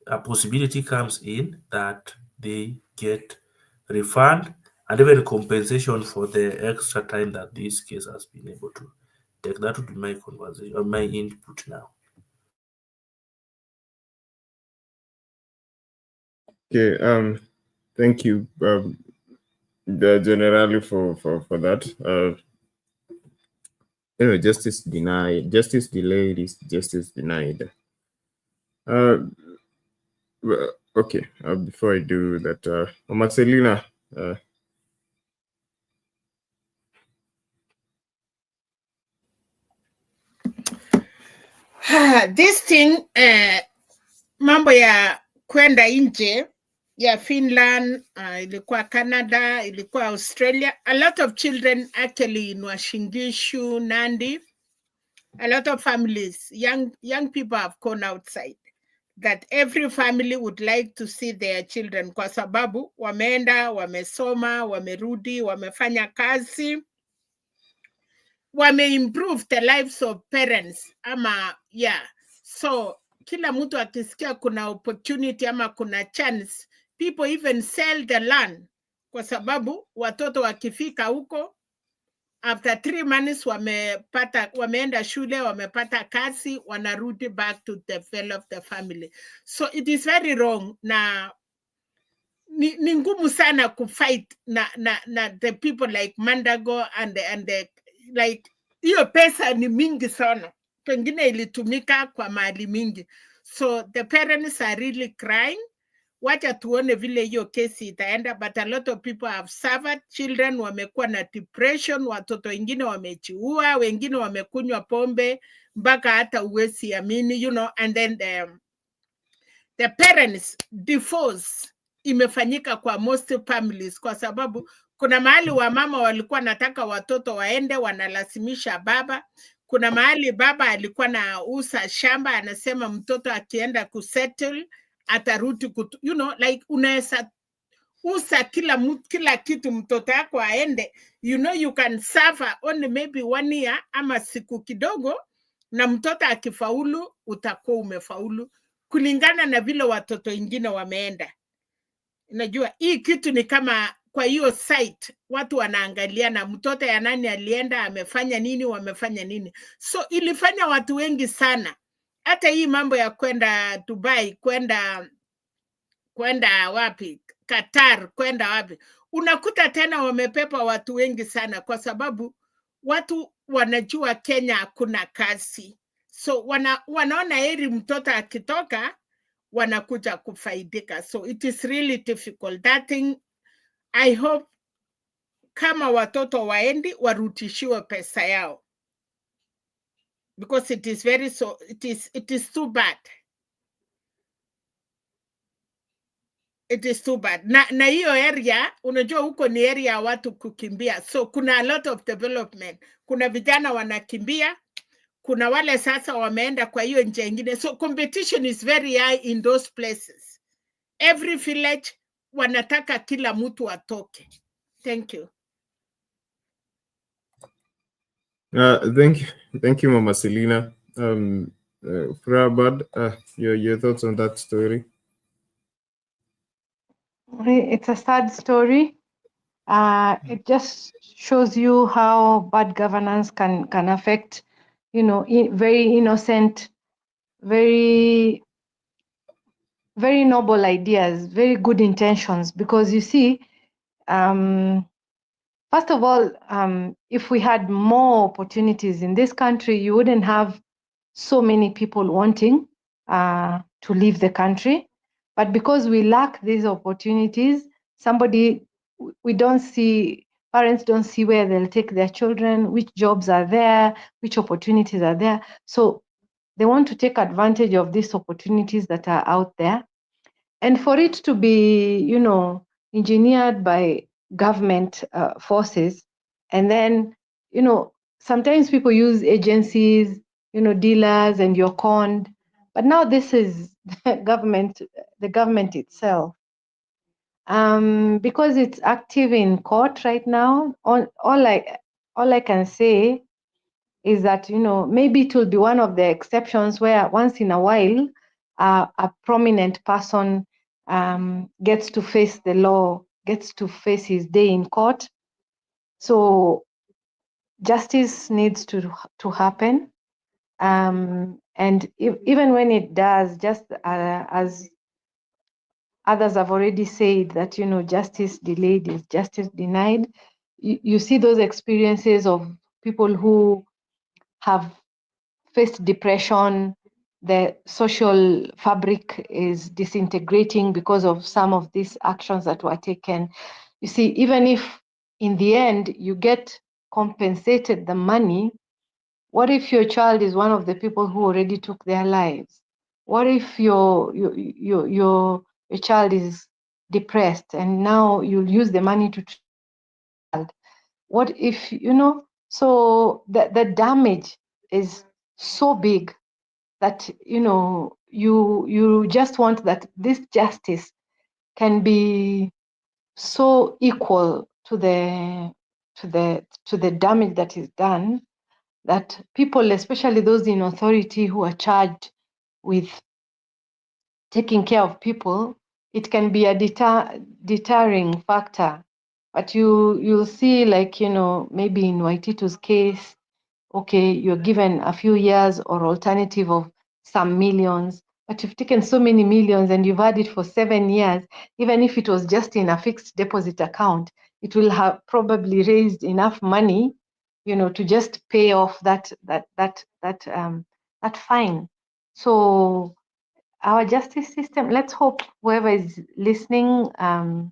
a possibility comes in that they get refund and even compensation for the extra time that this case has been able to take. That would be my conversation or my input now. okay. Thank you, generally for that. Anyway, justice denied. Justice delayed is justice denied. Okay, before I do that, Mama Selina, This thing, mambo ya kwenda nje ya Finland, ilikuwa Canada, ilikuwa Australia. A lot of children actually in Uasin Gishu, Nandi, a lot of families, young people have gone outside. That every family would like to see their children kwa sababu wameenda, wamesoma, wamerudi, wamefanya kazi, wame-improve the lives of parents ama so kila mtu akisikia kuna opportunity ama kuna chance, people even sell the land kwa sababu watoto wakifika huko after 3 months wameenda shule, wamepata kazi, wanarudi back to develop the family. So it is very wrong na ni ngumu sana kufight na the people like Mandago and the like, hiyo pesa ni mingi sana, pengine ilitumika kwa mali mingi. So the parents are really crying. Wacha tuone vile hiyo kesi itaenda, but a lot of people have suffered. Children wamekuwa na depression, watoto wengine wamejiua, wengine wamekunywa pombe mpaka hata uwezi amini, and then the parents divorce imefanyika kwa most families kwa sababu kuna mahali wamama walikuwa nataka watoto waende, wanalazimisha baba. Kuna mahali baba alikuwa na uza shamba, anasema mtoto akienda kusettle atarudi like unaweza usa kila kitu mtoto yako aende, you can suffer only maybe 1 year ama siku kidogo, na mtoto akifaulu utakuwa umefaulu kulingana na vile watoto wengine wameenda. Unajua hii kitu ni kama kwa hiyo site watu wanaangalia na mtoto ya nani alienda, amefanya nini, wamefanya nini. So ilifanya watu wengi sana, hata hii mambo ya kwenda Dubai, kwenda wapi, Qatar, kwenda wapi, unakuta tena wamepepa watu wengi sana kwa sababu watu wanajua Kenya hakuna kazi. So wanaona heri mtoto akitoka wanakuja kufaidika. So it is really difficult. That thing, I hope kama watoto waendi warutishiwe pesa yao, because it is it is too bad. It is too bad. Na hiyo area, unajua huko ni area ya watu kukimbia. So kuna a lot of development. Kuna vijana wanakimbia, kuna wale sasa wameenda kwa hiyo nje nyingine. So competition is very high in those places. Every village wanataka kila mtu atoke. Thank you. Thank you, Mama Selina. Prabad, your thoughts on that story? It's a sad story. It just shows you how bad governance can affect, very innocent, very noble ideas, very good intentions. Because you see, first of all, if we had more opportunities in this country, you wouldn't have so many people wanting to leave the country. But because we lack these opportunities, parents don't see where they'll take their children, which jobs are there, which opportunities are there. So they want to take advantage of these opportunities that are out there. And for it to be, engineered by government forces, and then, sometimes people use agencies, dealers, and you're conned. But now this is the government itself. Because it's active in court right now, all I can say is that, maybe it will be one of the exceptions where once in a while a prominent person gets to face the law, gets to face his day in court. So justice needs to happen. And even when it does, just as others have already said, that, justice delayed is justice denied. You see those experiences of people who have faced depression, the social fabric is disintegrating because of some of these actions that were taken. You see, even if in the end you get compensated the money, what if your child is one of the people who already took their lives? What if your child is depressed and now you'll use the money to treat the child? What if, so the damage is so big that, you just want that this justice can be so equal to the damage that is done, that people, especially those in authority who are charged with taking care of people, it can be a deterring factor. But you'll see, like, maybe in Waititu's case, okay, you're given a few years or alternative of some millions, but you've taken so many millions and you've had it for 7 years. Even if it was just in a fixed deposit account, it will have probably raised enough money, to just pay off that fine. So our justice system, let's hope whoever is listening to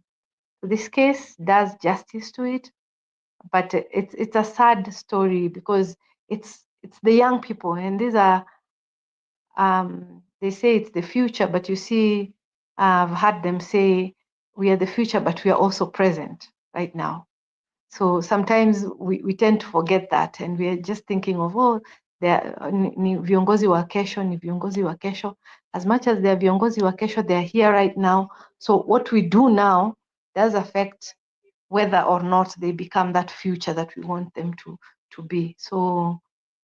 this case does justice to it. But it's a sad story because it's the young people, and these are they say it's the future, but you see, I've heard them say we are the future, but we are also present right now. So sometimes we tend to forget that, and we are just thinking of, ni viongozi wa kesho, ni viongozi wa kesho. As much as they are viongozi wa kesho, they are here right now. So what we do now does affect whether or not they become that future that we want them to be. So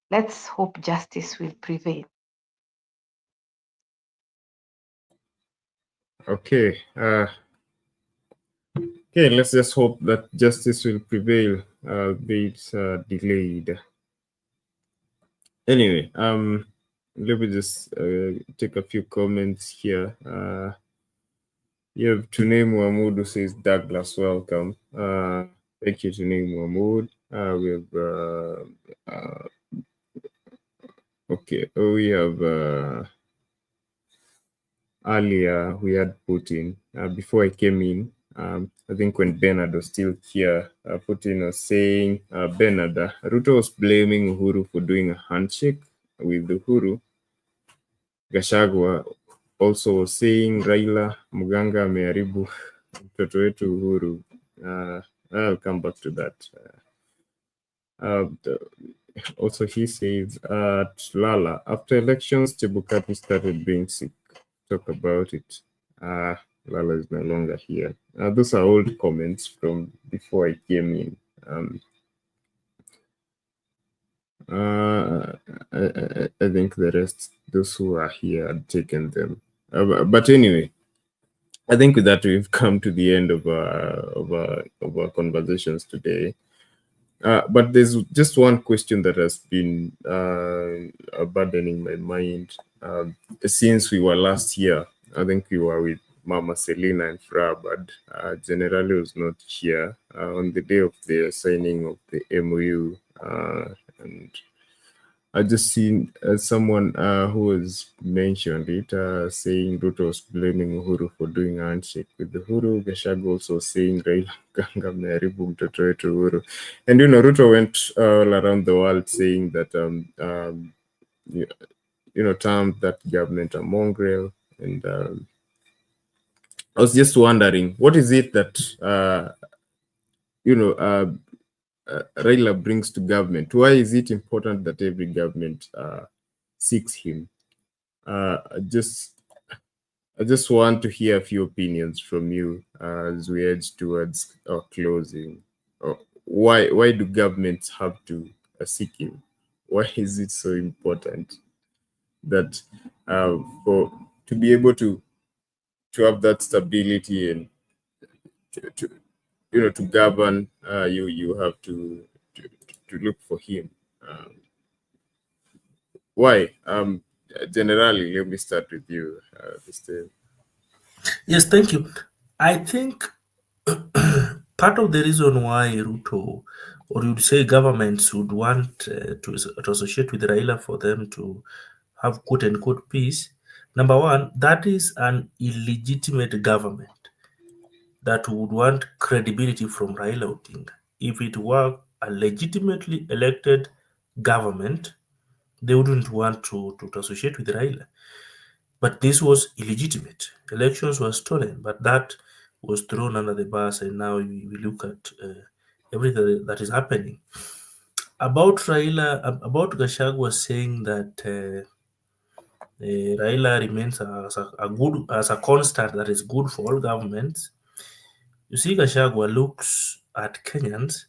let's hope justice will prevail. Okay. Okay, let's just hope that justice will prevail, be it delayed. Anyway, let me just take a few comments here. You have Tunei Muhammad who says, Douglas, welcome. Thank you, Tunei Muhammad. We have, okay, we have, earlier we had Putin. Before I came in, I think when Bernard was still here, Putin was saying, Bernard, Ruto was blaming Uhuru for doing a handshake with Uhuru. Gachagua also was saying Raila Muganga ameharibu mtoto wetu Uhuru. I'll come back to that. Also, he says, Lala, after elections, Chebukati started being sick. Talk about it. Lala is no longer here. Those are old comments from before I came in. I think the rest, those who are here, had taken them. But anyway, I think with that we've come to the end of our conversations today. But there's just one question that has been burdening my mind since we were last here. I think we were with Mama Selina and Fra, but Generali was not here on the day of the signing of the MOU. And I just seen someone who has mentioned it, saying Ruto was blaming Uhuru for doing a handshake with Uhuru. Gachagua also saying Raila Muganga ameharibu mtoto wetu Uhuru. And Ruto went all around the world saying that termed that government a mongrel. And I was just wondering, what is it that Raila brings to government? Why is it important that every government seeks him? I just want to hear a few opinions from you as we edge towards our closing. Why do governments have to seek him? Why is it so important that to be able to have that stability and to govern, you have to look for him? Why? Generally, let me start with you, Mr. Yes, thank you. I think part of the reason why Ruto, or you'd say governments, would want to associate with Raila for them to have quote unquote peace. Number one, that is an illegitimate government that would want credibility from Raila Odinga. If it were a legitimately elected government, they wouldn't want to associate with Raila. But this was illegitimate. Elections were stolen, but that was thrown under the bus, and now we look at everything that is happening. About Raila, about Gachagua saying that Raila remains as a constant that is good for all governments. You see, Gachagua looks at Kenyans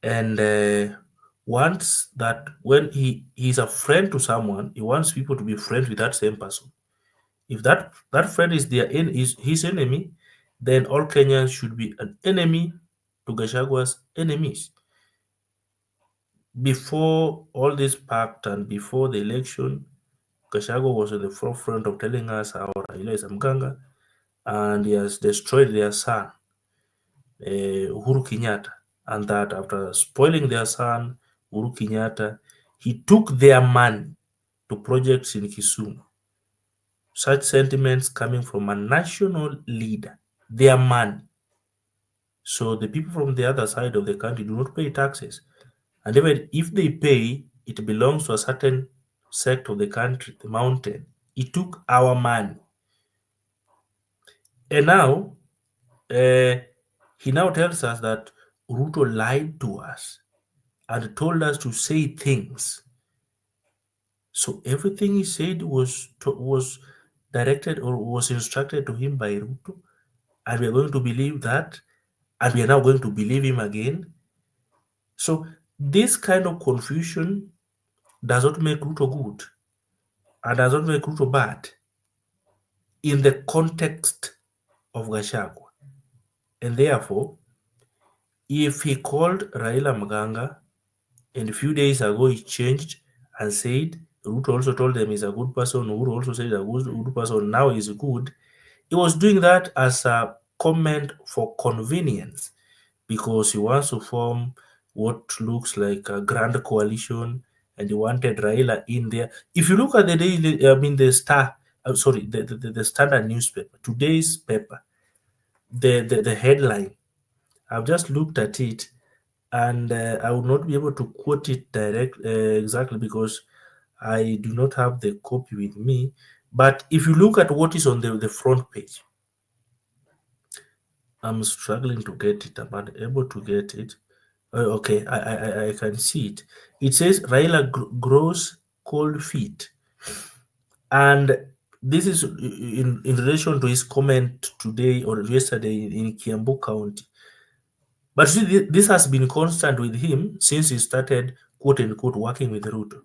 and wants that when he's a friend to someone, he wants people to be friends with that same person. If that friend is his enemy, then all Kenyans should be an enemy to Gashagua's enemies. Before all this pact and before the election, Gachagua was at the forefront of telling us how Raila is a Mganga and he has destroyed their son, Uhuru Kenyatta, and that after spoiling their son, Uhuru Kenyatta, he took their money to projects in Kisumu. Such sentiments coming from a national leader, their money. So the people from the other side of the country do not pay taxes. And even if they pay, it belongs to a certain sect of the country, the mountain. He took our money. And now, he now tells us that Ruto lied to us and told us to say things. So everything he said was directed or was instructed to him by Ruto, and we are going to believe that, and we are now going to believe him again. So this kind of confusion does not make Ruto good and does not make Ruto bad in the context of Gachagua. And therefore, if he called Raila Mganga and a few days ago he changed and said Ruto also told them he's a good person, Uhuru also said a good person, now he's good, he was doing that as a comment for convenience because he wants to form what looks like a grand coalition and he wanted Raila in there. If you look at the Standard newspaper, today's paper, the headline, I've just looked at it and I would not be able to quote it exactly because I do not have the copy with me. But if you look at what is on the front page, I'm struggling to get it. I'm not able to get it. Okay, I can see it. It says Raila grows cold feet. And this is in relation to his comment today or yesterday in Kiambu County. But see, this has been constant with him since he started, quote unquote, working with Ruto.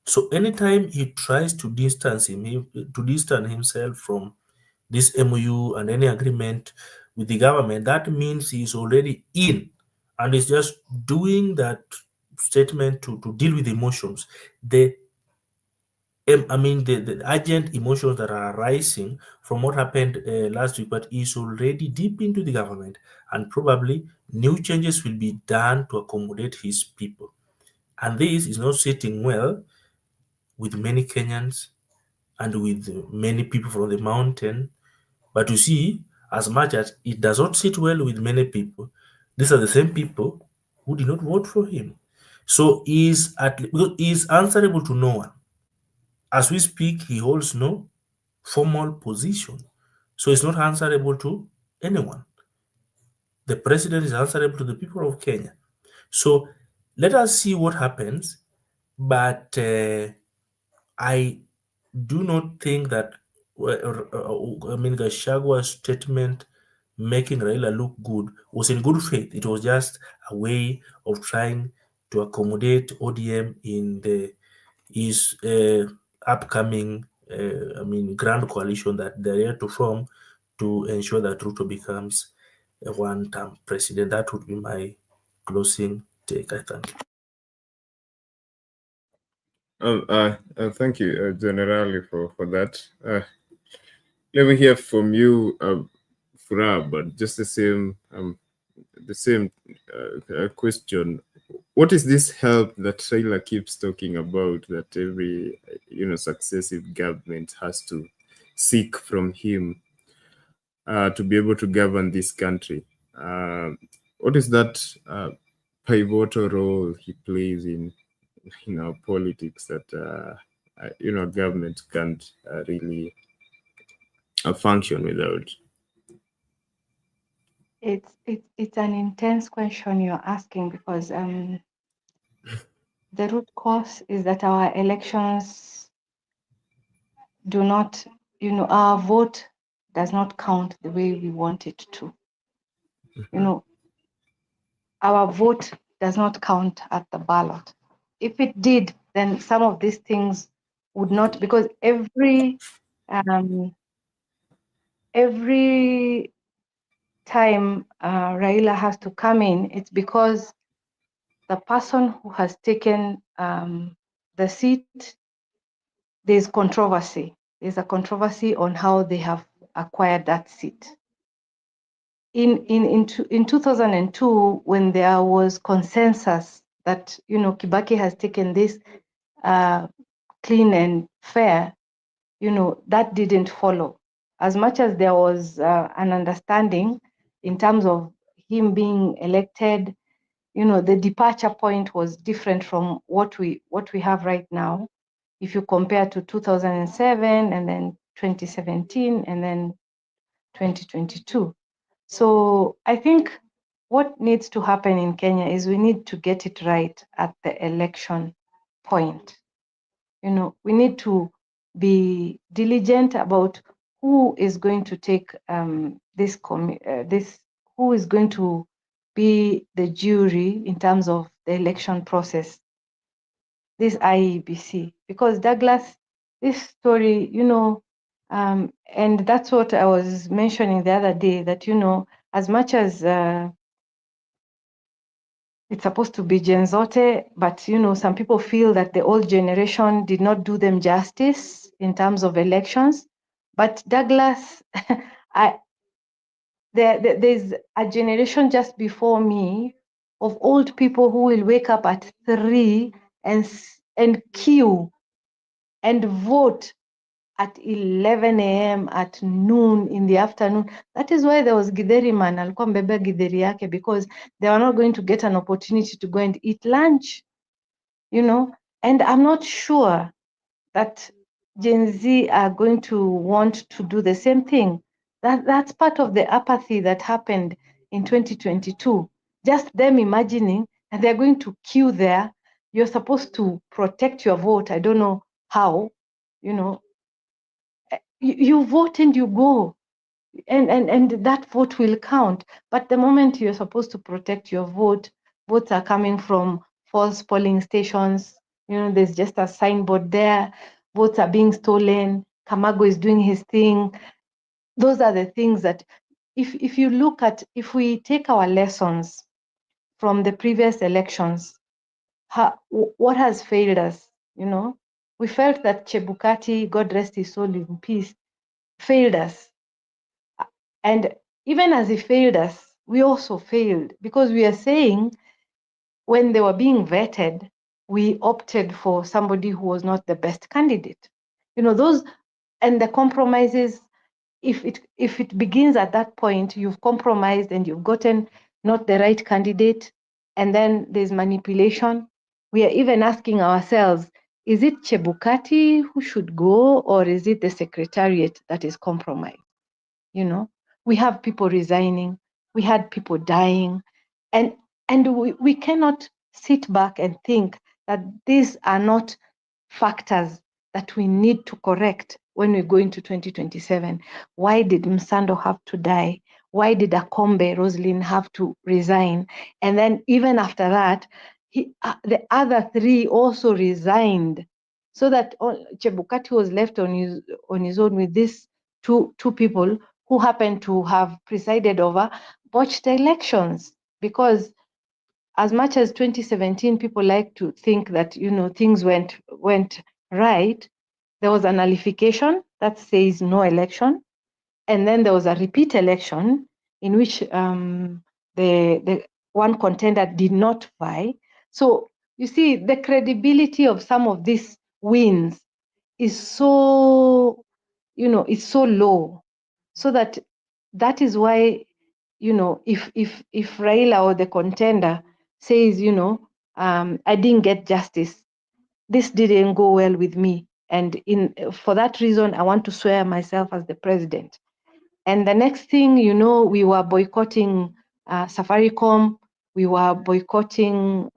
So anytime he tries to distance himself from this MOU and any agreement with the government, that means he's already in and is just doing that statement to deal with emotions. The urgent emotions that are arising from what happened last week, but he's already deep into the government, and probably new changes will be done to accommodate his people. And this is not sitting well with many Kenyans and with many people from the mountain. But you see, as much as it does not sit well with many people, these are the same people who did not vote for him. So he is answerable to no one. As we speak, he holds no formal position. So he's not answerable to anyone. The president is answerable to the people of Kenya. So let us see what happens. But I do not think that Gashagua's statement making Raila look good was in good faith. It was just a way of trying to accommodate ODM in his upcoming grand coalition that they're here to form to ensure that Ruto becomes a one-term president. That would be my closing take. I thank you. Thank you, Generally, for that. Let me hear from you, Fura, but just the same question. what is this help that Raila keeps talking about, that every successive government has to seek from him to be able to govern this country? What is that pivotal role he plays in our politics that government can't really function without? It's an intense question you're asking, because the root cause is that our elections do not, our vote does not count the way we want it to. Our vote does not count at the ballot. If it did, then some of these things would not, because every time Raila has to come in, it's because the person who has taken the seat, there's controversy. There's a controversy on how they have acquired that seat. In 2002, when there was consensus that Kibaki has taken this clean and fair, that didn't follow. As much as there was an understanding in terms of him being elected, the departure point was different from what we have right now. If you compare to 2007 and then 2017 and then 2022. So I think what needs to happen in Kenya is we need to get it right at the election point. We need to be diligent about who is going to take who is going to be the jury in terms of the election process, this IEBC. Because Douglas, this story, and that's what I was mentioning the other day, that as much as it's supposed to be Gen Zote, but some people feel that the old generation did not do them justice in terms of elections. But Douglas, there's a generation just before me of old people who will wake up at 3 and queue and vote at 11 a.m., at noon, in the afternoon. That is why there was Githeri man, alikuwa mbeba Githeri yake, because they were not going to get an opportunity to go and eat lunch, And I'm not sure that Gen Z are going to want to do the same thing. That's part of the apathy that happened in 2022. Just them imagining, and they're going to queue there. You're supposed to protect your vote. I don't know how, you vote and you go, and that vote will count. But the moment you're supposed to protect your vote, votes are coming from false polling stations. There's just a signboard there. Votes are being stolen. Kamago is doing his thing. Those are the things that, if we take our lessons from the previous elections, what has failed us? We felt that Chebukati, God rest his soul in peace, failed us. And even as he failed us, we also failed, because we are saying when they were being vetted, we opted for somebody who was not the best candidate. Those, and the compromises, if it begins at that point, you've compromised and you've gotten not the right candidate, and then there's manipulation. We are even asking ourselves, is it Chebukati who should go, or is it the secretariat that is compromised? We have people resigning, we had people dying, and we cannot sit back and think that these are not factors that we need to correct when we go into 2027. Why did Msando have to die? Why did Akombe Roslyn have to resign? And then even after that, the other 3 also resigned, so that Chebukati was left on his own with these two people who happened to have presided over botched elections. Because as much as 2017 people like to think that things went right, there was a nullification that says no election, and then there was a repeat election in which the one contender did not vie. So you see, the credibility of some of these wins is so, is so low. So that is why, if Raila or the contender says, I didn't get justice, this didn't go well with me, and for that reason, I want to swear myself as the president. And the next thing, we were boycotting Safaricom, we were boycotting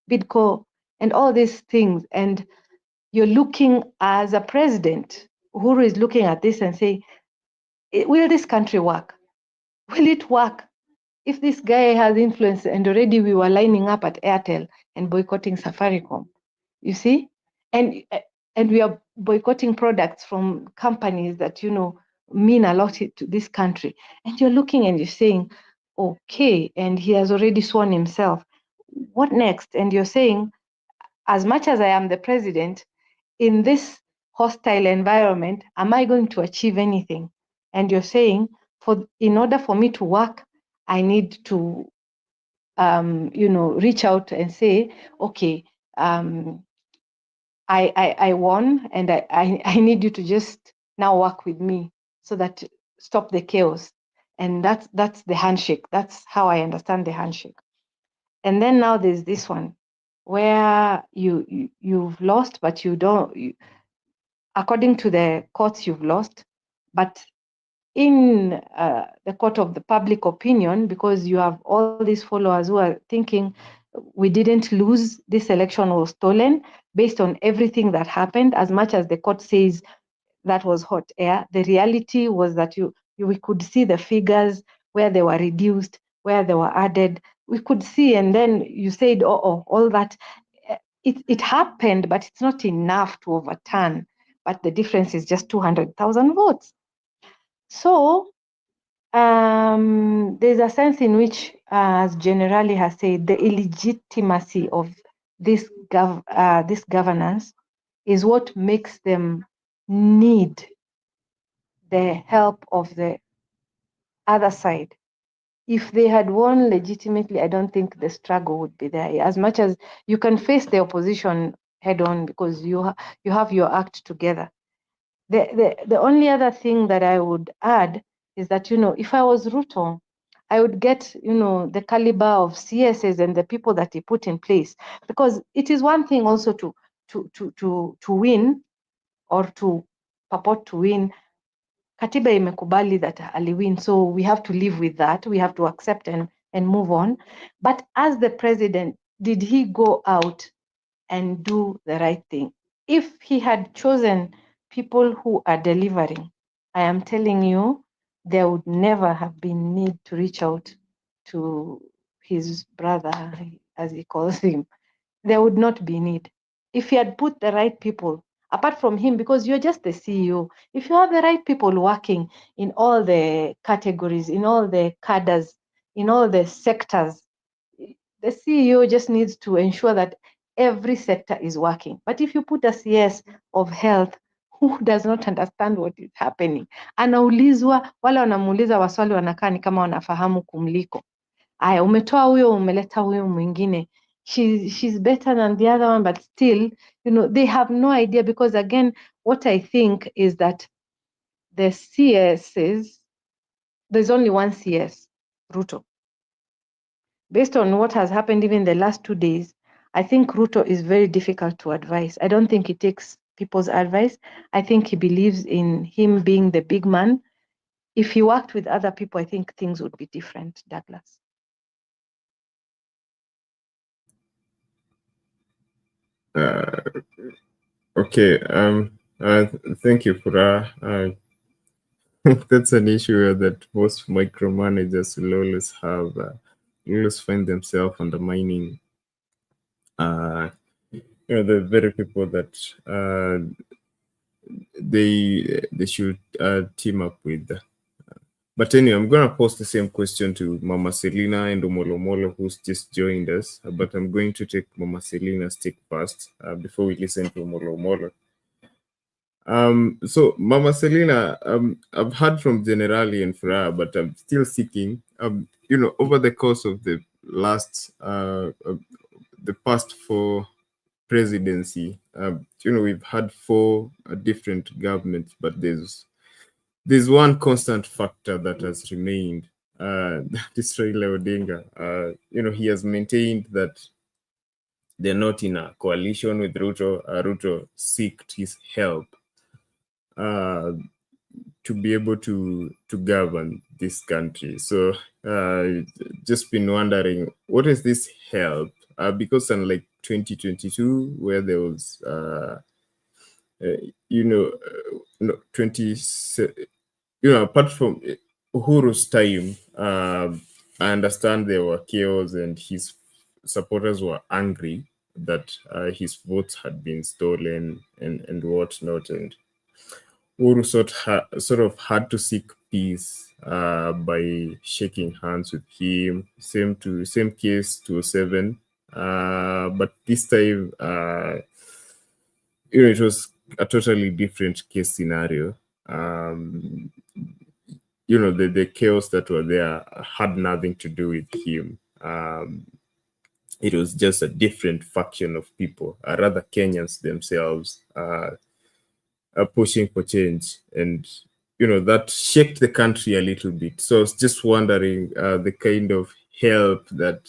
Bidco, and all these things. And you're looking as a president, Uhuru is looking at this and saying, will this country work? Will it work? If this guy has influence, and already we were lining up at Airtel and boycotting Safaricom, you see? And we are boycotting products from companies that, mean a lot to this country. And you're looking and you're saying, okay, and he has already sworn himself. What next? And you're saying, as much as I am the president, in this hostile environment, am I going to achieve anything? And you're saying, in order for me to work, I need to, reach out and say, okay, I won, and I need you to just now work with me so that stop the chaos. And that's the handshake. That's how I understand the handshake. And then now there's this one where you've lost, but according to the courts, you've lost, but in the court of the public opinion, because you have all these followers who are thinking we didn't lose, this election was stolen, based on everything that happened. As much as the court says that was hot air, the reality was that we could see the figures, where they were reduced, where they were added. We could see, and then you said, all that. It happened, but it's not enough to overturn. But the difference is just 200,000 votes. So there's a sense in which, as Generali has said, the illegitimacy of this governance is what makes them need the help of the other side. If they had won legitimately, I don't think the struggle would be there. As much as you can face the opposition head on because you have your act together. The only other thing that I would add is that, if I was Ruto, I would get, the caliber of CSs and the people that he put in place, because it is one thing also to win or to purport to win. Katiba imekubali that aliwin, so we have to live with that. We have to accept and move on. But as the president, did he go out and do the right thing? If he had chosen people who are delivering, I am telling you, there would never have been need to reach out to his brother, as he calls him. There would not be need. If he had put the right people, apart from him, because you're just the CEO, if you have the right people working in all the categories, in all the cadres, in all the sectors, the CEO just needs to ensure that every sector is working. But if you put a CS of health who does not understand what is happening, anaulizwa, wala wanamuuliza waswali wanakaa ni kama wanafahamu kumliko. Aya, umetoa huyo, umeleta huyo mwingine. She's better than the other one, but still, they have no idea, because again, what I think is that the CSs, there's only one CS, Ruto. Based on what has happened even the last 2 days, I think Ruto is very difficult to advise. I don't think he takes people's advice. I think he believes in him being the big man. If he worked with other people, I think things would be different, Douglas. Okay. Thank you, Pura. That's an issue that most micromanagers will always have. Always find themselves undermining. The very people that they should team up with. But anyway, I'm going to post the same question to Mama Selina and Omolomolo, who's just joined us. But I'm going to take Mama Selina's take first before we listen to Omolomolo. So Mama Selina, I've heard from Generali and Fra, but I'm still seeking, over the course of the last, the past 4 presidency, we've had 4 different governments, but there's one constant factor that has remained. This Raila Odinga, he has maintained that they're not in a coalition with Ruto. Ruto sought his help to be able to govern this country. So just been wondering, what is this help? Because unlike 2022, where there was, apart from Uhuru's time, I understand there were chaos and his supporters were angry that his votes had been stolen and whatnot, and Uhuru sort of had to seek peace by shaking hands with him. Same case 2007, but this time, it was a totally different case scenario. The chaos that were there had nothing to do with him. It was just a different faction of people, rather Kenyans themselves, are pushing for change, and that shaked the country a little bit. So I was just wondering the kind of help that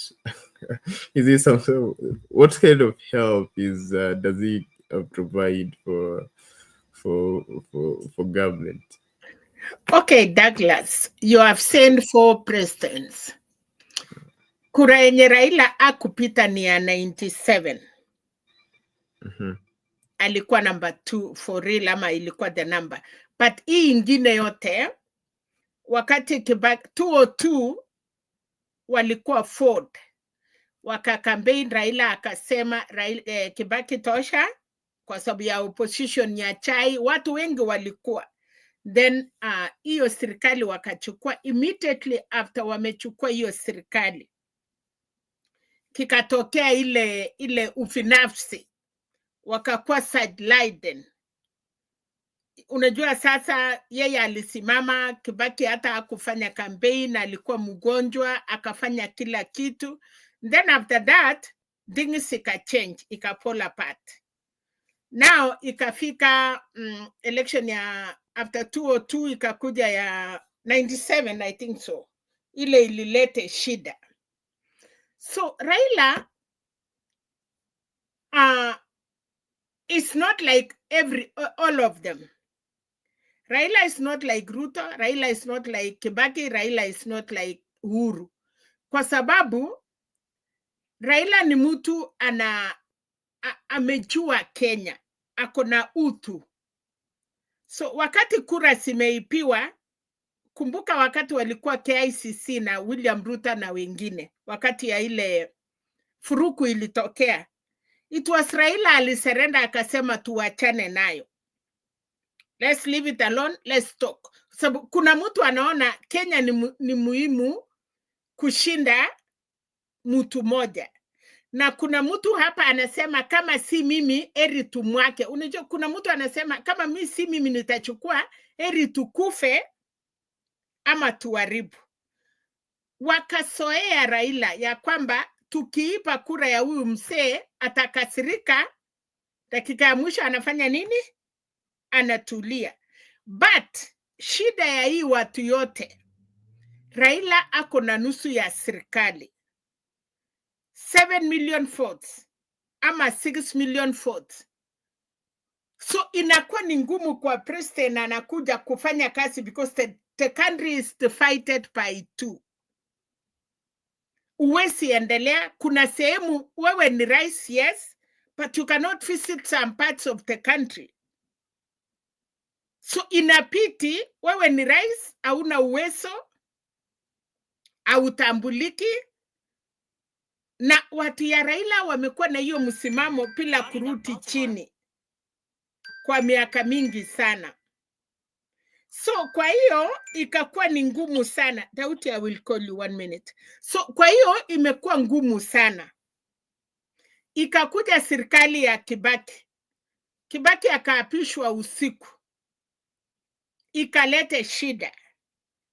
is this something? What kind of help does he provide for government? Okay, Douglas, you have sent 4 presidents. Kura yenye Raila akupita ni ya 97. Alikuwa number 2 for real, ama ilikuwa the number. But hii ingine yote, wakati Kibaki 202 walikuwa Ford. Wakakampein Raila akasema Kibaki tosha kwa sababu ya opposition ya chai, watu wengi walikuwa. Then hiyo serikali wakachukua. Immediately after wamechukua hiyo serikali, kikatokea ile ufinafsi, wakakuwa sidelined. Unajua sasa yeye alisimama, Kibaki hata hakufanya campaign, alikuwa mgonjwa, akafanya kila kitu. Then after that, things change, fall apart. Now ikafika election ya after 202 ikakuja ya 97, I think so. Ile ililete shida. So Raila it's not like all of them. Raila is not like Ruto, Raila is not like Kibaki, Raila is not like Uhuru. Kwa sababu Raila ni mtu amejua Kenya, akona utu. So wakati kura zimeipiwa, kumbuka wakati walikuwa KICC na William Ruto na wengine, wakati ya ile furuku ilitokea, it was Raila aliserenda akasema tuachane nayo. Let's leave it alone, let's talk. Sababu kuna mtu anaona Kenya ni muhimu kushinda mtu moja. Na kuna mtu hapa anasema kama si mimi eri tumwake. Unajua kuna mtu anasema kama si mimi nitachukua eri tukufe ama tuharibu. Wakasoea Raila ya kwamba tukiipa kura ya huyu msee atakasirika, dakika ya mwisho anafanya nini? Anatulia. But shida ya hii watu yote, Raila ako na nusu ya serikali. 7 million votes ama 6 million votes. So inakuwa ni ngumu kwa president anakuja kufanya kazi because the country is divided by 2. Uwezi endelea, kuna sehemu wewe ni rais, yes, but you cannot visit some parts of the country. So inapiti wewe ni rais, hauna uwezo, hautambuliki. Na watu ya Raila wamekuwa na hiyo msimamo bila kuruti chini kwa miaka mingi sana. So kwa hiyo ikakuwa ni ngumu sana. Dauti, I will call you 1 minute. So kwa hiyo imekuwa ngumu sana. Ikakuja serikali ya Kibaki. Kibaki akaapishwa usiku. Ikalete shida.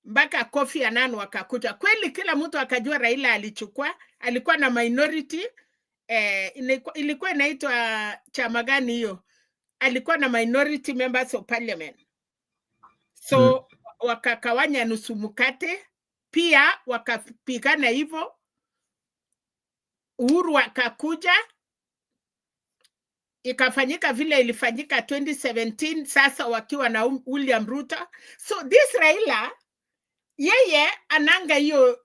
Mpaka Kofi Annan wakakuja. Kweli kila mtu akajua Raila alichukua, alikuwa na minority ilikuwa inaitwa chama gani hiyo, alikuwa na minority members of parliament, so wakakawanya nusu mkate, pia wakapigana hivyo. Uhuru akakuja, ikafanyika vile ilifanyika 2017, sasa wakiwa na William Ruto. So this Raila, yeye ananga hiyo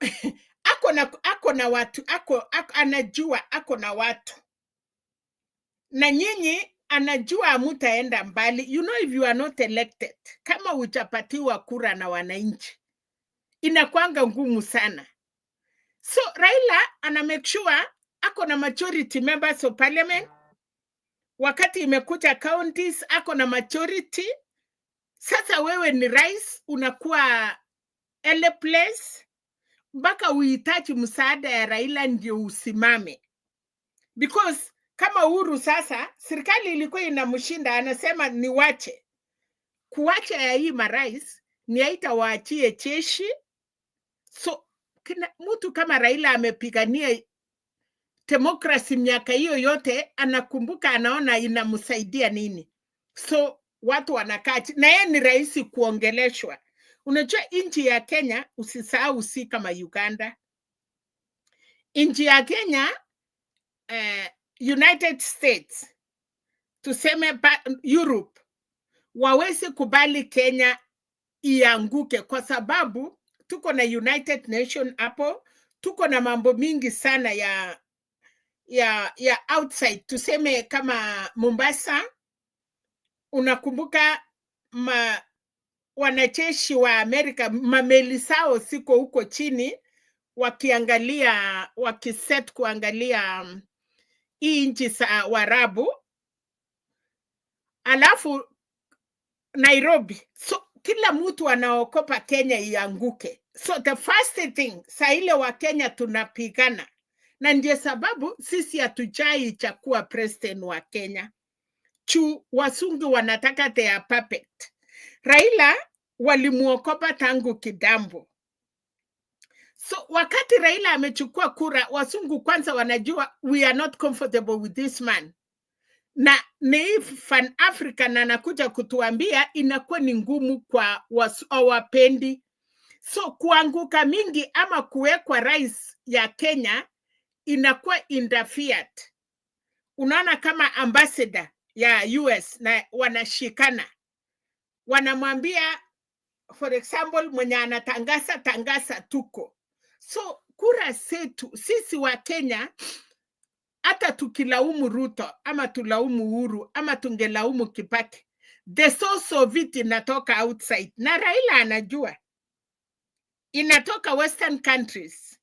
ako na watu, anajua ako na watu, na nyinyi anajua hamutaenda mbali. You know, if you are not elected, kama uchapatiwa kura na wananchi, inakuanga ngumu sana. So Raila ana make sure ako na majority members of parliament. Wakati imekuja counties, ako na majority. Sasa wewe ni rais, unakuwa ele place, mpaka uhitaji msaada ya Raila ndio usimame. Because kama Uhuru sasa, serikali ilikuwa inamshinda, anasema ni wache. Kuwacha ya hii marais, ni aita waachie jeshi. So, mtu kama Raila amepigania demokrasi miaka hiyo yote, anakumbuka, anaona inamsaidia nini. So, watu wanakaa, na yeye ni rais kuongeleshwa. Unajua nchi ya Kenya, usisahau si kama Uganda. Nchi ya Kenya, United States, tuseme Europe, wawezi kubali Kenya ianguke, kwa sababu tuko na United Nation hapo, tuko na mambo mingi sana ya outside. Tuseme kama Mombasa, unakumbuka wanajeshi wa Amerika, mameli sao siko huko chini, wakiangalia, wakiset kuangalia hii nchi za Waarabu. Alafu Nairobi, so kila mtu anaokopa Kenya ianguke. So the first thing, saa ile wa Kenya tunapigana, na ndio sababu sisi hatujai chakuwa president wa Kenya. Wasungu wanataka they are perfect. Raila walimuokopa tangu kidambo. So wakati Raila amechukua kura, wasungu kwanza wanajua we are not comfortable with this man. Na ni fan Africa na anakuja kutuambia inakuwa ni ngumu kwa wapendi. So kuanguka mingi ama kuwekwa rais ya Kenya inakuwa interfered. Unaona kama ambassador ya US na wanashikana. Wanamwambia, for example, mwenye anatangaza tuko. So kura zetu sisi wa Kenya, hata tukilaumu Ruto ama tulaumu Uhuru ama tungelaumu Kibaki, the source of it inatoka outside, na Raila anajua inatoka western countries.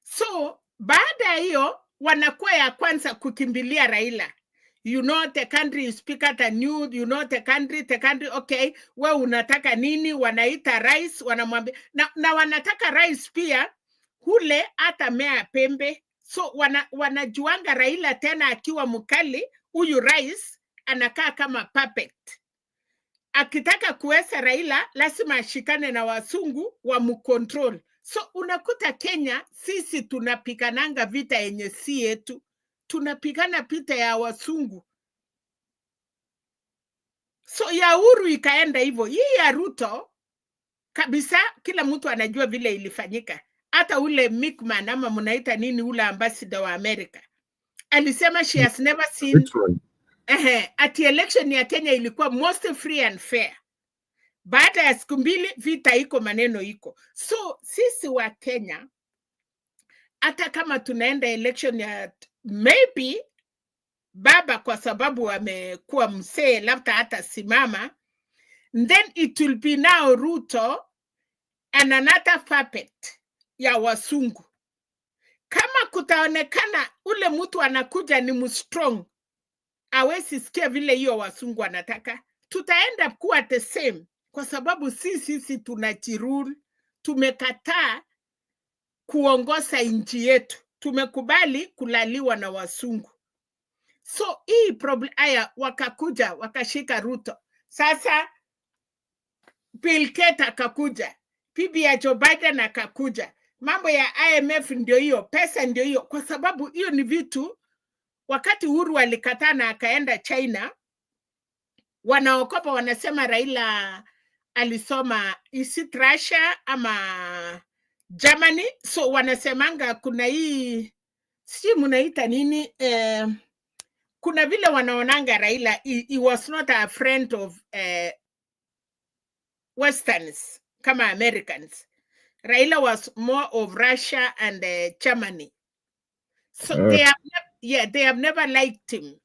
So baada ya hiyo wanakuwa ya kwanza kukimbilia Raila. You know the country is speaker than you know the country, okay, we unataka nini? Wanaita rais, wanamwambia na wanataka rais pia hule hata mea pembe. So wanajuanga Raila tena akiwa mkali, huyu rais anakaa kama puppet. Akitaka kuweza Raila lazima ashikane na wasungu wa mkontrol. So unakuta Kenya sisi tunapigananga vita yenye si yetu, tunapigana vita ya wasungu. So ya Uhuru ikaenda hivyo. Hii ya Ruto kabisa kila mtu anajua vile ilifanyika. Hata ule Mickman ama mnaita nini, ule ambassador wa Amerika alisema she has never seen ati election ya Kenya ilikuwa most free and fair. Baada ya siku mbili vita iko, maneno iko. So sisi wa Kenya, hata kama tunaenda election ya maybe baba kwa sababu amekuwa msee labda hata simama, then it will be now Ruto and another puppet ya wasungu. Kama kutaonekana ule mtu anakuja ni mstrong, hawezi sikia vile hiyo wasungu wanataka, tutaenda kuwa the same, kwa sababu sisi tunajirule. Tumekataa kuongoza nchi yetu, tumekubali kulaliwa na wasungu. So hii problem haya, wakakuja wakashika Ruto. Sasa Bill Gates akakuja, bibi ya Joe Biden akakuja. mambo ya IMF ndio hiyo, pesa ndio hiyo, kwa sababu hiyo ni vitu. Wakati Uhuru alikataa na akaenda China, wanaokopa wanasema Raila alisoma is it Russia ama Germany, so wanasemanga kuna hii si munaita nini, kuna vile wanaonanga Raila he was not a friend of Westerns kama Americans. Raila was more of Russia and Germany. So they have never liked him.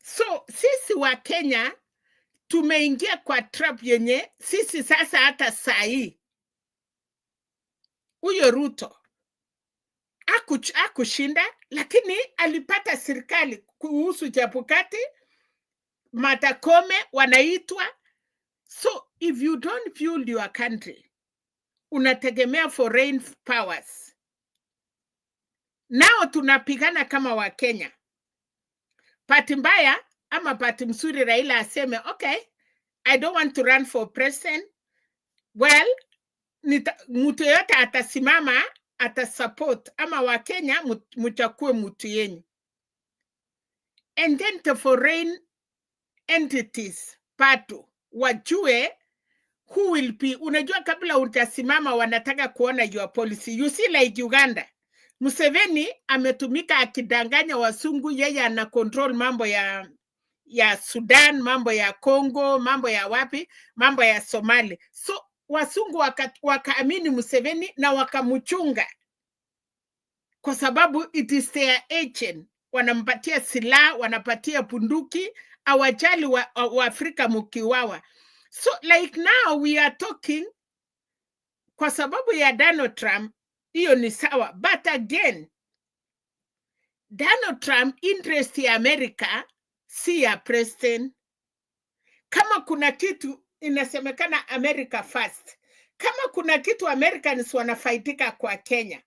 So sisi wa Kenya tumeingia kwa trap yenye sisi sasa hata saa hii huyo Ruto akushinda, lakini alipata serikali kuhusu Chebukati, Martha Koome wanaitwa. So if you don't build your country, unategemea foreign powers. Nao tunapigana kama wa Kenya. Pati mbaya ama pati msuri, Raila aseme okay, I don't want to run for president. Well, mtu yote atasimama, atasupport, ama wa Kenya mchakue mtu yenyu. And then the foreign entities patu wajue who will be. Unajua kabla utasimama wanataka kuona your policy. You see like Uganda, Museveni ametumika akidanganya wasungu, yeye ana control mambo ya Sudan, mambo ya Congo, mambo ya wapi, mambo ya Somali. So wasungu wakaamini Museveni na wakamuchunga kwa sababu it is their agent. Wanampatia silaha, wanapatia bunduki, awajali wa Afrika mukiwawa. So like now we are talking kwa sababu ya Donald Trump, hiyo ni sawa. But again, Donald Trump interest ya America si ya president. Kama kuna kitu inasemekana America first. Kama kuna kitu Americans wanafaitika kwa Kenya.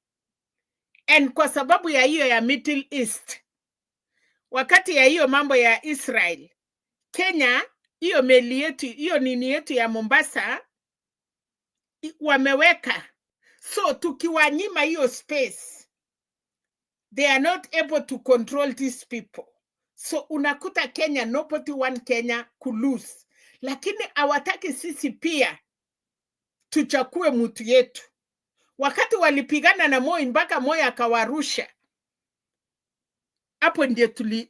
And kwa sababu ya hiyo ya Middle East. Wakati ya hiyo mambo ya Israel, Kenya, hiyo meli yetu, hiyo nini yetu ya Mombasa, wameweka. So tukiwanyima hiyo space, they are not able to control these people. So unakuta Kenya, nobody want Kenya kulose. Lakini hawataki sisi pia tuchakue mtu yetu. Wakati walipigana na Moi mpaka Moi akawarusha, hapo ndio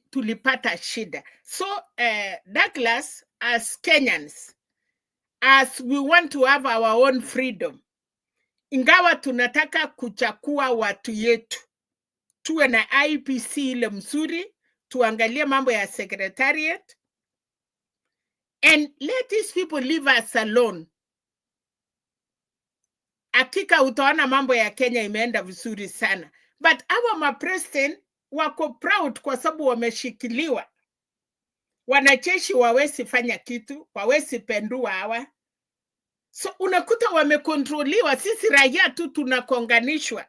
tulipata shida. So Douglas, as Kenyans, as we want to have our own freedom, ingawa tunataka kuchakua watu yetu, tuwe na IPC ile mzuri, tuangalie mambo ya secretariat, and let these people leave us alone. Hakika utaona mambo ya Kenya imeenda vizuri sana. But our president wako proud kwa sababu wameshikiliwa. Wanajeshi wawezi fanya kitu, wawezi pendua hawa. So unakuta wamekontroliwa, sisi raia tu tunakonganishwa.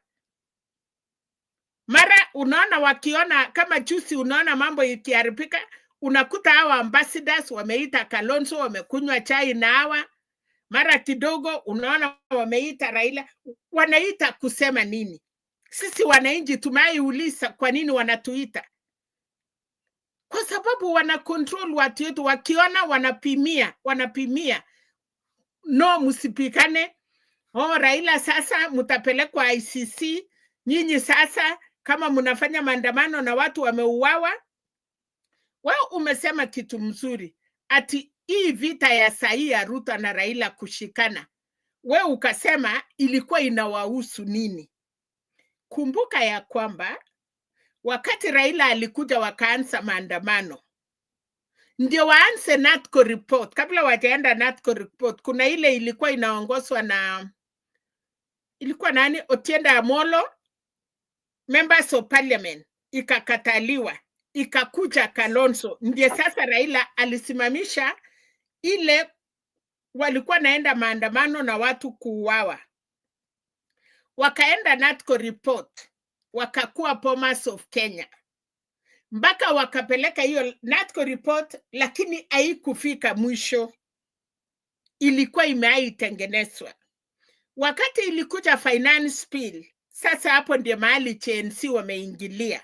Mara unaona wakiona kama juzi, unaona mambo ikiharibika, unakuta hawa ambassadors wameita Kalonzo, wamekunywa chai na hawa. Mara kidogo unaona wameita Raila, wanaita kusema nini? Sisi wananchi tumaiuliza kwa nini wanatuita? Kwa sababu wana control watu wetu, wakiona wanapimia. No, msipikane. Oh, Raila sasa mtapelekwa ICC. Nyinyi sasa kama mnafanya maandamano na watu wameuawa. Wao umesema kitu mzuri. Ati hii vita ya sahi ya Ruto na Raila kushikana. Wewe ukasema ilikuwa inawahusu nini? Kumbuka ya kwamba wakati Raila alikuja wakaanza maandamano, ndio waanze NATCO report. Kabla wajaenda NATCO report, kuna ile ilikuwa inaongozwa na, ilikuwa nani? Otienda Amolo, members of parliament, ikakataliwa, ikakuja Kalonzo. Ndiye sasa Raila alisimamisha ile walikuwa naenda maandamano na watu kuuawa. Wakaenda NATCO report, wakakuwa Bomas of Kenya. Mpaka wakapeleka hiyo NATCO report, lakini haikufika mwisho. Ilikuwa imeitengenezwa. Wakati ilikuja finance bill, sasa hapo ndio mahali CNC wameingilia.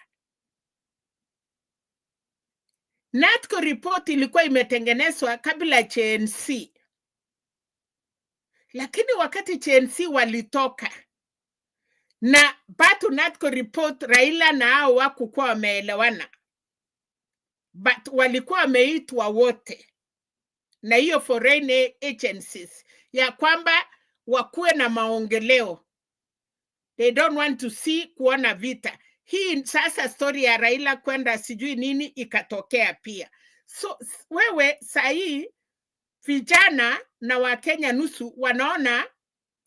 NATCO report ilikuwa imetengenezwa kabla CNC. Lakini wakati CNC walitoka na batu NATCO report, Raila na hao wakukuwa wameelewana. But walikuwa wameitwa wote na hiyo foreign agencies ya kwamba wakuwe na maongeleo. They don't want to see kuona vita. Hii sasa story ya Raila kwenda sijui nini ikatokea pia. So wewe sahi vijana na Wakenya nusu wanaona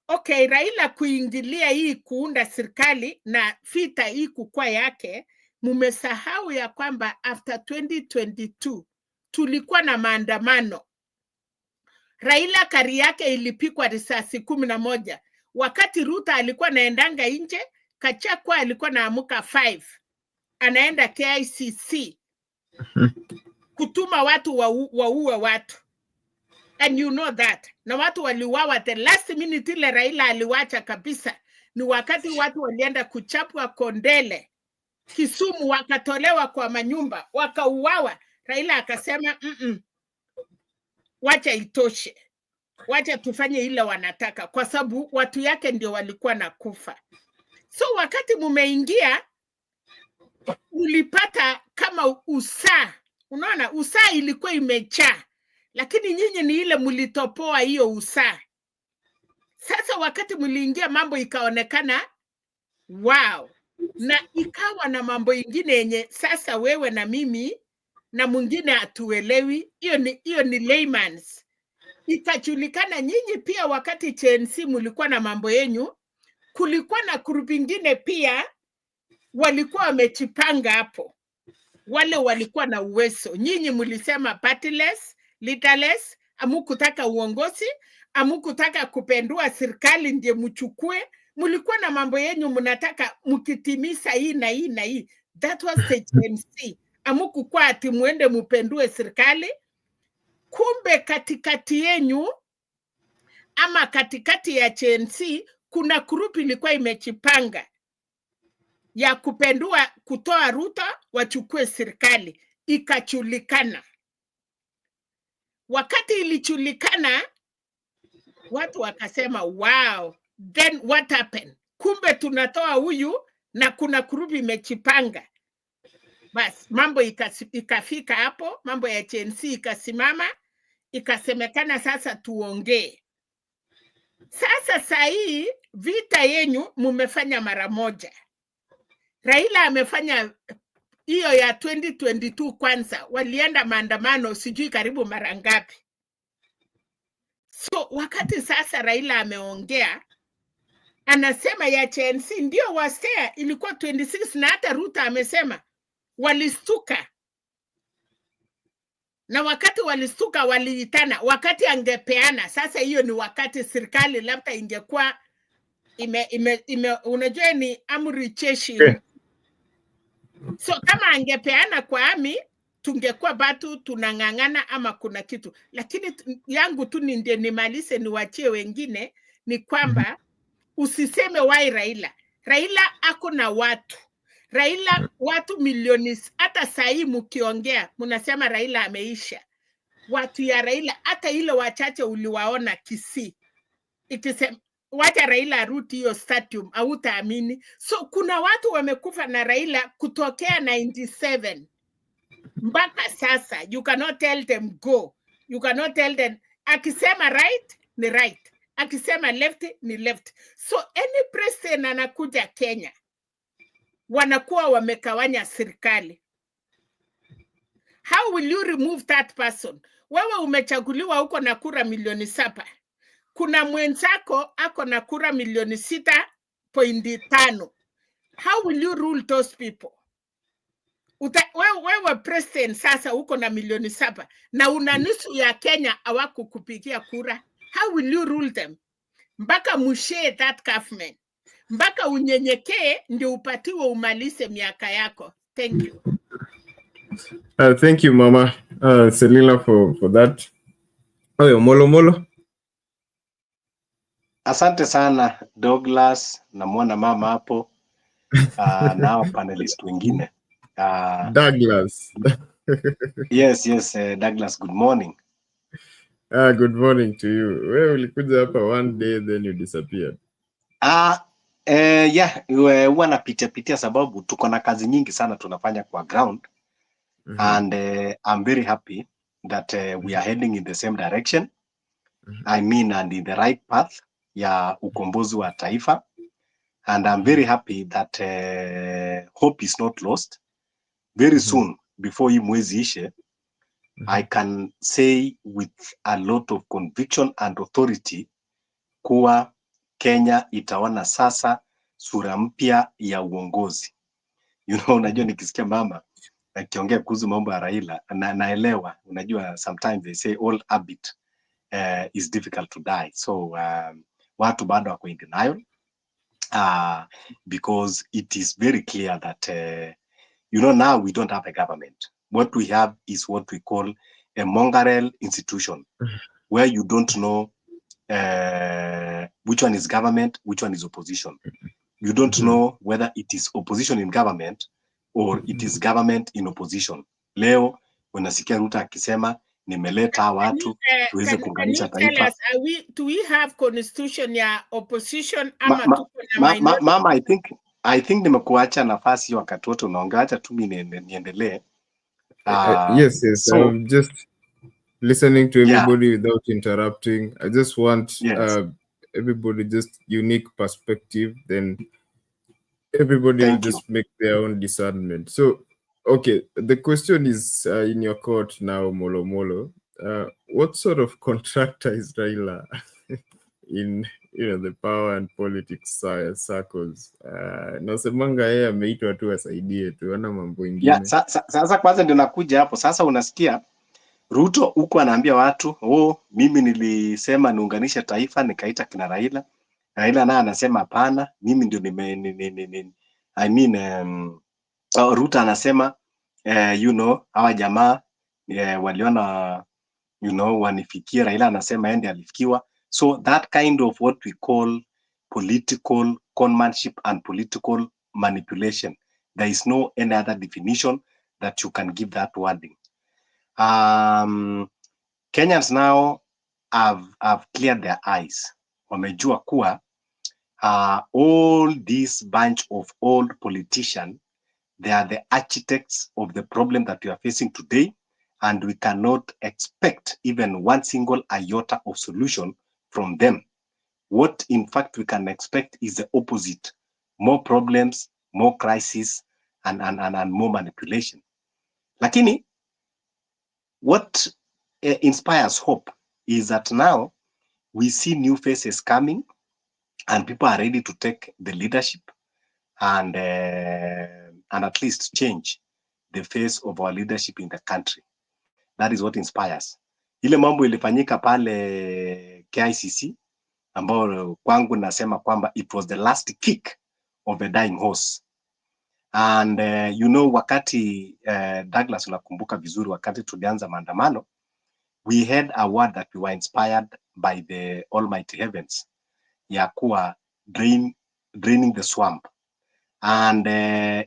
okay, Raila kuingilia hii kuunda serikali na vita hii kukua yake, mumesahau ya kwamba after 2022 tulikuwa na maandamano. Raila kari yake ilipikwa risasi 11. Wakati Ruto alikuwa naendanga nje, Kachakwa alikuwa naamuka 5. Anaenda KICC kutuma watu waue watu. And you know that. Na watu waliuawa the last minute ile Raila aliwacha kabisa. Ni wakati watu walienda kuchapwa Kondele, Kisumu, wakatolewa kwa manyumba, wakauawa. Raila akasema wacha itoshe. Wacha tufanye ile wanataka, kwa sababu watu yake ndio walikuwa na kufa. So wakati mumeingia, ulipata kama usaa. Unaona, usaa ilikuwa imejaa. Lakini nyinyi ni ile mulitopoa hiyo usaa. Sasa wakati muliingia mambo ikaonekana wow. Na ikawa na mambo ingine yenye sasa wewe na mimi na mwingine hatuelewi. Hiyo ni layman's. Ikajulikana nyinyi pia wakati CNC mulikuwa na mambo yenyu, kulikuwa na group ingine pia walikuwa wamechipanga hapo. Wale walikuwa na uwezo. Nyinyi mulisema partyless, leaderless, amukutaka uongozi, amukutaka kupendua serikali ndiye mchukue. Mulikuwa na mambo yenyu mnataka mkitimisa hii na hii na hii. That was the CNC. Amukukua ati muende mupendue serikali. Kumbe katikati yenyu ama katikati ya CNC kuna group ilikuwa imechipanga ya kupendua, kutoa Ruto wachukue serikali. Ikajulikana. Wakati ilijulikana, watu wakasema wow, then what happened? Kumbe tunatoa huyu na kuna group imechipanga. Bas, mambo ikafika hapo, mambo ya CNC ikasimama, ikasemekana sasa tuongee. Sasa sahi vita yenyu mumefanya mara moja. Raila amefanya hiyo ya 2022 kwanza, walienda maandamano sijui karibu mara ngapi. So wakati sasa Raila ameongea, anasema ya CNC ndio wasea ilikuwa 26 na hata Ruto amesema walistuka. Na wakati walistuka waliitana, wakati angepeana, sasa hiyo ni wakati serikali labda ingekuwa unajua ni amri jeshi. So kama angepeana kwa ami, tungekuwa batu tunang'ang'ana ama kuna kitu. Lakini yangu tu ndio nimalize niwachie wengine ni kwamba usiseme wai Raila. Raila ako na watu. Raila watu milioni, hata sahi mukiongea munasema Raila ameisha. Watu ya Raila hata ile wachache uliwaona Kisii. Ikisema wacha Raila aruti hiyo stadium hautaamini. So kuna watu wamekufa na Raila kutokea 97 mpaka sasa. You cannot tell them go. You cannot tell them akisema right ni right, akisema left ni left. So any president anakuja Kenya wanakuwa wamekawanya serikali. How will you remove that person? Wewe umechaguliwa huko na kura milioni 7. Kuna mwenzako ako na kura milioni 6.5. How will you rule those people? Wewe president sasa uko na milioni 7 na una nusu ya Kenya hawakukupigia kura. How will you rule them? Mpaka mushare that government. Mpaka unyenyekee ndio upatiwe umalize miaka yako. Thank you. Thank you, Mama Selina, for that. Oh, Molo. Asante sana Douglas, namwona mama hapo nao panelist wengine. Douglas. Yes, Douglas, good morning. Good morning to you. Wewe ulikuja hapa one day then you disappeared. Huwa napitia sababu tuko na kazi nyingi sana tunafanya kwa ground. And I'm very happy that we are heading in the same direction. I mean, and in the right path ya ukombozi wa taifa. And I'm very happy that hope is not lost. Very soon, before hii mwezi ishe, I can say with a lot of conviction and authority kuwa Kenya itaona sasa sura mpya ya uongozi. Unajua nikisikia mama akiongea kuhusu mambo ya Raila naelewa. Unajua sometimes they say all habit is difficult to die. So watu bado wako in denial because it is very clear that now we don't have a government. What we have is what we call a mongrel institution where you don't know which one is government, which one is opposition. You don't know whether it is opposition in government or it is government in opposition. Leo unasikia Ruto akisema nimeleta watu tuweze kuunganisha taifa. Do we have constitution ya opposition ama tuko na minority? Mama, I think nimekuacha nafasi wakati wote unaongea, acha tu mimi niendelee. Yes. I'm just listening to everybody without interrupting. I just want everybody just unique perspective, then everybody will just make their own discernment. So, okay, the question is in your court now, Molo Molo. What sort of contractor is Raila in the power and politics circles? Nasemanga yeye ameitwa tu asaidie tu, ana mambo ingine. Sasa kwanza ndio nakuja hapo. Sasa unasikia Ruto huko anaambia watu, mimi nilisema niunganishe taifa nikaita kina Raila. Raila naye anasema hapana, mimi ndio Ruto anasema hawa jamaa waliona wanifikia. Raila anasema ende alifikiwa. So that kind of what we call political conmanship and political manipulation, there is no any other definition that you can give that wording. Kenyans now have cleared their eyes. Wamejua kuwa all this bunch of old politicians, they are the architects of the problem that we are facing today, and we cannot expect even one single iota of solution from them. What in fact we can expect is the opposite: more problems, more crisis, and more manipulation. Lakini what inspires hope is that now we see new faces coming and people are ready to take the leadership and at least change the face of our leadership in the country. That is what inspires. Ile mambo ilifanyika pale KICC ambao kwangu nasema kwamba it was the last kick of a dying horse. And wakati Douglas, unakumbuka vizuri wakati tulianza maandamano, we had a word that we were inspired by the almighty heavens ya kuwa draining the swamp. And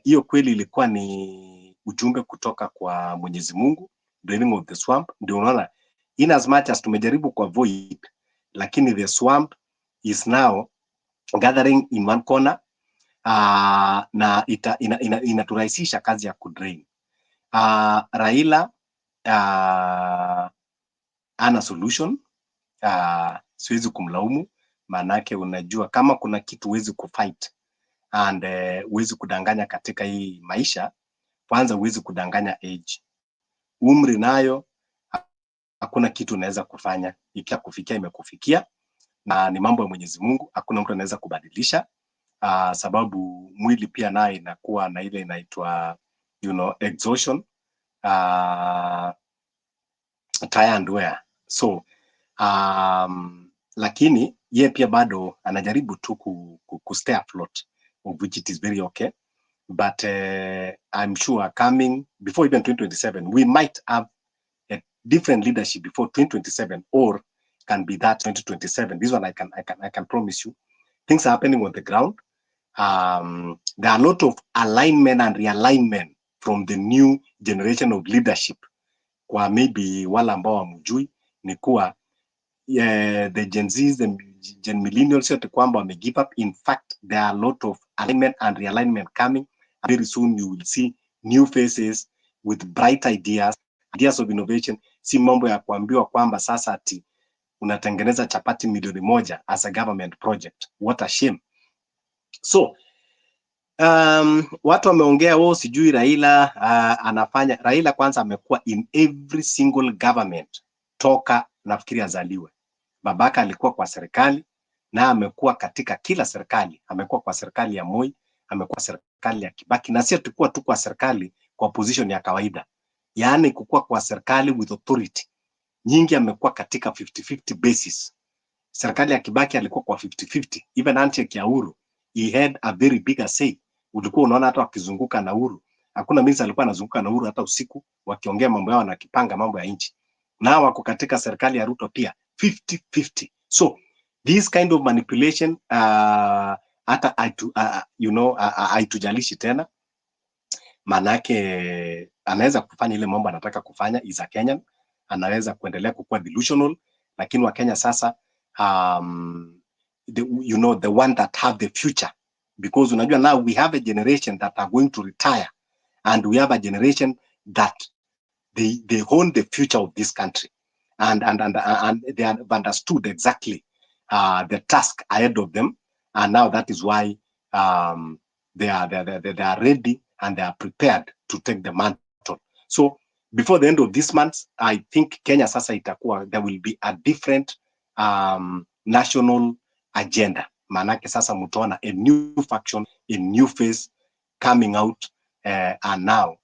hiyo kweli ilikuwa ni ujumbe kutoka kwa Mwenyezi Mungu, draining of the swamp. Ndio unaona in as much as tumejaribu kwa avoid, lakini the swamp is now gathering in one corner na inaturahisisha kazi ya kudrain. Raila ana solution, siwezi kumlaumu, manake unajua kama kuna kitu huwezi kufight and huwezi kudanganya katika hii maisha, kwanza huwezi kudanganya age. Umri nayo hakuna kitu unaweza kufanya, ikikufikia imekufikia na ni mambo ya Mwenyezi Mungu, hakuna mtu anaweza kubadilisha. Sababu mwili pia naye inakuwa na ile inaitwa exhaustion, tire and wear. So lakini ye pia bado anajaribu tu ku stay afloat, of which it is very okay, but I'm sure coming before even 2027 we might have a different leadership before 2027, or can be that 2027. This one I can promise you. Things are happening on the ground. There are a lot of alignment and realignment from the new generation of leadership. Kwa maybe wala ambao wamjui ni kuwa the Gen Zs, the Gen Millennials yote kwamba wame give up. In fact, there are a lot of alignment and realignment coming. Very soon you will see new faces with bright ideas of innovation. Si mambo ya kuambiwa kwamba sasa ati unatengeneza chapati milioni moja as a government project. What a shame. So watu wameongea sijui Raila anafanya. Raila kwanza amekuwa in every single government toka nafikiri azaliwe. Babaka alikuwa kwa serikali na amekuwa katika kila serikali. Amekuwa kwa serikali ya Moi, amekuwa serikali ya Kibaki, na sio tukua tu kwa serikali kwa position ya kawaida. Yaani kukua kwa serikali with authority. Nyingi amekuwa katika 50-50 basis. Serikali ya Kibaki alikuwa kwa 50-50. Even handshake ya Uhuru, he had a very big say. Ulikuwa unaona hata wakizunguka na Uhuru. Hakuna minister alikuwa anazunguka na Uhuru hata usiku wakiongea mambo yao na kipanga mambo ya nchi. Na wako katika serikali ya Ruto pia 50-50. So this kind of manipulation hata haitujalishi tena. Manake anaweza kufanya ile mambo anataka kufanya, is a Kenyan. Anaweza kuendelea kukua delusional, lakini wa Kenya sasa the one that have the future, because unajua now we have a generation that are going to retire, and we have a generation that they own the future of this country, and they have understood exactly the task ahead of them, and now that is why they are ready and they are prepared to take the mantle. So before the end of this month, I think Kenya sasa itakuwa, there will be a different national agenda. Manake sasa mutaona a new faction, a new face coming out and now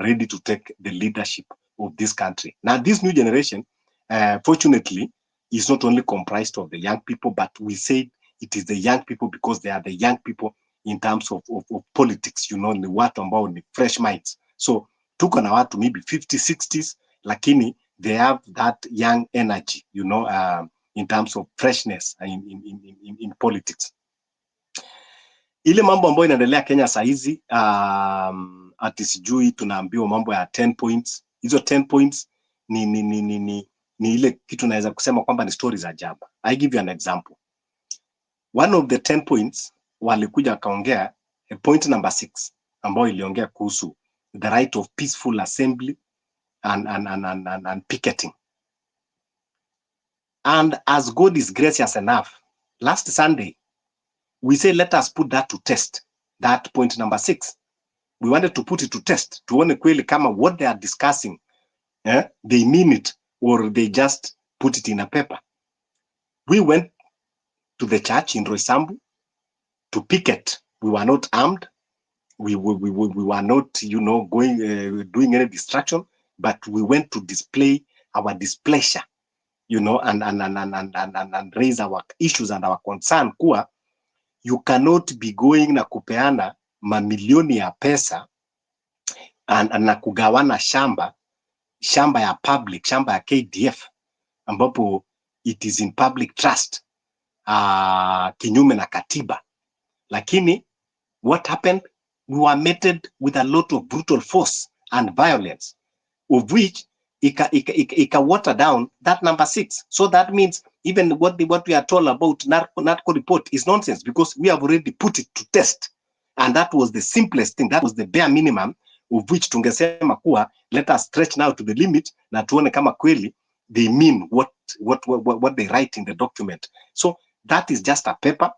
ready to take the leadership of this country. Now this new generation, fortunately, is not only comprised of the young people, but we say it is the young people because they are the young people in terms of politics, ni watu ambao ni fresh minds. So tuko na watu maybe 50s, 60s, lakini they have that young energy, in terms of freshness in politics. Ile mambo ambayo inaendelea Kenya saa hizi, ati sijui tunaambiwa mambo ya 10 points. Hizo 10 points ni ile kitu naweza kusema kwamba ni stories za ajabu. I give you an example. One of the 10 points walikuja kaongea point number 6 ambayo iliongea kuhusu the right of peaceful assembly and picketing. And as God is gracious enough, last Sunday we say let us put that to test, that point number 6. We wanted to put it to test, tuone kweli kama what they are discussing, they mean it or they just put it in a paper. We went to the church in Roysambu to picket. We were not armed. We were not, going doing any distraction, but we went to display our displeasure, and raise our issues and our concern. Kuwa you cannot be going na kupeana mamilioni ya pesa na kugawana shamba ya public, shamba ya KDF, ambapo it is in public trust, kinyume na katiba. Lakini what happened? We were met with a lot of brutal force and violence, of which ika water down that number 6. So that means even what we are told about narco report is nonsense, because we have already put it to test, and that was the simplest thing. That was the bare minimum of which tungesema kuwa let us stretch now to the limit na tuone kama kweli they mean what they write in the document. So that is just a paper.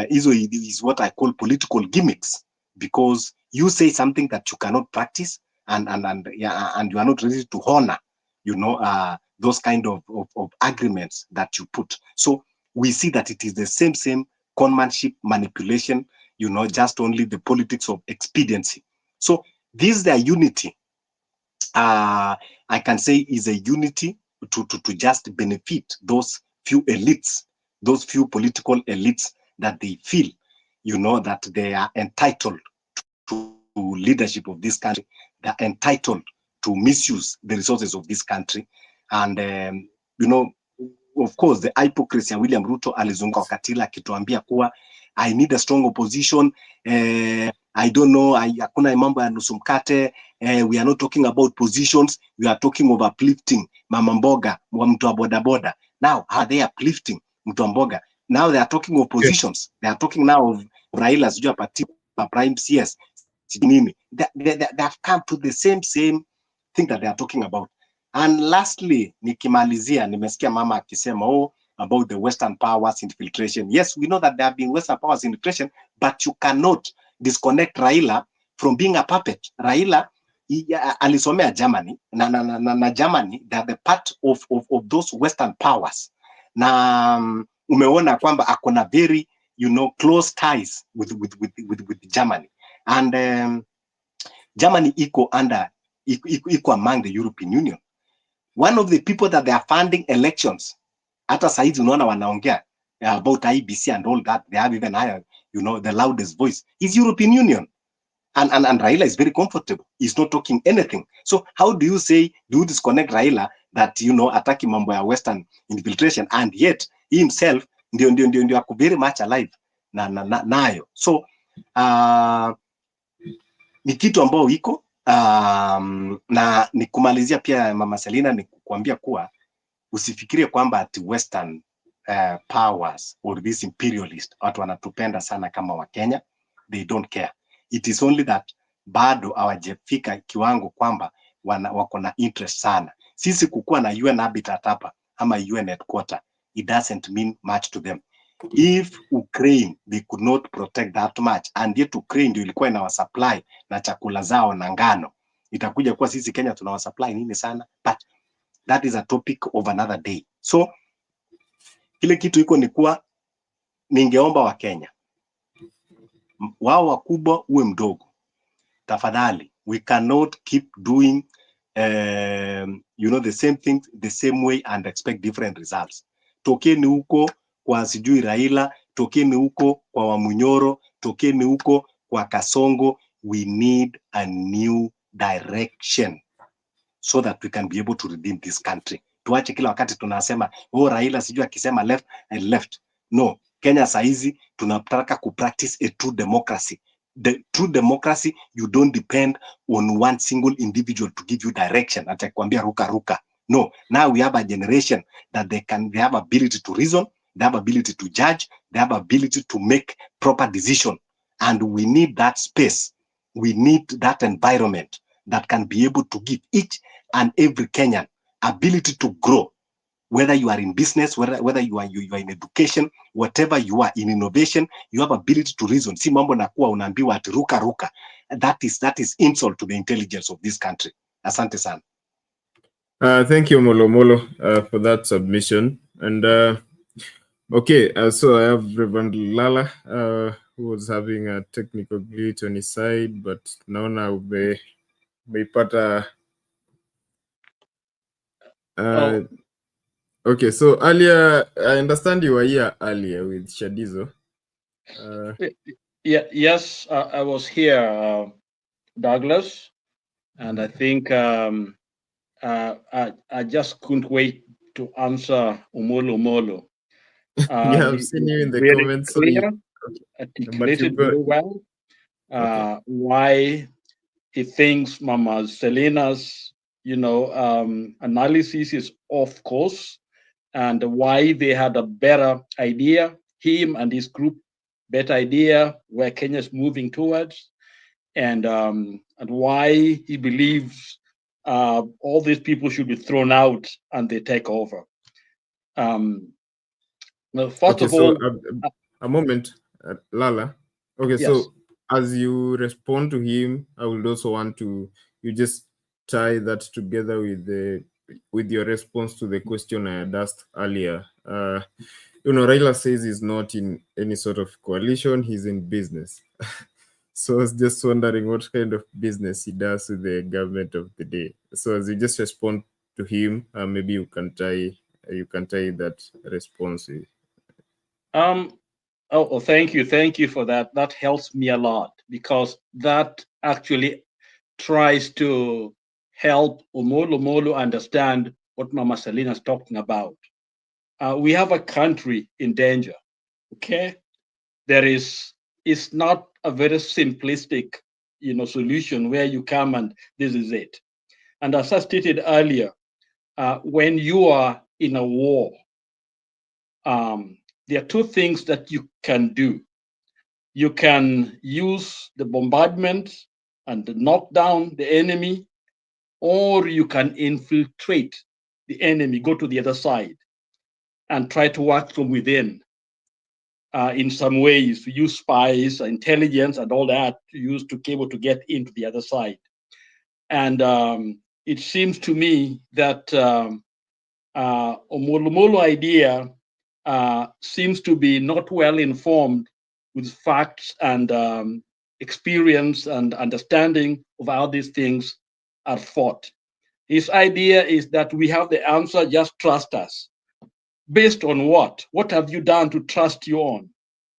Is what I call political gimmicks, because you say something that you cannot practice, and you are not ready to honor, those kind of agreements that you put. So we see that it is the same conmanship, manipulation, just only the politics of expediency. So this is their unity. I can say is a unity to just benefit those few elites, those few political elites that they feel, that they are entitled to leadership of this country. They are entitled to misuse the resources of this country. And of course the hypocrisy ya William Ruto alizunga wakati ile akituambia kuwa I need a strong opposition, I don't know, hakuna mambo ya nusu mkate, we are not talking about positions, we are talking of uplifting mama mboga wa mtu wa boda boda. Now are they uplifting mtu wa mboga? Now they are talking of positions. They are talking now of Raila sijua party prime CS nini. They have come to the same thing that they are talking about. And lastly, nikimalizia, nimesikia mama akisema about the Western powers infiltration. Yes, we know that there have been Western powers infiltration, but you cannot disconnect Raila from being a puppet. Raila alisomea Germany, na Germany, they are the part of those Western powers. Na umeona kwamba akona very, close ties with Germany. And Germany equal among the European Union. One of the people that they are funding elections, hata saizi unaona wanaongea about IBC and all that, they have even higher, the loudest voice, is European Union. And Raila is very comfortable. He's not talking anything. So how do you disconnect Raila that, attacking mambo ya Western infiltration, and yet he himself ndio ako very much alive nayo. So ni kitu ambao iko na nikumalizia pia Mama Selina, ni kukuambia kuwa usifikirie kwamba ati Western powers or this imperialist watu wanatupenda sana kama wa Kenya. They don't care. It is only that bado hawajafika kiwango kwamba wako na interest sana. Sisi kukuwa na UN habitat hapa ama UN headquarter, it doesn't mean much to them. If Ukraine, they could not protect that much, and yet Ukraine ndio ilikuwa inawasupply na chakula zao na ngano, itakuja kuwa sisi Kenya tunawasupply nini sana? But that is a topic of another day. So kile kitu iko ni kuwa ningeomba wa Kenya wao wakubwa uwe mdogo, tafadhali, we cannot keep doing the same thing the same way and expect different results. Tokeni huko kwa sijui Raila, tokeni huko kwa Wamunyoro, tokeni huko kwa Kasongo. We need a new direction so that we can be able to redeem this country. Tuache kila wakati tunasema Raila sijui akisema left and left. No, Kenya saizi tunataka kupractice a true democracy. The true democracy, you don't depend on one single individual to give you direction. Atakwambia ruka ruka. No, now we have a generation that they have ability to reason, they have ability to judge, they have ability to make proper decision. And we need that space. We need that environment that can be able to give each and every Kenyan ability to grow. Whether you are in business, whether you are in education, whatever you are in innovation, you have ability to reason. Si mambo na kuwa unaambiwa ati ruka ruka. That is insult to the intelligence of this country. Asante sana. Thank you, Molo, for that submission. And okay, so I have Reverend Lala, who was having a technical glitch on his side, but now beipata. Okay, so earlier, I understand you were here earlier with Shadizo. Yes, I was here, Douglas, and I think I just couldn't wait to answer Umolo. Yeah, I've seen you in the comments. Clear, articulated very well why he thinks Mama Selena's, analysis is off course, and why they had a better idea, him and his group, better idea where Kenya is moving towards, and why he believes all these people should be thrown out and they take over. Well, first of all, a moment, Lala. Okay, yes. So as you respond to him, I would also want you just tie that together with your response to the question I had asked earlier. Raila says he's not in any sort of coalition; he's in business. So I was just wondering what kind of business he does with the government of the day. So as you just respond to him, maybe you can tie that response. Thank you for that. That helps me a lot, because that actually tries to help Omolo understand what Mama Selina is talking about. We have a country in danger, okay? It's not a very simplistic, solution where you come and this is it. And as I stated earlier, when you are in a war, there are two things that you can do. You can use the bombardment and knock down the enemy, or you can infiltrate the enemy, go to the other side, and try to work from within. In some ways, use spies, intelligence, and all that to use to be able to get into the other side. And it seems to me that Omolomolo idea seems to be not well informed with facts and experience and understanding of how these things are fought. His idea is that we have the answer, just trust us. Based on what? What have you done to trust you on?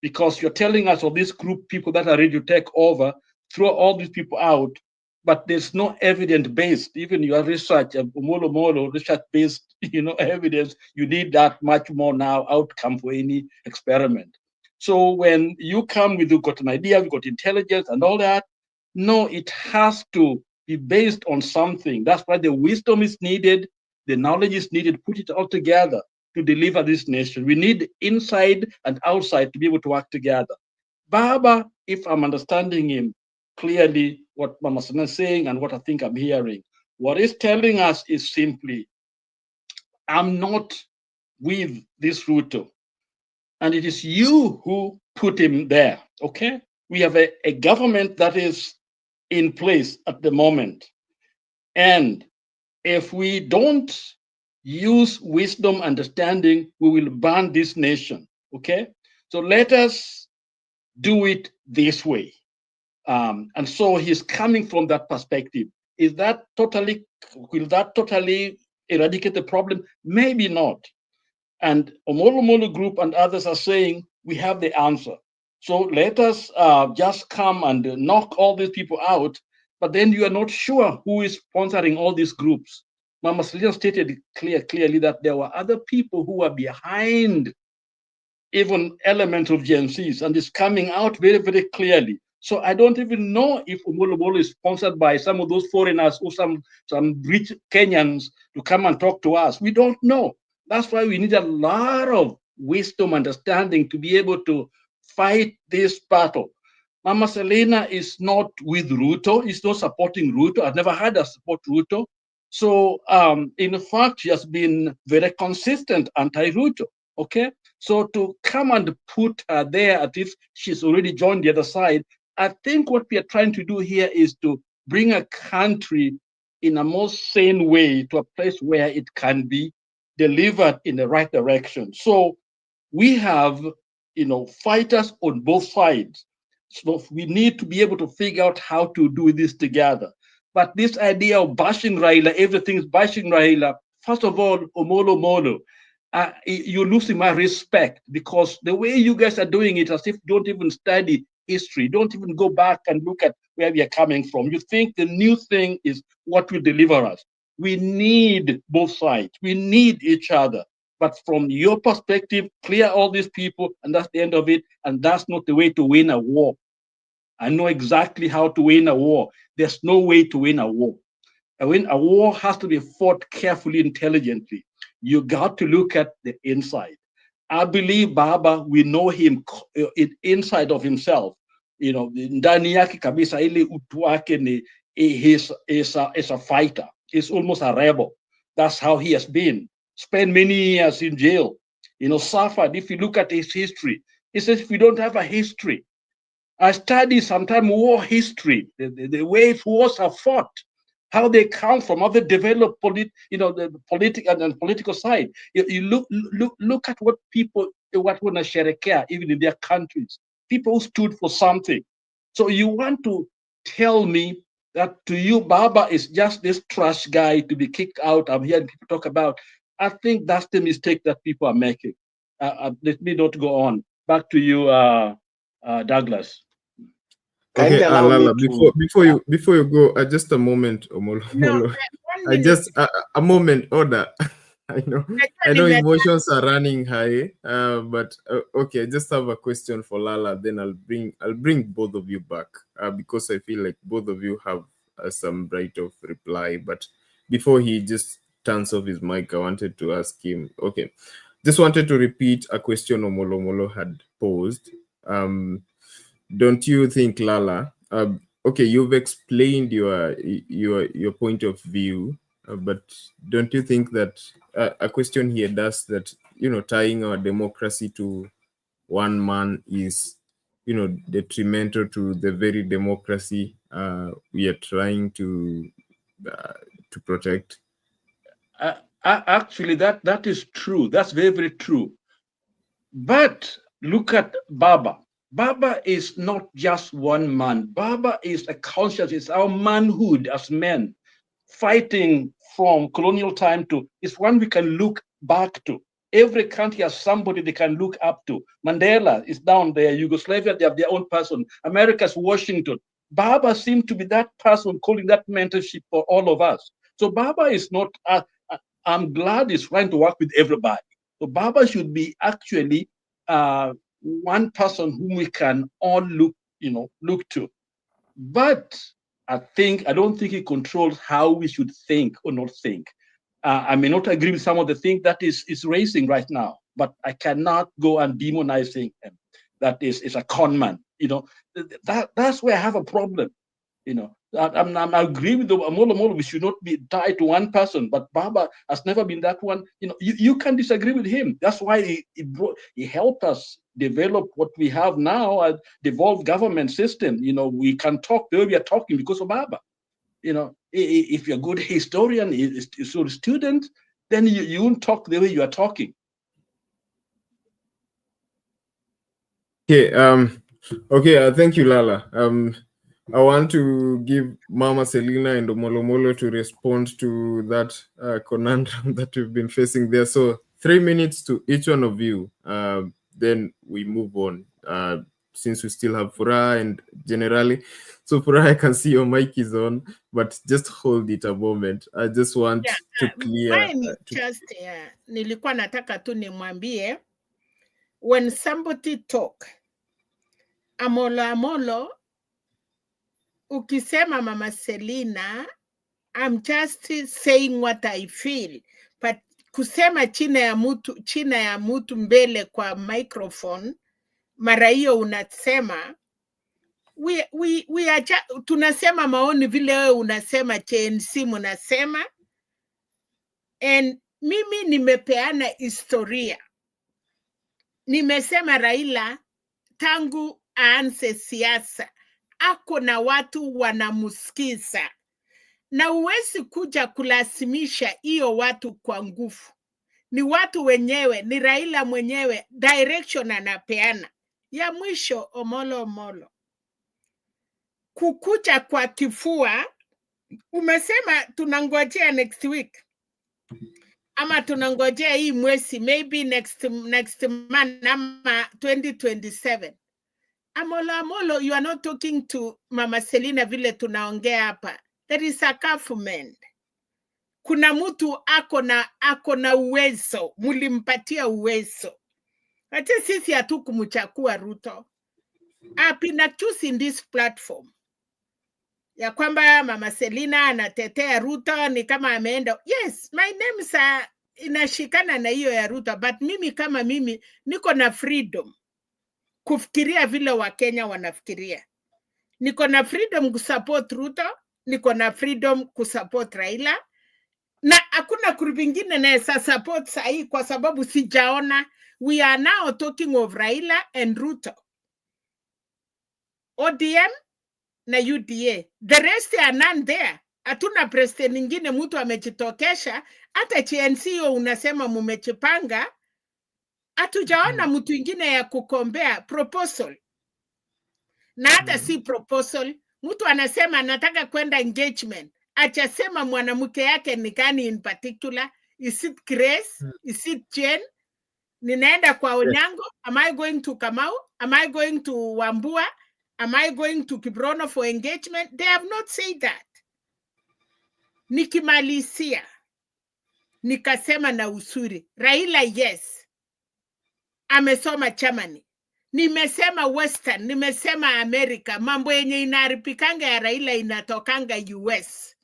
Because you're telling us of this group people that are ready to take over, throw all these people out, but there's no evidence-based, even your research, Omolomolo research-based, evidence, you need that much more now outcome for any experiment. So when you come with, you've got an idea, you've got intelligence and all that, no, it has to be based on something. That's why the wisdom is needed, the knowledge is needed, put it all together to deliver this nation. We need inside and outside to be able to work together. Baba, if I'm understanding him clearly, what Mama Sana is saying and what I think I'm hearing, what he's telling us is simply, I'm not with this Ruto. And it is you who put him there, okay? We have a government that is in place at the moment. And if we don't use wisdom, understanding, we will burn this nation, okay? So let us do it this way. And so he's coming from that perspective. Will that totally eradicate the problem? Maybe not. And Omolomolo Group and others are saying, we have the answer. So let us just come and knock all these people out, but then you are not sure who is sponsoring all these groups. Mama Selina stated clearly that there were other people who were behind even elements of GNCs, and it's coming out very, very clearly. So I don't even know if Omolomolo is sponsored by some of those foreigners or some rich Kenyans to come and talk to us. We don't know. That's why we need a lot of wisdom, understanding to be able to fight this battle. Mama Selina is not with Ruto. Is not supporting Ruto. I've never had her support Ruto. So in fact, she has been very consistent anti-Ruto. Okay. So to come and put her there as if she's already joined the other side, I think what we are trying to do here is to bring a country in a more sane way to a place where it can be delivered in the right direction. So we have, fighters on both sides. So we need to be able to figure out how to do this together. But this idea of bashing Raila, everything is bashing Raila. First of all, Omolomolo, you're losing my respect, because the way you guys are doing it, as if you don't even study history, don't even go back and look at where we are coming from. You think the new thing is what will deliver us. We need both sides. We need each other. But from your perspective, clear all these people, and that's the end of it. And that's not the way to win a war. I know exactly how to win a war. There's no way to win a war. A war has to be fought carefully, intelligently. You got to look at the inside. I believe Baba, we know him inside of himself. Ndani yake kabisa ile utu wake ni is a fighter. He's almost a rebel. That's how he has been. Spent many years in jail. Suffered. If you look at his history, he says if we don't have a history, I study sometimes war history, the way wars are fought, how they come from, how they develop the political side. You look at what people, what wanasherekea even in their countries, people who stood for something. So you want to tell me that to you, Baba is just this trash guy to be kicked out? I'm hearing people talk about. I think that's the mistake that people are making. Let me not go on. Back to you, Douglas. Okay, allow me Lala, to. before you go, just a moment, Omolo. No, Omolo. 1 I minute. just a moment, order. I know Najua emotions are running high, but okay, I just have a question for Lala. Then I'll bring both of you back because I feel like both of you have some right of reply. But before he just turns off his mic, I wanted to ask him. Okay, just wanted to repeat a question Omolo had posed. Don't you think, Lala? Okay, you've explained your point of view, but don't you think that a question here does that, tying our democracy to one man is, detrimental to the very democracy we are trying to protect? Actually, that is true. That's very, very true. But look at Baba. Baba is not just one man. Baba is a conscience. It's our manhood as men fighting from colonial time to. It's one we can look back to. Every country has somebody they can look up to. Mandela is down there. Yugoslavia, they have their own person. America's Washington. Baba seemed to be that person calling that mentorship for all of us. So Baba is not. I'm glad he's trying to work with everybody. So Baba should be actually one person whom we can all look to. But I don't think he controls how we should think or not think. I may not agree with some of the things that is raising right now, but I cannot go and demonizing him. That is a con man. That's where I have a problem. I agree with the Amolo. We should not be tied to one person, but Baba has never been that one. You can disagree with him. That's why he helped us develop what we have now, a devolved government system. We can talk the way we are talking because of Baba. If you're a good historian, a student, then you won't talk the way you are talking. Okay. Okay. Thank you, Lala. I want to give Mama Selina and Omolomolo to respond to that conundrum that we've been facing there. So 3 minutes to each one of you. Then we move on. Since we still have Furaha and Generali. So Furaha, I can see your mic is on, but just hold it a moment. I just want to clear. Nilikuwa nataka tu nimwambie, when somebody talk, Amolo, ukisema Mama Selina, I'm just saying what I feel, but kusema china ya mutu mbele kwa microphone, mara hiyo unasema tunasema maoni vile wewe unasema CNC munasema, and mimi nimepeana historia. Nimesema Raila tangu aanze siasa ako na watu wanamusikiza, na uwezi kuja kulazimisha hiyo watu kwa nguvu. Ni watu wenyewe, ni Raila mwenyewe direction anapeana. Ya mwisho, Omolo, kukucha kwa kifua, umesema tunangojea next week ama tunangojea hii mwezi, maybe next month ama 2027. Amolo, you are not talking to Mama Selina vile tunaongea hapa. There is a government. Kuna mtu ako na uwezo, mulimpatia uwezo. Hata sisi hatukumchagua Ruto. I've been accused in this platform ya kwamba Mama Selina anatetea Ruto ni kama ameenda. Yes, my name inashikana na hiyo ya Ruto, but mimi kama mimi niko na freedom kufikiria vile Wakenya wanafikiria. Niko na freedom kusupport Ruto, niko na freedom kusupport Raila, na hakuna group ingine na support sahi kwa sababu sijaona. We are now talking of Raila and Ruto, ODM na UDA. The rest are none there. Hatuna president nyingine mtu amejitokesha. Hata CNC unasema mumechipanga, hatujaona mtu ingine ya kukombea proposal. Na hata si proposal, mtu anasema anataka kwenda engagement, achasema mwanamke yake ni gani in particular. Is it Grace? Is it Jane? Ninaenda kwa Onyango? Am I going to Kamau? Am I going to Wambua? Am I going to Kibrono for engagement? They have not said that. Nikimalizia, nikasema na usuri. Raila, yes. Amesoma Germany. Nimesema Western, nimesema America. Mambo yenye inaripikanga ya Raila inatokanga US.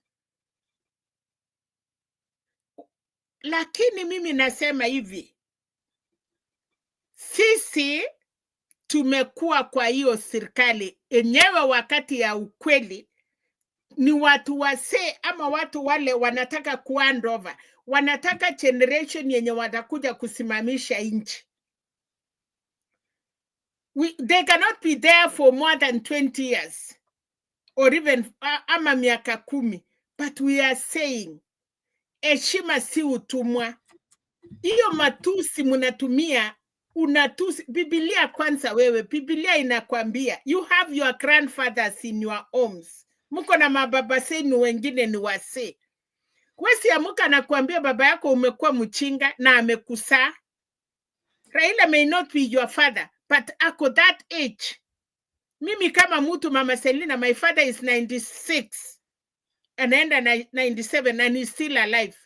Lakini mimi nasema hivi. Sisi tumekuwa kwa hiyo serikali enyewe wakati ya ukweli ni watu wase ama watu wale wanataka kuhand over. Wanataka generation yenye watakuja kusimamisha nchi. They cannot be there for more than 20 years or even ama miaka 10. But we are saying heshima si utumwa. Hiyo matusi munatumia, unatusi. Biblia kwanza wewe, Biblia inakwambia you have your grandfathers in your homes. Muko na mababa zenu wengine ni wase. Wesi amuka na kuambia baba yako umekuwa mchinga na amekusaa. Raila may not be your father, but ako that age. Mimi kama mtu Mama Selina, my father is 96. Anaenda 97 and he's still alive.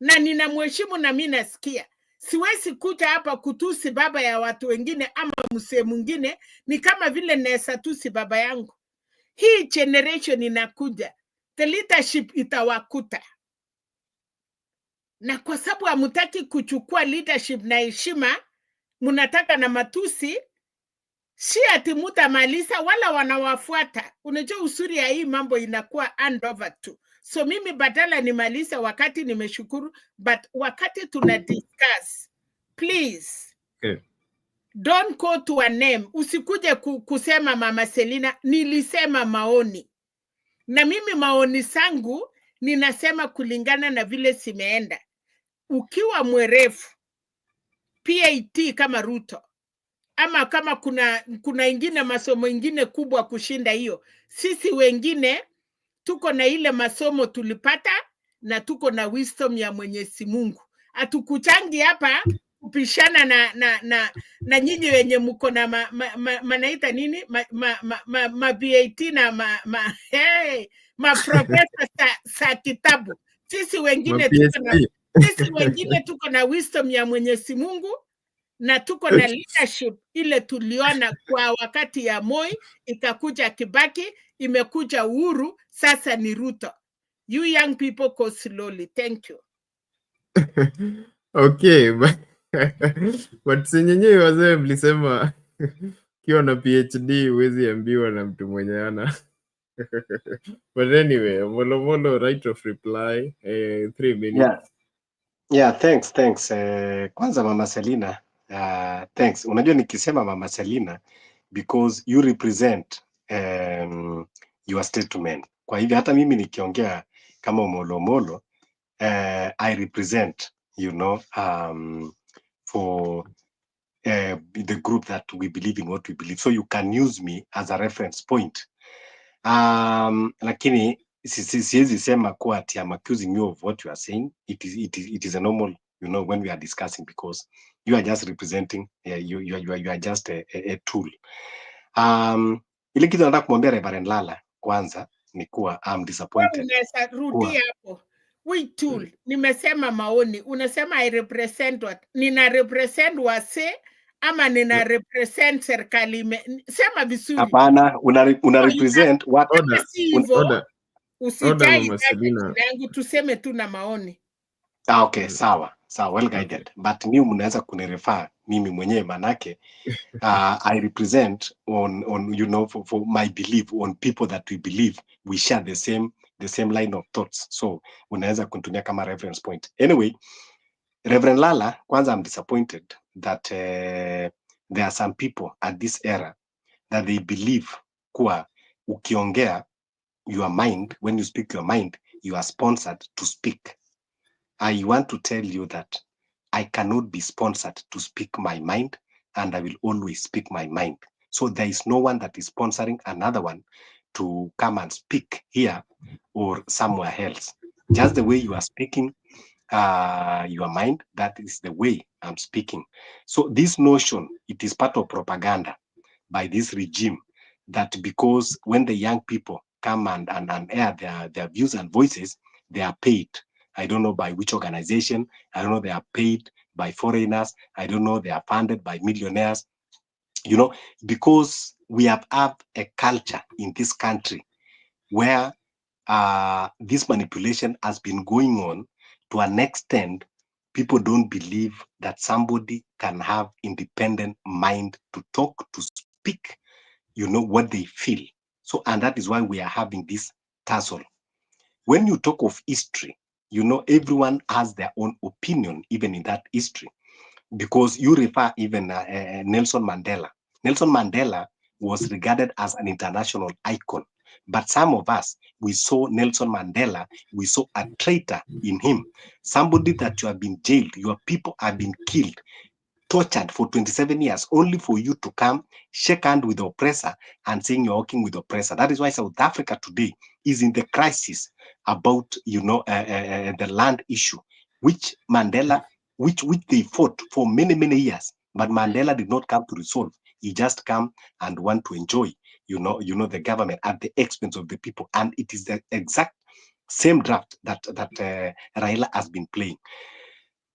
Na ninamheshimu na mimi nasikia. Siwezi kuja hapa kutusi baba ya watu wengine ama msee mwingine, ni kama vile nesa tusi baba yangu. Hii generation inakuja, the leadership itawakuta. Na kwa sababu hamutaki kuchukua leadership na heshima, munataka na matusi, si ati mutamaliza wala wanawafuata. Unajua usuri ya hii mambo inakuwa hand over to. So mimi badala nimalize wakati nimeshukuru, but wakati tuna discuss, please, don't go to a name. Usikuje kusema Mama Selina, nilisema maoni. Na mimi maoni sangu, ninasema kulingana na vile simeenda. Ukiwa mwerefu, PAT kama Ruto, ama kama kuna ingine masomo ingine kubwa kushinda hiyo, sisi wengine tuko na ile masomo tulipata na tuko na wisdom ya Mwenyezi Mungu. Hatukuchangi hapa kupishana na nyinyi wenye mko na manaita nini BAT na profesa sa kitabu. Sisi wengine tuko na wisdom ya Mwenyezi Mungu na tuko na leadership ile tuliona kwa wakati ya Moi, ikakuja Kibaki, imekuja Uhuru, sasa ni Ruto. You young people go slowly. Thank you. Okay, but sinyenyewe wazee mlisema kiwa na PhD huwezi ambiwa na mtu mwenye ana. But anyway, Molo, right of reply, 3 minutes. Yeah, thanks. Kwanza Mama Selina, thanks. Unajua nikisema Mama Selina because you represent your statement. Kwa hivyo hata mimi nikiongea kama Molo, I represent, for the group that we believe in what we believe. So you can use me as a reference point. Lakini siwezi sema kuwa ati I'm accusing you of what you are saying. It is a normal, when we are discussing, because you are just representing, you are just a tool. Ile kitu nataka kumwambia Reverend Lala kwanza ni kuwa I'm disappointed. Unaweza rudia hapo. We tool, nimesema maoni, unasema I represent what? Nina represent wase ama nina represent serikali? Sema vizuri. Hapana, una represent what? Usijai yangu, tuseme tu na maoni. Okay, sawa, well guided. But mimi mnaweza kunirefer mimi mwenyewe, manake I represent on for my belief on people that we believe we share the same line of thoughts. So unaweza kunitumia kama reference point. Anyway, Reverend Lala, kwanza I'm disappointed that there are some people at this era that they believe kuwa ukiongea your mind, when you speak your mind, you are sponsored to speak. I want to tell you that I cannot be sponsored to speak my mind, and I will always speak my mind. So there is no one that is sponsoring another one to come and speak here or somewhere else. Just the way you are speaking your mind, that is the way I'm speaking. So this notion, it is part of propaganda by this regime that because when the young people come and air their views and voices, they are paid. I don't know by which organization. I don't know, they are paid by foreigners. I don't know, they are funded by millionaires. You know, because we have a culture in this country where this manipulation has been going on to an extent people don't believe that somebody can have independent mind to talk, to speak, you know, what they feel. So, and that is why we are having this tussle. When you talk of history, you know, everyone has their own opinion, even in that history, because you refer even Nelson Mandela. Nelson Mandela was regarded as an international icon. But some of us, we saw Nelson Mandela, we saw a traitor in him. Somebody that you have been jailed, your people have been killed, tortured for 27 years, only for you to come, shake hand with the oppressor and saying you're working with the oppressor. That is why South Africa today is in the crisis about, you know, the land issue, which Mandela, which they fought for many, many years, but Mandela did not come to resolve. He just come and want to enjoy, you know, the government at the expense of the people. And it is the exact same draft that Raila has been playing.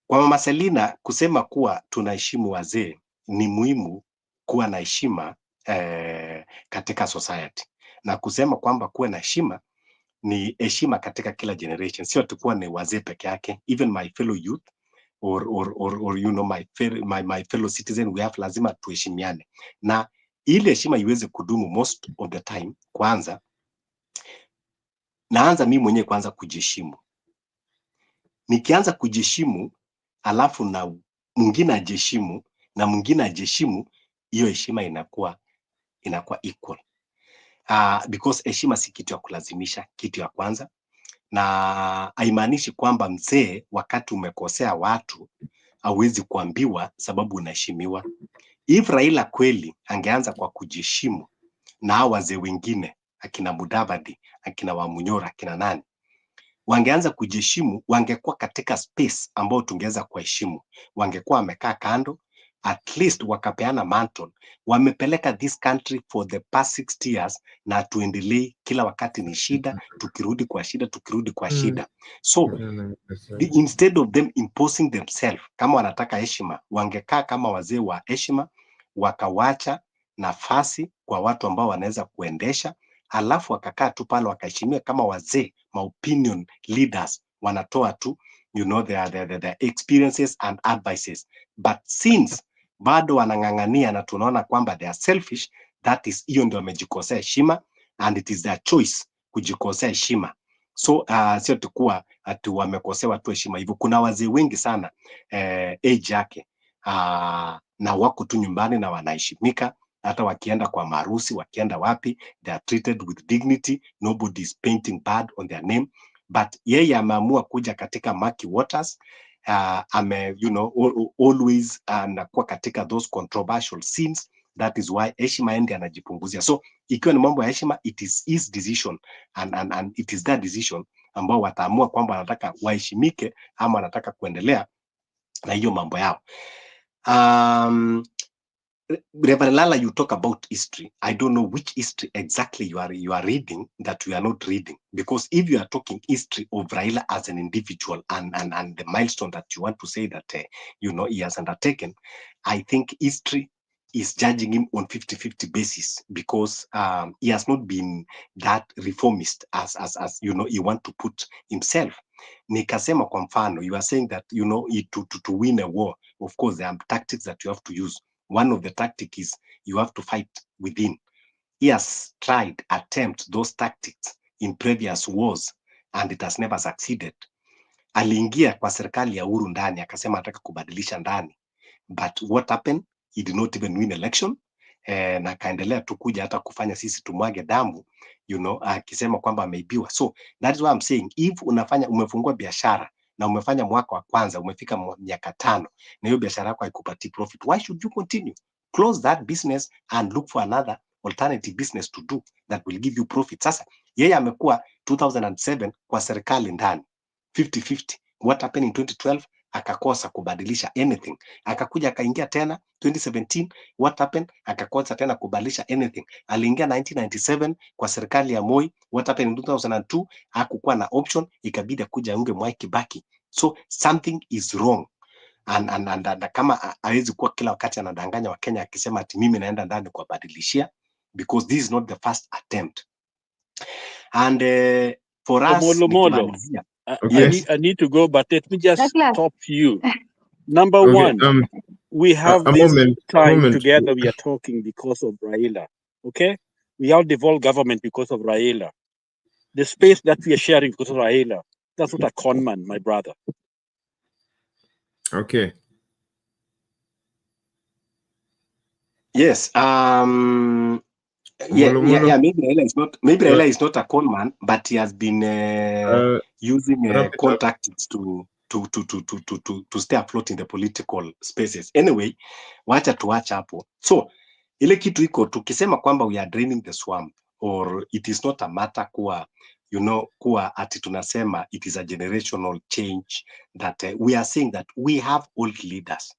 Kwa Mama Selina kusema kuwa tunaheshimu wazee, ni muhimu kuwa na heshima katika society, na kusema kwamba kuwa na heshima ni heshima katika kila generation, sio tu kuwa ni wazee peke yake. Even my fellow youth or you know, my fellow citizen, we have, lazima tuheshimiane, na ile heshima iweze kudumu most of the time. Kwanza naanza mimi mwenyewe kwanza kujiheshimu. Nikianza kujiheshimu alafu na mwingine ajiheshimu na mwingine ajiheshimu, hiyo heshima inakuwa equal. Because heshima si kitu ya kulazimisha, kitu ya kwanza. Na haimaanishi kwamba mzee wakati umekosea watu hauwezi kuambiwa sababu unaheshimiwa. If Raila kweli angeanza kwa kujiheshimu na hao wazee wengine akina Mudavadi, akina Wamunyora, akina nani, wangeanza kujiheshimu, wangekuwa katika space ambao tungeweza kuheshimu. Wangekuwa wamekaa kando, at least wakapeana mantle. Wamepeleka this country for the past 60 years, na tuendelee kila wakati ni shida, tukirudi kwa shida, tukirudi kwa shida. So instead of them imposing themselves, kama wanataka heshima, wangekaa kama wazee wa heshima, wakawacha nafasi kwa watu ambao wanaweza kuendesha, alafu wakakaa tu pale wakaheshimiwa kama wazee, opinion leaders, wanatoa tu, you know, their experiences and advices. But since bado wanang'ang'ania na tunaona kwamba they are selfish, that is, hiyo ndio wamejikosea heshima, and it is their choice kujikosea heshima. So sio tukua ati wamekosewa tu heshima hivyo. Kuna wazee wengi sana age yake na wako tu nyumbani na wanaheshimika, hata wakienda kwa marusi, wakienda wapi, they are treated with dignity, nobody is painting bad on their name. But yeye ameamua kuja katika murky waters, you know, always anakuwa katika those controversial scenes. That is why heshima endi anajipunguzia. So ikiwa ni mambo ya heshima, it is his decision and it is their decision ambao wataamua kwamba wanataka waheshimike ama wanataka kuendelea na hiyo mambo yao. Reverend Lala, you talk about history. I don't know which history exactly you are reading that we are not reading. Because if you are talking history of Raila as an individual and the milestone that you want to say that you know, he has undertaken, I think history is judging him on 50-50 basis, because he has not been that reformist as you know, he want to put himself. Nikasema kwa mfano, you are saying that, you know, to win a war, of course there are tactics that you have to use. One of the tactics is you have to fight within. He has attempt those tactics in previous wars and it has never succeeded. Aliingia kwa serikali ya Uhuru ndani, akasema anataka kubadilisha ndani. But what happened? He did not even win election. Na kaendelea tu kuja hata kufanya sisi tumwage damu, you know, akisema kwamba ameibiwa. So that is why I'm saying, if umefungua biashara na umefanya mwaka wa kwanza, umefika miaka 5 na hiyo biashara yako haikupatii profit, why should you continue? Close that business and look for another alternative business to do that will give you profit. Sasa yeye amekuwa 2007 kwa serikali ndani 50-50. What happened in 2012? akakosa kubadilisha anything. Akakuja akaingia tena 2017, what happened? Akakosa tena kubadilisha anything. Aliingia 1997 kwa serikali ya Moi, what happened in 2002? Hakukuwa na option, ikabidi kuja unge Mwai Kibaki. So something is wrong. And kama hawezi kuwa kila wakati anadanganya Wakenya akisema ati mimi naenda ndani kuwabadilishia, because this is not the first attempt. And for us, Molo. yes. I need to go, but let me just Douglas. stop you. Number Okay, one, we have a this moment. time together. We are talking because of Raila. Okay, we have devolved government because of Raila. The space that we are sharing because of Raila. That's what a con man, my brother. Okay. Yes. Yeah. Maybe Raila is not a con man, but he has been using contacts to stay afloat in the political spaces. Anyway, wacha tuacha hapo. So ile kitu iko tukisema kwamba we are draining the swamp, or it is not a matter kuwa kuwa ati tunasema it is a generational change, that we are saying that we have old leaders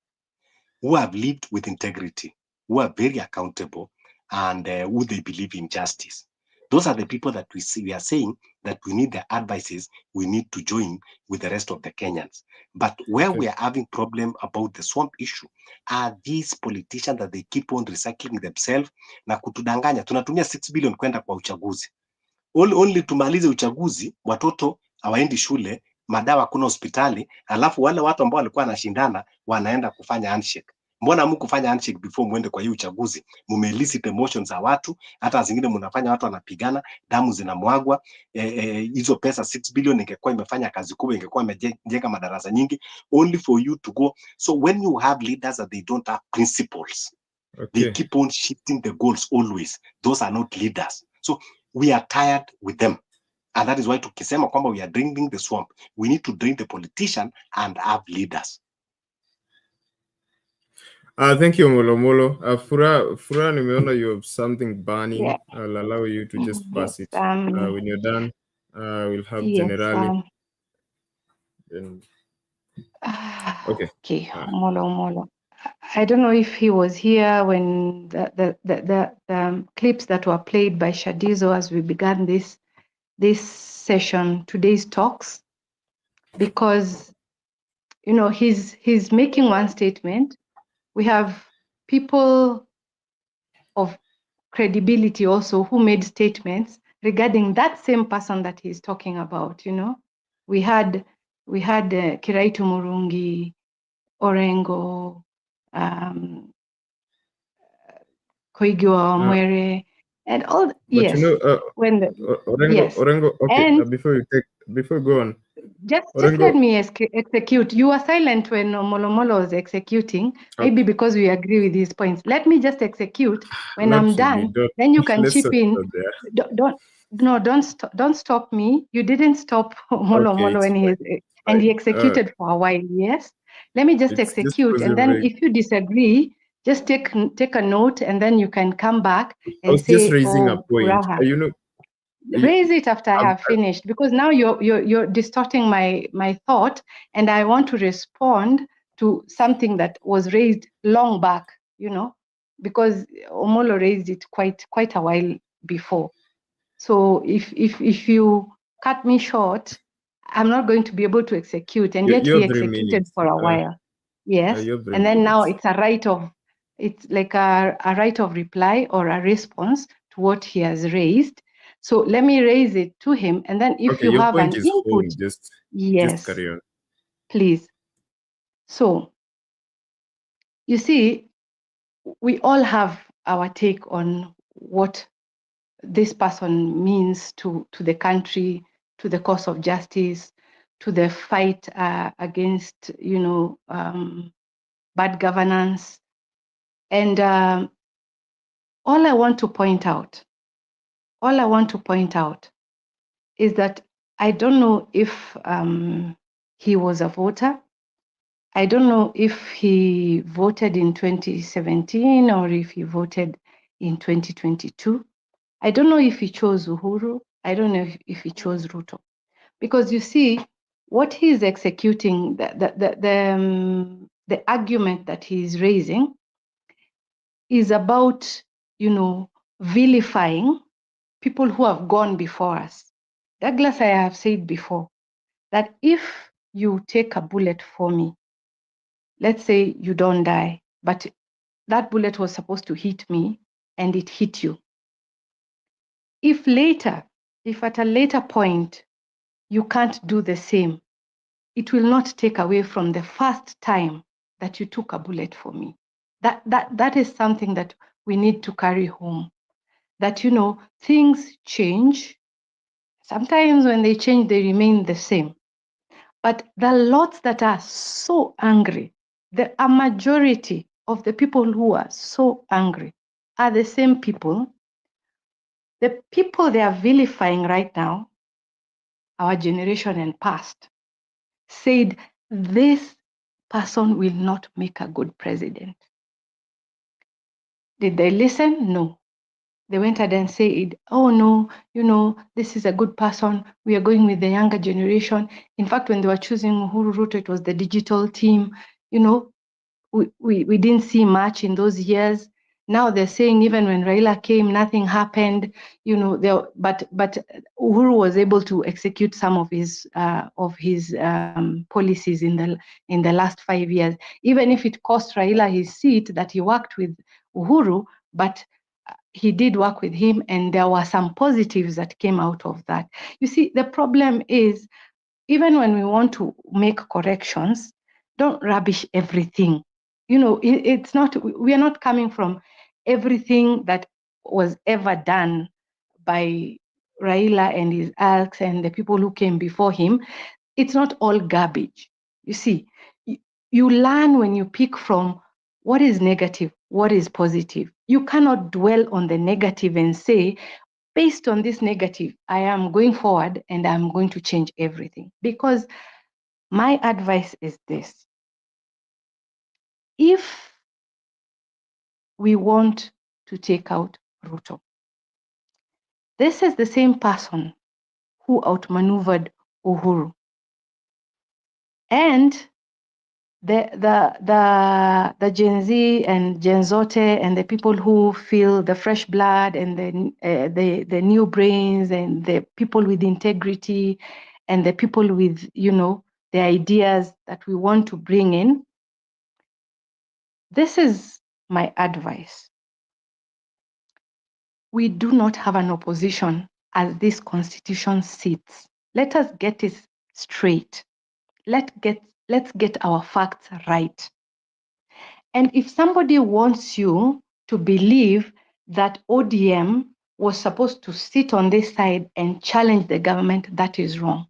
who have lived with integrity, who are very accountable, and who they believe in justice. Those are the people that we are saying that we need their advices, we need to join with the rest of the Kenyans. But where we are having problem about the swamp issue are these politicians that they keep on recycling themselves na kutudanganya. Tunatumia 6 billion kwenda kwa uchaguzi. Only tumalize uchaguzi, watoto hawaendi shule, madawa hakuna hospitali, alafu wale watu ambao walikuwa wanashindana wanaenda kufanya handshake. Mbona hamkufanya handshake before muende kwa hiyo uchaguzi? Mumelicit emotions za watu, hata zingine mnafanya watu wanapigana, damu zinamwagwa. Hizo pesa 6 billion ingekuwa imefanya kazi kubwa, ingekuwa imejenga madarasa nyingi, only for you to go. So when you have leaders that they don't have principles, they keep on shifting the goals always. Those are not leaders. So we are tired with them. And that is why tukisema kwamba we are draining the swamp, we need to drain the politician and have leaders. Thank you, Molo. Fura, nimeona you have something burning. Yeah. I'll allow you to just pass it. Yes, When you're done, we'll have yes, Generali. Then... Okay, Molo. I don't know if he was here when the clips that were played by Shadizo as we began this session, today's talks, because he's making one statement. We have people of credibility also who made statements regarding that same person that he's talking about. We had Kiraitu Murungi, Orengo, Koigi Wamwere, and all. Yes. Orengo. Okay. And before you go on, just let me execute. You were silent when Molomolo was executing. Maybe because we agree with his points. Let me just execute. When I'm done, then you can chip in. Don't stop me. You didn't stop Molomolo when he executed for a while. Yes. Let me just execute, and then if you disagree, just take a note, and then you can come back and say, just raising a point. Raise it after I have finished, because now you're distorting my thought, and I want to respond to something that was raised long back, because Omolo raised it quite a while before. So if you cut me short, I'm not going to be able to execute, and yet he executed for a while. Yes, and then now it's like a right of reply or a response to what he has raised. So let me raise it to him, and then if you have an input, just carry on, please. So you see, we all have our take on what this person means to the country, to the cause of justice, to the fight against bad governance, and all I want to point out is that I don't know if he was a voter. I don't know if he voted in 2017 or if he voted in 2022. I don't know if he chose Uhuru. I don't know if he chose Ruto. Because you see, what he is executing, the argument that he is raising is about, vilifying people who have gone before us. Douglas, I have said before that if you take a bullet for me, let's say you don't die, but that bullet was supposed to hit me and it hit you. If at a later point, you can't do the same, it will not take away from the first time that you took a bullet for me. That is something that we need to carry home. That, things change. Sometimes when they change, they remain the same. But the lots that are so angry, a majority of the people who are so angry are the same people. The people they are vilifying right now, our generation and past, said this person will not make a good president. Did they listen? No. They went ahead and said, oh no, this is a good person. We are going with the younger generation. In fact, when they were choosing Uhuru Ruto, it was the digital team. We didn't see much in those years. Now they're saying even when Raila came, nothing happened. But Uhuru was able to execute some of his policies in the last 5 years. Even if it cost Raila his seat, that he worked with Uhuru, but he did work with him, and there were some positives that came out of that. You see, the problem is, even when we want to make corrections, don't rubbish everything. It's not, we are not coming from everything that was ever done by Raila and his alks and the people who came before him. It's not all garbage. You see, you learn when you pick from what is negative, what is positive. You cannot dwell on the negative and say, based on this negative, I am going forward and I'm going to change everything. Because my advice is this: if we want to take out Ruto, this is the same person who outmaneuvered Uhuru. And the Gen Z and Gen Zote and the people who feel the fresh blood and the new brains and the people with integrity and the people with, the ideas that we want to bring in, this is my advice. We do not have an opposition as this constitution sits. Let us get it straight. Let's get our facts right. And if somebody wants you to believe that ODM was supposed to sit on this side and challenge the government, that is wrong.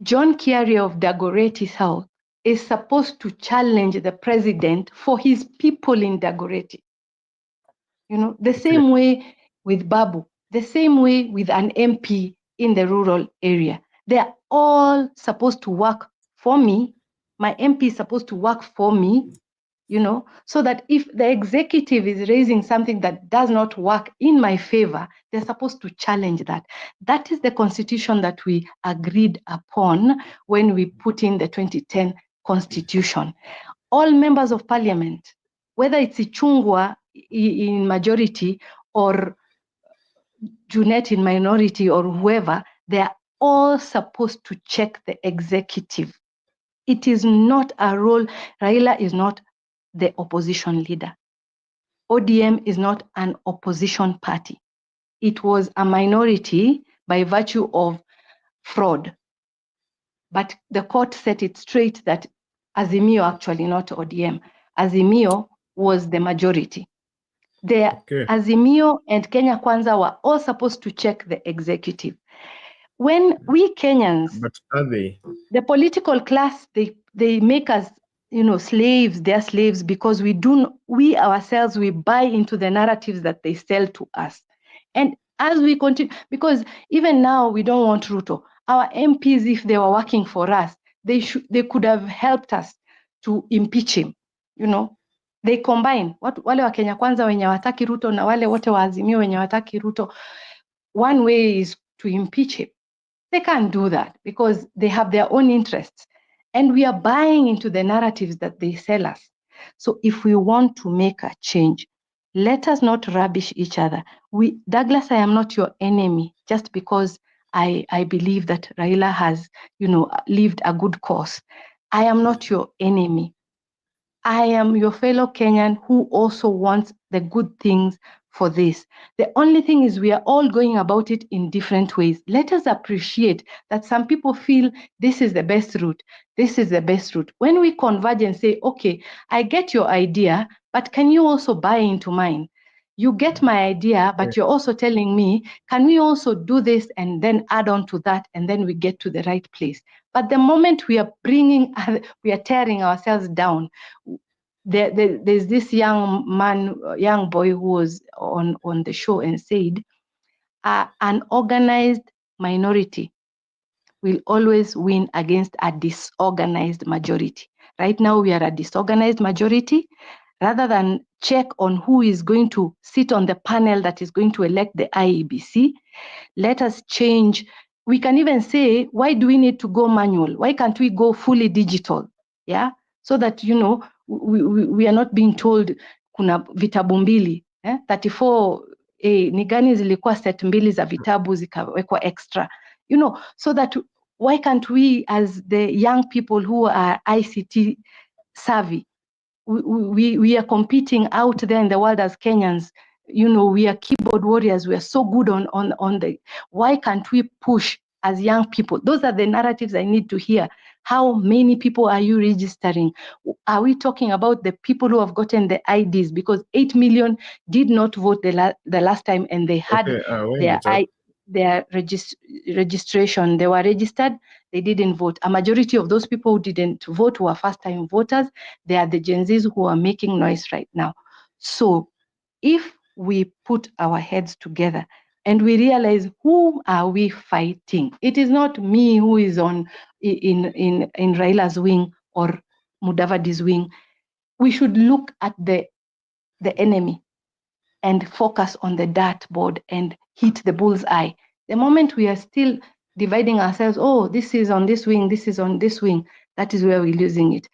John Kiari of Dagoretti South is supposed to challenge the president for his people in Dagoretti. The same way with Babu, the same way with an MP in the rural area. They are all supposed to work for me. My MP is supposed to work for me, so that if the executive is raising something that does not work in my favor, they're supposed to challenge that. That is the constitution that we agreed upon when we put in the 2010 constitution. All members of parliament, whether it's Ichungwa in majority or Junet in minority or whoever, they are all supposed to check the executive. It is not a role. Raila is not the opposition leader. ODM is not an opposition party. It was a minority by virtue of fraud. But the court set it straight that Azimio, actually not ODM, Azimio was the majority. Azimio and Kenya Kwanza were all supposed to check the executive. When we Kenyans, but are they? The political class, they make us, slaves. They're slaves because we ourselves, we buy into the narratives that they sell to us. And as we continue, because even now we don't want Ruto. Our MPs, if they were working for us, they could have helped us to impeach him. They combine wale wa Kenya Kwanza wenye wataki Ruto na wale wote wa Azimio wenye wataki Ruto. One way is to impeach him. They can't do that because they have their own interests. And we are buying into the narratives that they sell us. So if we want to make a change, let us not rubbish each other. Douglas, I am not your enemy just because I believe that Raila has, lived a good course. I am not your enemy. I am your fellow Kenyan who also wants the good things for this. The only thing is we are all going about it in different ways. Let us appreciate that some people feel this is the best route. This is the best route. When we converge and say, okay, I get your idea, but can you also buy into mine? You get my idea, but you're also telling me, can we also do this and then add on to that, and then we get to the right place? But the moment we are we are tearing ourselves down, there's this young boy who was on the show and said, an organized minority will always win against a disorganized majority. Right now, we are a disorganized majority. Rather than check on who is going to sit on the panel that is going to elect the IEBC, let us change. We can even say, why do we need to go manual? Why can't we go fully digital? Yeah, so that, we are not being told kuna vitabu mbili, 34 ni gani zilikuwa set mbili za vitabu zikawekwa extra, so that why can't we, as the young people who are ICT savvy, we are competing out there in the world as Kenyans. We are keyboard warriors. We are so good on the. Why can't we push as young people? Those are the narratives I need to hear. How many people are you registering? Are we talking about the people who have gotten the IDs? Because 8 million did not vote the last time, and they had their registration. They were registered. They didn't vote. A majority of those people who didn't vote were first-time voters. They are the Gen Zs who are making noise right now. So if we put our heads together and we realize, who are we fighting? It is not me who is in Raila's wing or Mudavadi's wing. We should look at the enemy and focus on the dartboard and hit the bull's eye. The moment we are still dividing ourselves, oh, this is on this wing, this is on this wing, that is where we're losing it.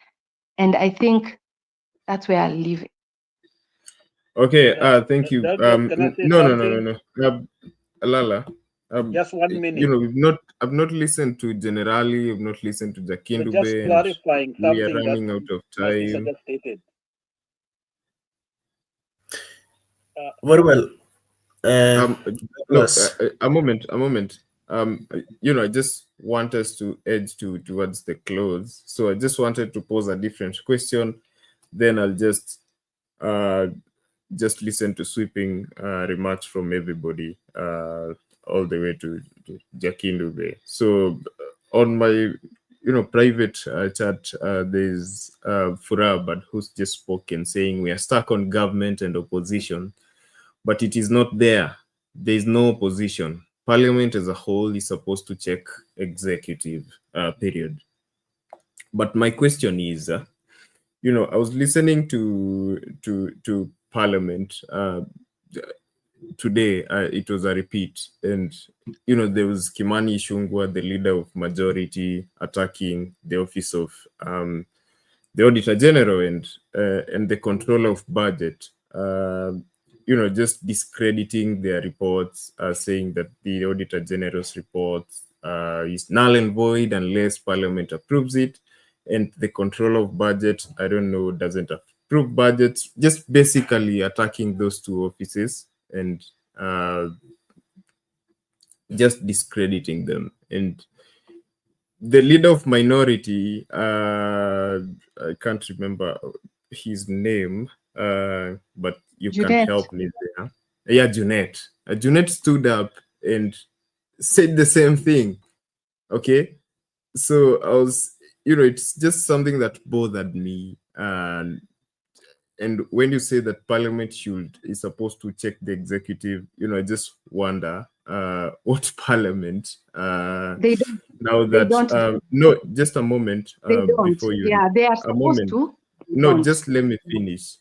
And I think that's where I'll leave it. Okay, thank you. Can I say No. Lala, just 1 minute. I've not listened to Generali, I've not listened to Jakindube. Just clarifying something. We are running out of time. Just stated. Very well. A moment. I just want us to edge towards the close. So I just wanted to pose a different question. Then I'll just listen to sweeping remarks from everybody, all the way to Jakindube. So on my private chat, there's Furabad who's just spoken saying we are stuck on government and opposition, but it is not there. There is no opposition. Parliament as a whole is supposed to check executive, period. But my question is, I was listening to Parliament today. It was a repeat, and there was Kimani Ichung'wah, the leader of majority, attacking the office of the Auditor General and the controller of budget. Just discrediting their reports, saying that the Auditor General's report is null and void unless Parliament approves it, and the controller of budget, I don't know, doesn't approve budgets. Just basically attacking those two offices and just discrediting them. And the leader of minority, I can't remember his name, but you can help me there. Yeah, Junet. Junet stood up and said the same thing. Okay, so I was, it's just something that bothered me. And when you say that Parliament is supposed to check the executive, I just wonder what Parliament. They don't. Now that no, just a moment. They don't. Before you. Yeah, they are supposed to. No, just let me finish.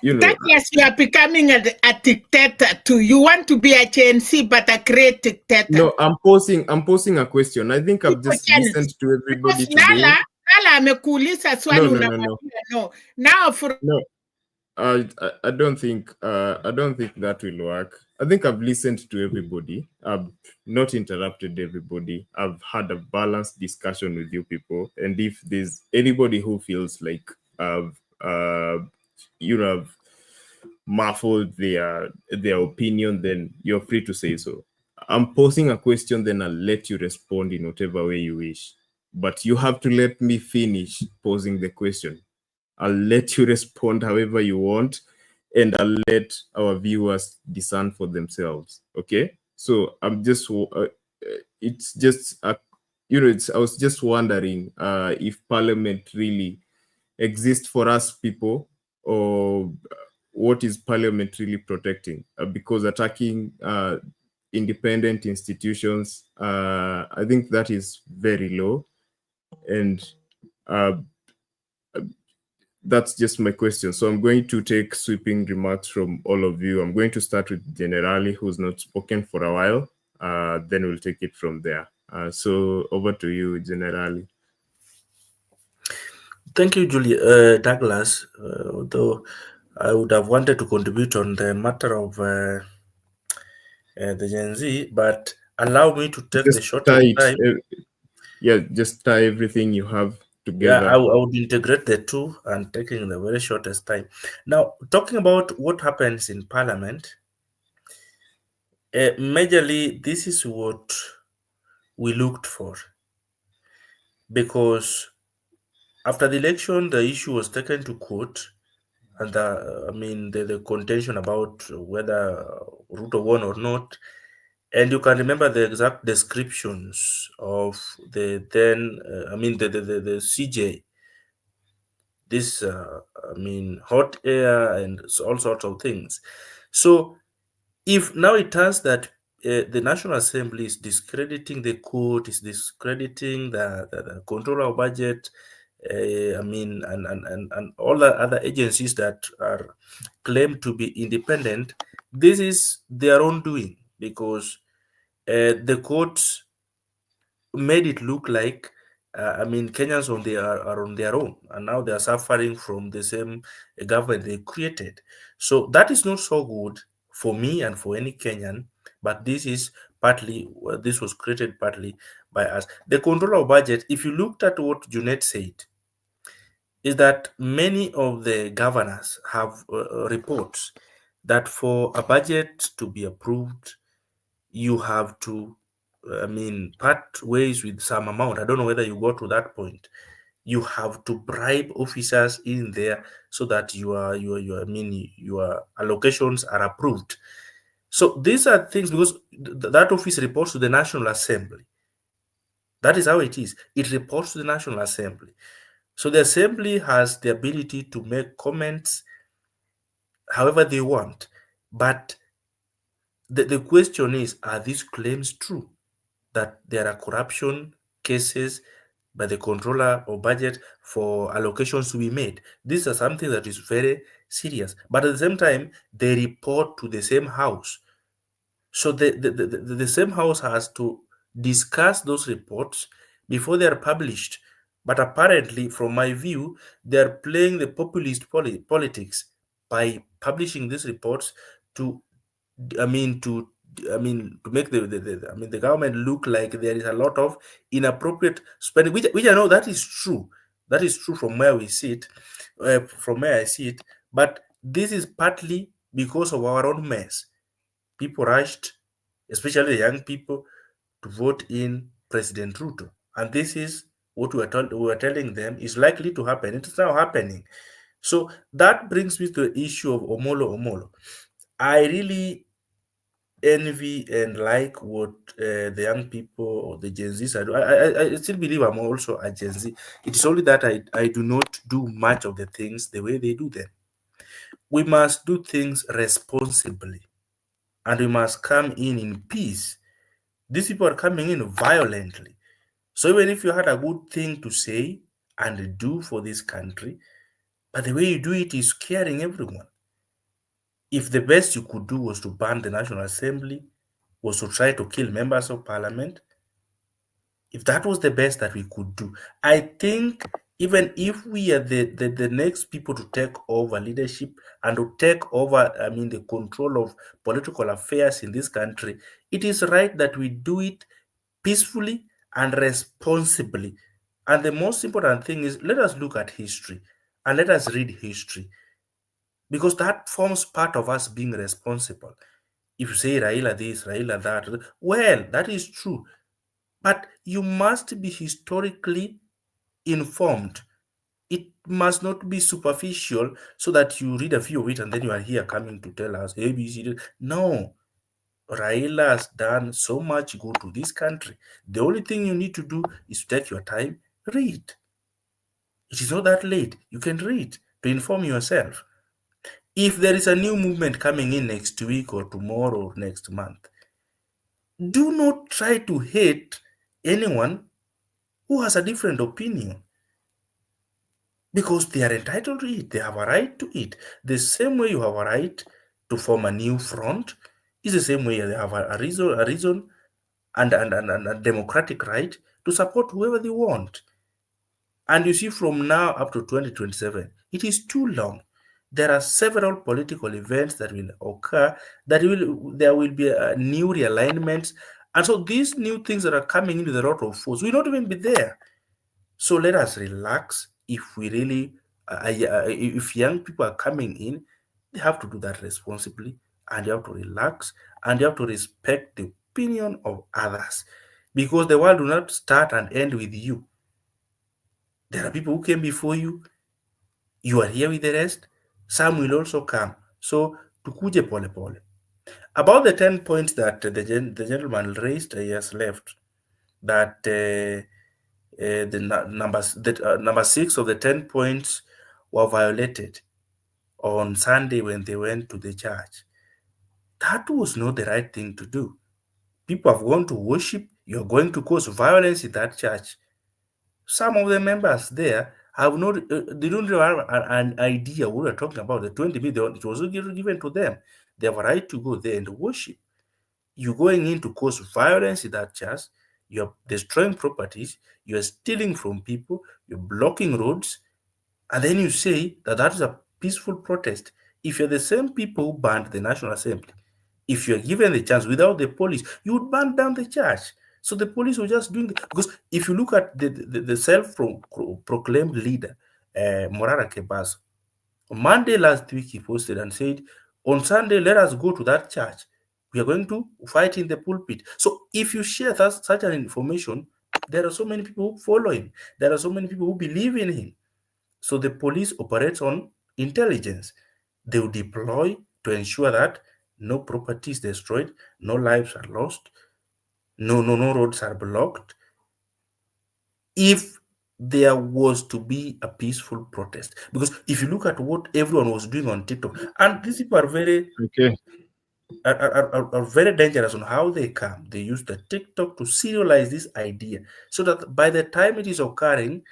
you know, Douglas, you are becoming a dictator too. You want to be a GNC, but a great dictator. no, I'm posing a question. I think I've just listened to everybody Because today. Nala amekuuliza swali No. unamwambia no. Now for No, I don't think that will work. I think I've listened to everybody. I've not interrupted everybody. I've had a balanced discussion with you people. And if there's anybody who feels like I've muffled their opinion, then you're free to say so. I'm posing a question, then I'll let you respond in whatever way you wish. But you have to let me finish posing the question. I'll let you respond however you want, and I'll let our viewers discern for themselves. Okay? So I'm just, it's just, I was just wondering if Parliament really exists for us people, or what is Parliament really protecting? Because attacking independent institutions, I think that is very low, and that's just my question. So I'm going to take sweeping remarks from all of you. I'm going to start with Generali, who's not spoken for a while. Then we'll take it from there. So over to you, Generali. Thank you, Douglas. Although I would have wanted to contribute on the matter of the Gen Z, but allow me to take the shortest time. Just tie everything you have together. Yeah, I would integrate the two and taking the very shortest time. Now, talking about what happens in Parliament, majorly this is what we looked for, because after the election, the issue was taken to court, and the contention about whether Ruto won or not. And you can remember the exact descriptions of the then, the CJ, this, hot air and all sorts of things. So if now it turns that the National Assembly is discrediting the court, is discrediting the controller of budget, and all the other agencies that are claimed to be independent, this is their own doing, because the courts made it look like Kenyans are on their own, and now they are suffering from the same government they created. So that is not so good for me and for any Kenyan. But this is this was created partly by us. The control of budget, if you looked at what Junet said, is that many of the governors have reports that for a budget to be approved, you have to part ways with some amount. I don't know whether you got to that point. You have to bribe officers in there so that your allocations are approved. So these are things, because that office reports to the National Assembly. That is how it is. It reports to the National Assembly. So the Assembly has the ability to make comments however they want. But the question is, are these claims true? That there are corruption cases by the controller of budget for allocations to be made. These are something that is very serious. But at the same time, they report to the same house. So the same house has to discuss those reports before they are published. But apparently, from my view, they are playing the populist politics by publishing these reports to make the government look like there is a lot of inappropriate spending, which I know that is true. That is true from where we sit, from where I see it. But this is partly because of our own mess. People rushed, especially the young people, to vote in President Ruto, and this is what we were telling them is likely to happen. It is now happening. So that brings me to the issue of Omolo. I really envy and like what the young people or the Gen Zs are doing. I still believe I'm also a Gen Z. It is only that I do not do much of the things the way they do them. We must do things responsibly, and we must come in peace. These people are coming in violently. So even if you had a good thing to say and do for this country, But the way you do it is scaring everyone. If the best you could do was to ban the National Assembly, was to try to kill members of parliament, if that was the best that we could do, I think even if we are the next people to take over leadership and to take over, the control of political affairs in this country, it is right that we do it peacefully and responsibly. And the most important thing is, let us look at history and let us read history, because that forms part of us being responsible. If you say Raila this, Raila that, well, that is true. But you must be historically informed. It must not be superficial so that you read a few of it and then you are here coming to tell us ABC. No. Raila has done so much good to this country. The only thing you need to do is to take your time, read. It is not that late. You can read to inform yourself. If there is a new movement coming in next week or tomorrow or next month, do not try to hate anyone who has a different opinion, because they are entitled to it. They have a right to it. The same way you have a right to form a new front is the same way they have a reason and a democratic right to support whoever they want. And you see, from now up to 2027, it is too long. There are several political events that will occur, there will be new realignments. And so these new things that are coming into the lot of force will not even be there. So let us relax. If we really, if young people are coming in, they have to do that responsibly, and you have to relax, and you have to respect the opinion of others, because the world will not start and end with you. There are people who came before you. You are here with the rest. Some will also come. So tukuje pole pole. About the 10 points that the gentleman raised, he has left, that number 6 of the 10 points were violated on Sunday when they went to the church. That was not the right thing to do. People have gone to worship. You're going to cause violence in that church. Some of the members there have not, they don't have an idea what we're talking about. The 20 million, it was given to them. They have a right to go there and worship. You're going in to cause violence in that church. You're destroying properties. You're stealing from people. You're blocking roads. And then you say that that is a peaceful protest. If you're the same people who banned the National Assembly, if you're given the chance without the police, you would burn down the church. So the police were just doing because if you look at the self-proclaimed leader, Morara Kebas, on Monday last week he posted and said, on Sunday, let us go to that church. We are going to fight in the pulpit. So if you share such an information, there are so many people who follow him. There are so many people who believe in him. So the police operates on intelligence. They will deploy to ensure that no property is destroyed, no lives are lost, no roads are blocked. If there was to be a peaceful protest, because if you look at what everyone was doing on TikTok, and these people are very are very dangerous on how they come. They use the TikTok to serialize this idea so that by the time it is occurring,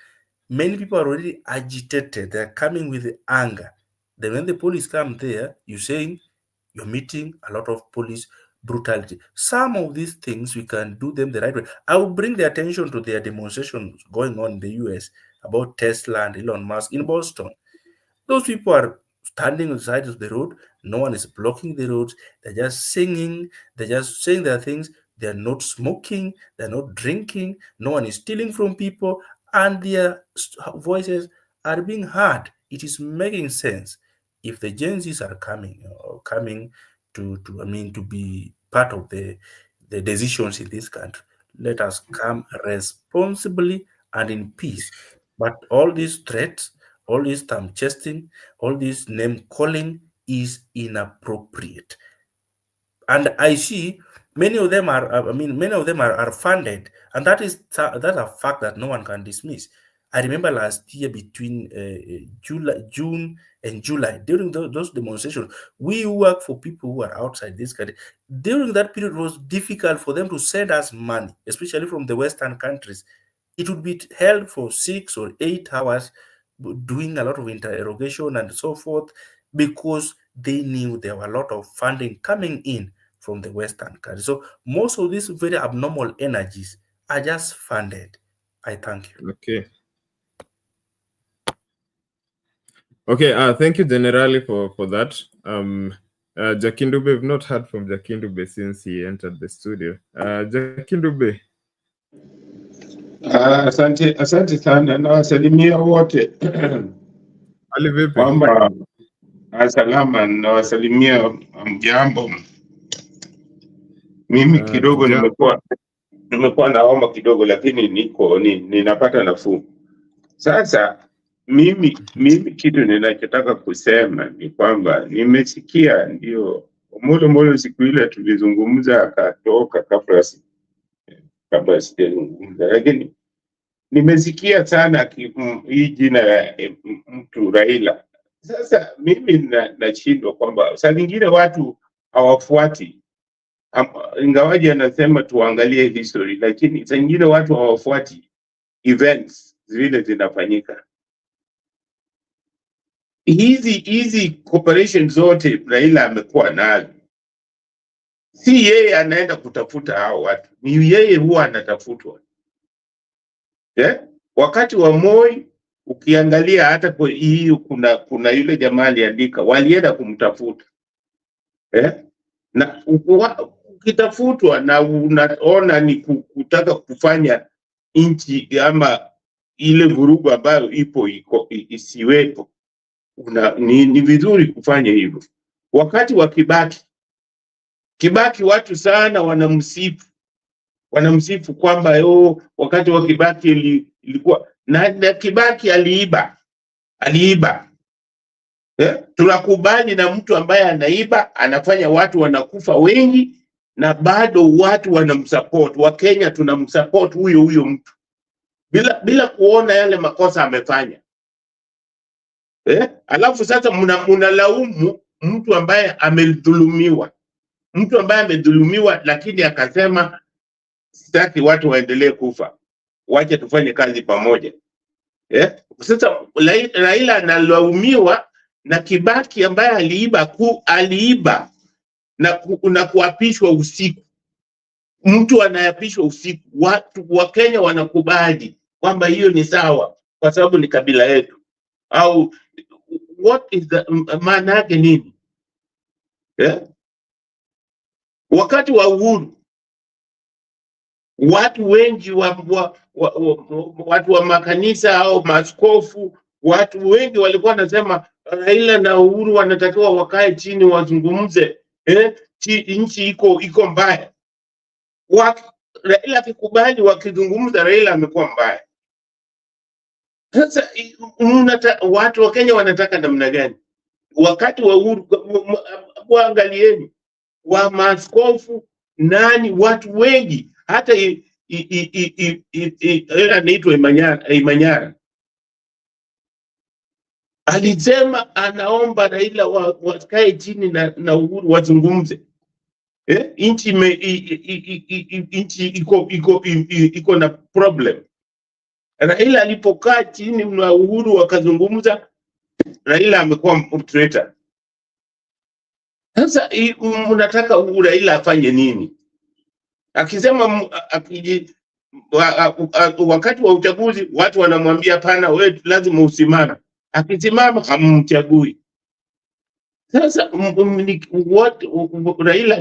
many people are already agitated. They're coming with anger. Then when the police come there, you're saying you're meeting a lot of police brutality. Some of these things, we can do them the right way. I will bring the attention to their demonstrations going on in the US about Tesla and Elon Musk in Boston. Those people are standing on the side of the road. No one is blocking the roads. They're just singing. They're just saying their things. They're not smoking. They're not drinking. No one is stealing from people. And their voices are being heard. It is making sense. If the Gen Zs are coming to be part of the decisions in this country, let us come responsibly and in peace. But all these threats, all this term chasing, all this name calling is inappropriate. And I see many of them are funded, and that's a fact that no one can dismiss. I remember last year between June and July, during those demonstrations, we work for people who are outside this country. During that period, it was difficult for them to send us money, especially from the Western countries. It would be held for 6 or 8 hours. doing a lot of interrogation and so forth, because they knew there were a lot of funding coming in from the Western countries. So most of these very abnormal energies are just funded. I thank you. Okay. Okay, thank you, Generali, for that. Jakindube, we've not heard from Jakindube since he entered the studio. Jakindube. Asante sana na wasalimia wote. Hali vipi? Kwamba salama na wasalimia mjambo. Mimi kidogo nimekuwa na homa kidogo, lakini ninapata nafuu. Sasa mimi kitu ninachotaka kusema ni kwamba nimesikia ndio Molo siku ile tulizungumza akatoka kabla sijazungumza, lakini nimesikia sana hii jina la mtu Raila. Sasa mimi nashindwa kwamba saa nyingine watu hawafuati, ingawaji anasema tuangalie history, lakini saa nyingine watu hawafuati events zile zinafanyika. Hizi cooperation zote Raila amekuwa nazo, si yeye anaenda kutafuta hao watu, ni yeye huwa anatafutwa. Wakati wa Moi ukiangalia hata kwa hii kuna yule jamaa aliandika walienda kumtafuta. Na ukitafutwa na unaona ni kutaka kufanya nchi ama ile vurugu ambayo isiwepo, ni vizuri kufanya hivyo. Wakati wa Kibaki watu sana wanamsifu kwamba wakati wa Kibaki ilikuwa na Kibaki aliiba. Tunakubali na mtu ambaye anaiba, anafanya watu wanakufa wengi, na bado watu wanamsupport. Wa Kenya tunamsupport huyo mtu bila kuona yale makosa amefanya. Alafu sasa mnalaumu mtu ambaye amedhulumiwa. Mtu ambaye amedhulumiwa lakini akasema sitaki watu waendelee kufa, wache tufanye kazi pamoja. Sasa Raila analaumiwa na Kibaki ambaye aliiba na kuapishwa usiku. Mtu anaapishwa usiku, watu wa Kenya wanakubali kwamba hiyo ni sawa kwa sababu ni kabila yetu. Au what is the maana yake nini? Wakati wa uhuru watu wengi watu wa makanisa au maaskofu, watu wengi walikuwa wanasema Raila na Uhuru wanatakiwa wakae chini wazungumze. Nchi iko mbaya. Raila akikubali wakizungumza, Raila amekuwa mbaya. Sasa watu wa Kenya wanataka namna gani? Wakati wa Uhuru waangalieni, wa maaskofu nani, watu wengi, hata anaitwa Imanyara alisema anaomba Raila wakae chini na Uhuru wazungumze. Nchi iko na problem. Raila alipokaa chini na Uhuru wakazungumza, Raila amekuwa traitor. Sasa mnataka Raila afanye nini? Akisema wakati wa uchaguzi watu wanamwambia hapana, wewe lazima usimame. Akisimama hamumchagui. Sasa Raila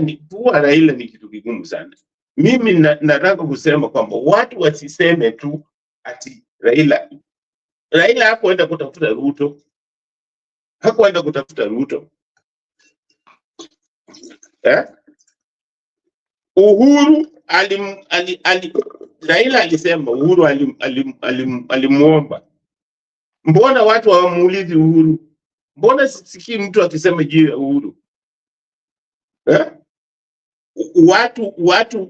ni kitu kigumu sana. Mimi nataka kusema kwamba watu wasiseme tu ati Raila hakuenda kutafuta Ruto. Hakuenda kutafuta Ruto. Uhuru Raila alisema Uhuru alimuomba. Mbona watu hawamuulizi Uhuru? Mbona sikii mtu akisema juu ya Uhuru? Watu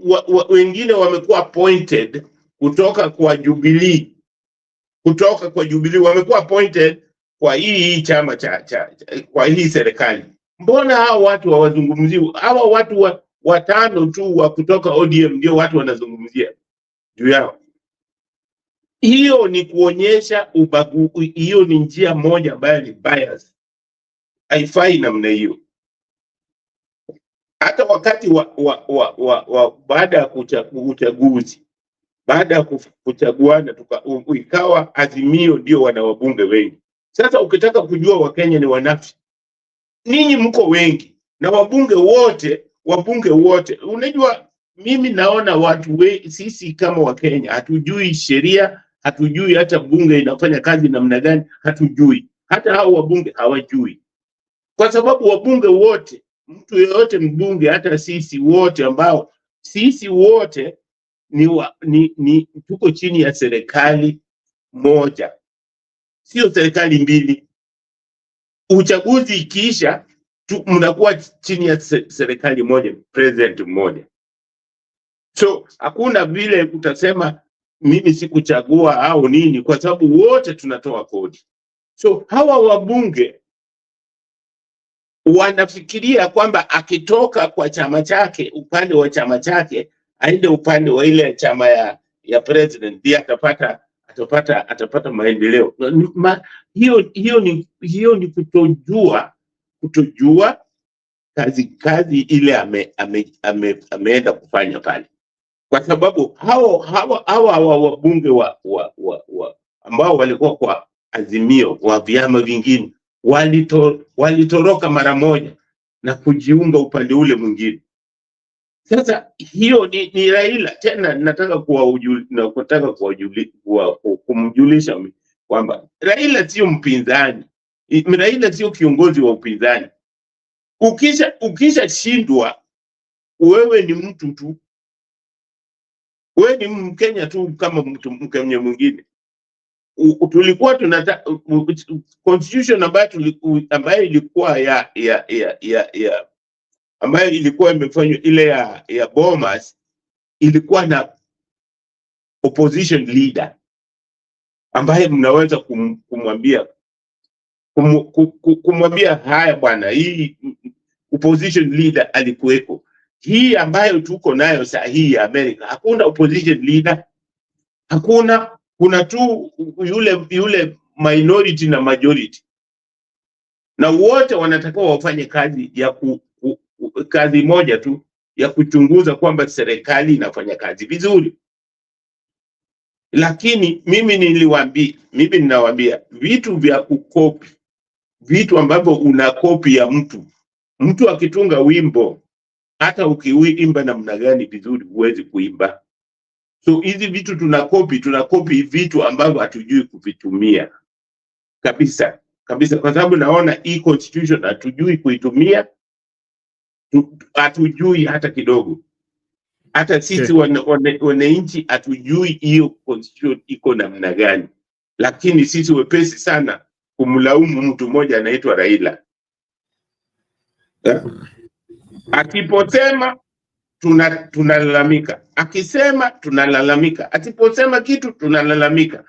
wengine wamekuwa appointed kutoka kwa Jubilee. Wamekuwa appointed kwa hii chama kwa hii serikali. Mbona hao watu hawazungumziwi? Hawa watu watano tu wa kutoka ODM ndio watu wanazungumzia juu yao. Hiyo ni kuonyesha hiyo ni njia moja ambayo ni bias. Haifai namna hiyo. Hata wakati baada ya uchaguzi, baada ya kuchaguana ikawa Azimio ndio wana wabunge wengi. Sasa ukitaka kujua Wakenya ni wanafiki, ninyi mko wengi na wabunge wote. Unajua mimi naona watu sisi kama Wakenya hatujui sheria, hatujui hata bunge inafanya kazi namna gani, hatujui. Hata hao wabunge hawajui. Kwa sababu wabunge wote, mtu yeyote mbunge, hata sisi wote ambao sisi wote ni tuko chini ya serikali moja, sio serikali mbili. Uchaguzi ikiisha mnakuwa chini ya serikali moja, president mmoja. So hakuna vile utasema mimi sikuchagua au nini, kwa sababu wote tunatoa kodi. So hawa wabunge wanafikiria kwamba akitoka kwa chama chake, upande wa chama chake, aende upande wa ile chama ya president, ndiye atapata maendeleo. Hiyo ni kutojua kazi ile ameenda kufanya pale. Kwa sababu hawa wabunge ambao walikuwa kwa Azimio wa vyama vingine walitoroka mara moja na kujiunga upande ule mwingine. Sasa hiyo ni Raila. Tena nataka kumjulisha kwamba Raila sio mpinzani. Raila sio kiongozi wa upinzani. Ukisha shindwa, wewe ni mtu tu. Wewe ni Mkenya tu kama mtu Mkenya mwingine. Tulikuwa tunataka constitution ambayo ilikuwa ambayo ilikuwa imefanywa ile ya Bomas, ilikuwa na opposition leader ambaye mnaweza kumwambia haya bwana, hii opposition leader alikuweko. Hii ambayo tuko nayo saa hii ya Amerika, hakuna opposition leader, hakuna. Kuna tu yule minority na majority, na wote wanatakiwa wafanye kazi kazi moja tu ya kuchunguza kwamba serikali inafanya kazi vizuri. Lakini mimi ninawaambia vitu vya kukopi, vitu ambavyo una kopi ya mtu akitunga wimbo, hata ukiimba namna gani vizuri huwezi kuimba. So hizi vitu tunakopi vitu ambavyo hatujui kuvitumia kabisa, kwa sababu naona hii constitution hatujui kuitumia, hatujui hata kidogo. Hata sisi wananchi hatujui hiyo constitution iko namna gani, lakini sisi wepesi sana kumlaumu mtu mmoja anaitwa Raila. Akiposema tunalalamika, akisema tunalalamika, asiposema kitu tunalalamika.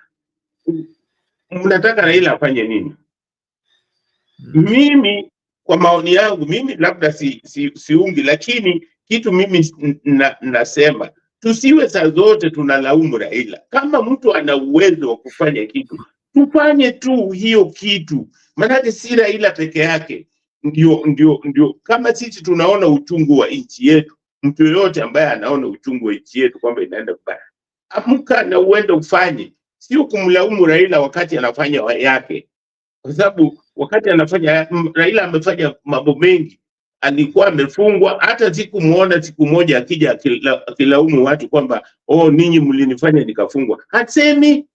Mnataka Raila afanye nini? Mimi kwa maoni yangu, mimi labda siungi, lakini kitu mimi nasema tusiwe saa zote tunalaumu Raila. Kama mtu ana uwezo wa kufanya kitu, tufanye tu hiyo kitu. Maana si Raila peke yake ndio kama sisi tunaona uchungu wa nchi yetu, mtu yoyote ambaye anaona uchungu wa nchi yetu kwamba inaenda vibaya, amka na uende ufanye, sio kumlaumu Raila wakati anafanya yake. Kwa sababu wakati anafanya, Raila amefanya mambo mengi, alikuwa amefungwa. Hata sikumuona siku moja akija akilaumu watu kwamba ninyi mlinifanya nikafungwa. Hasemi.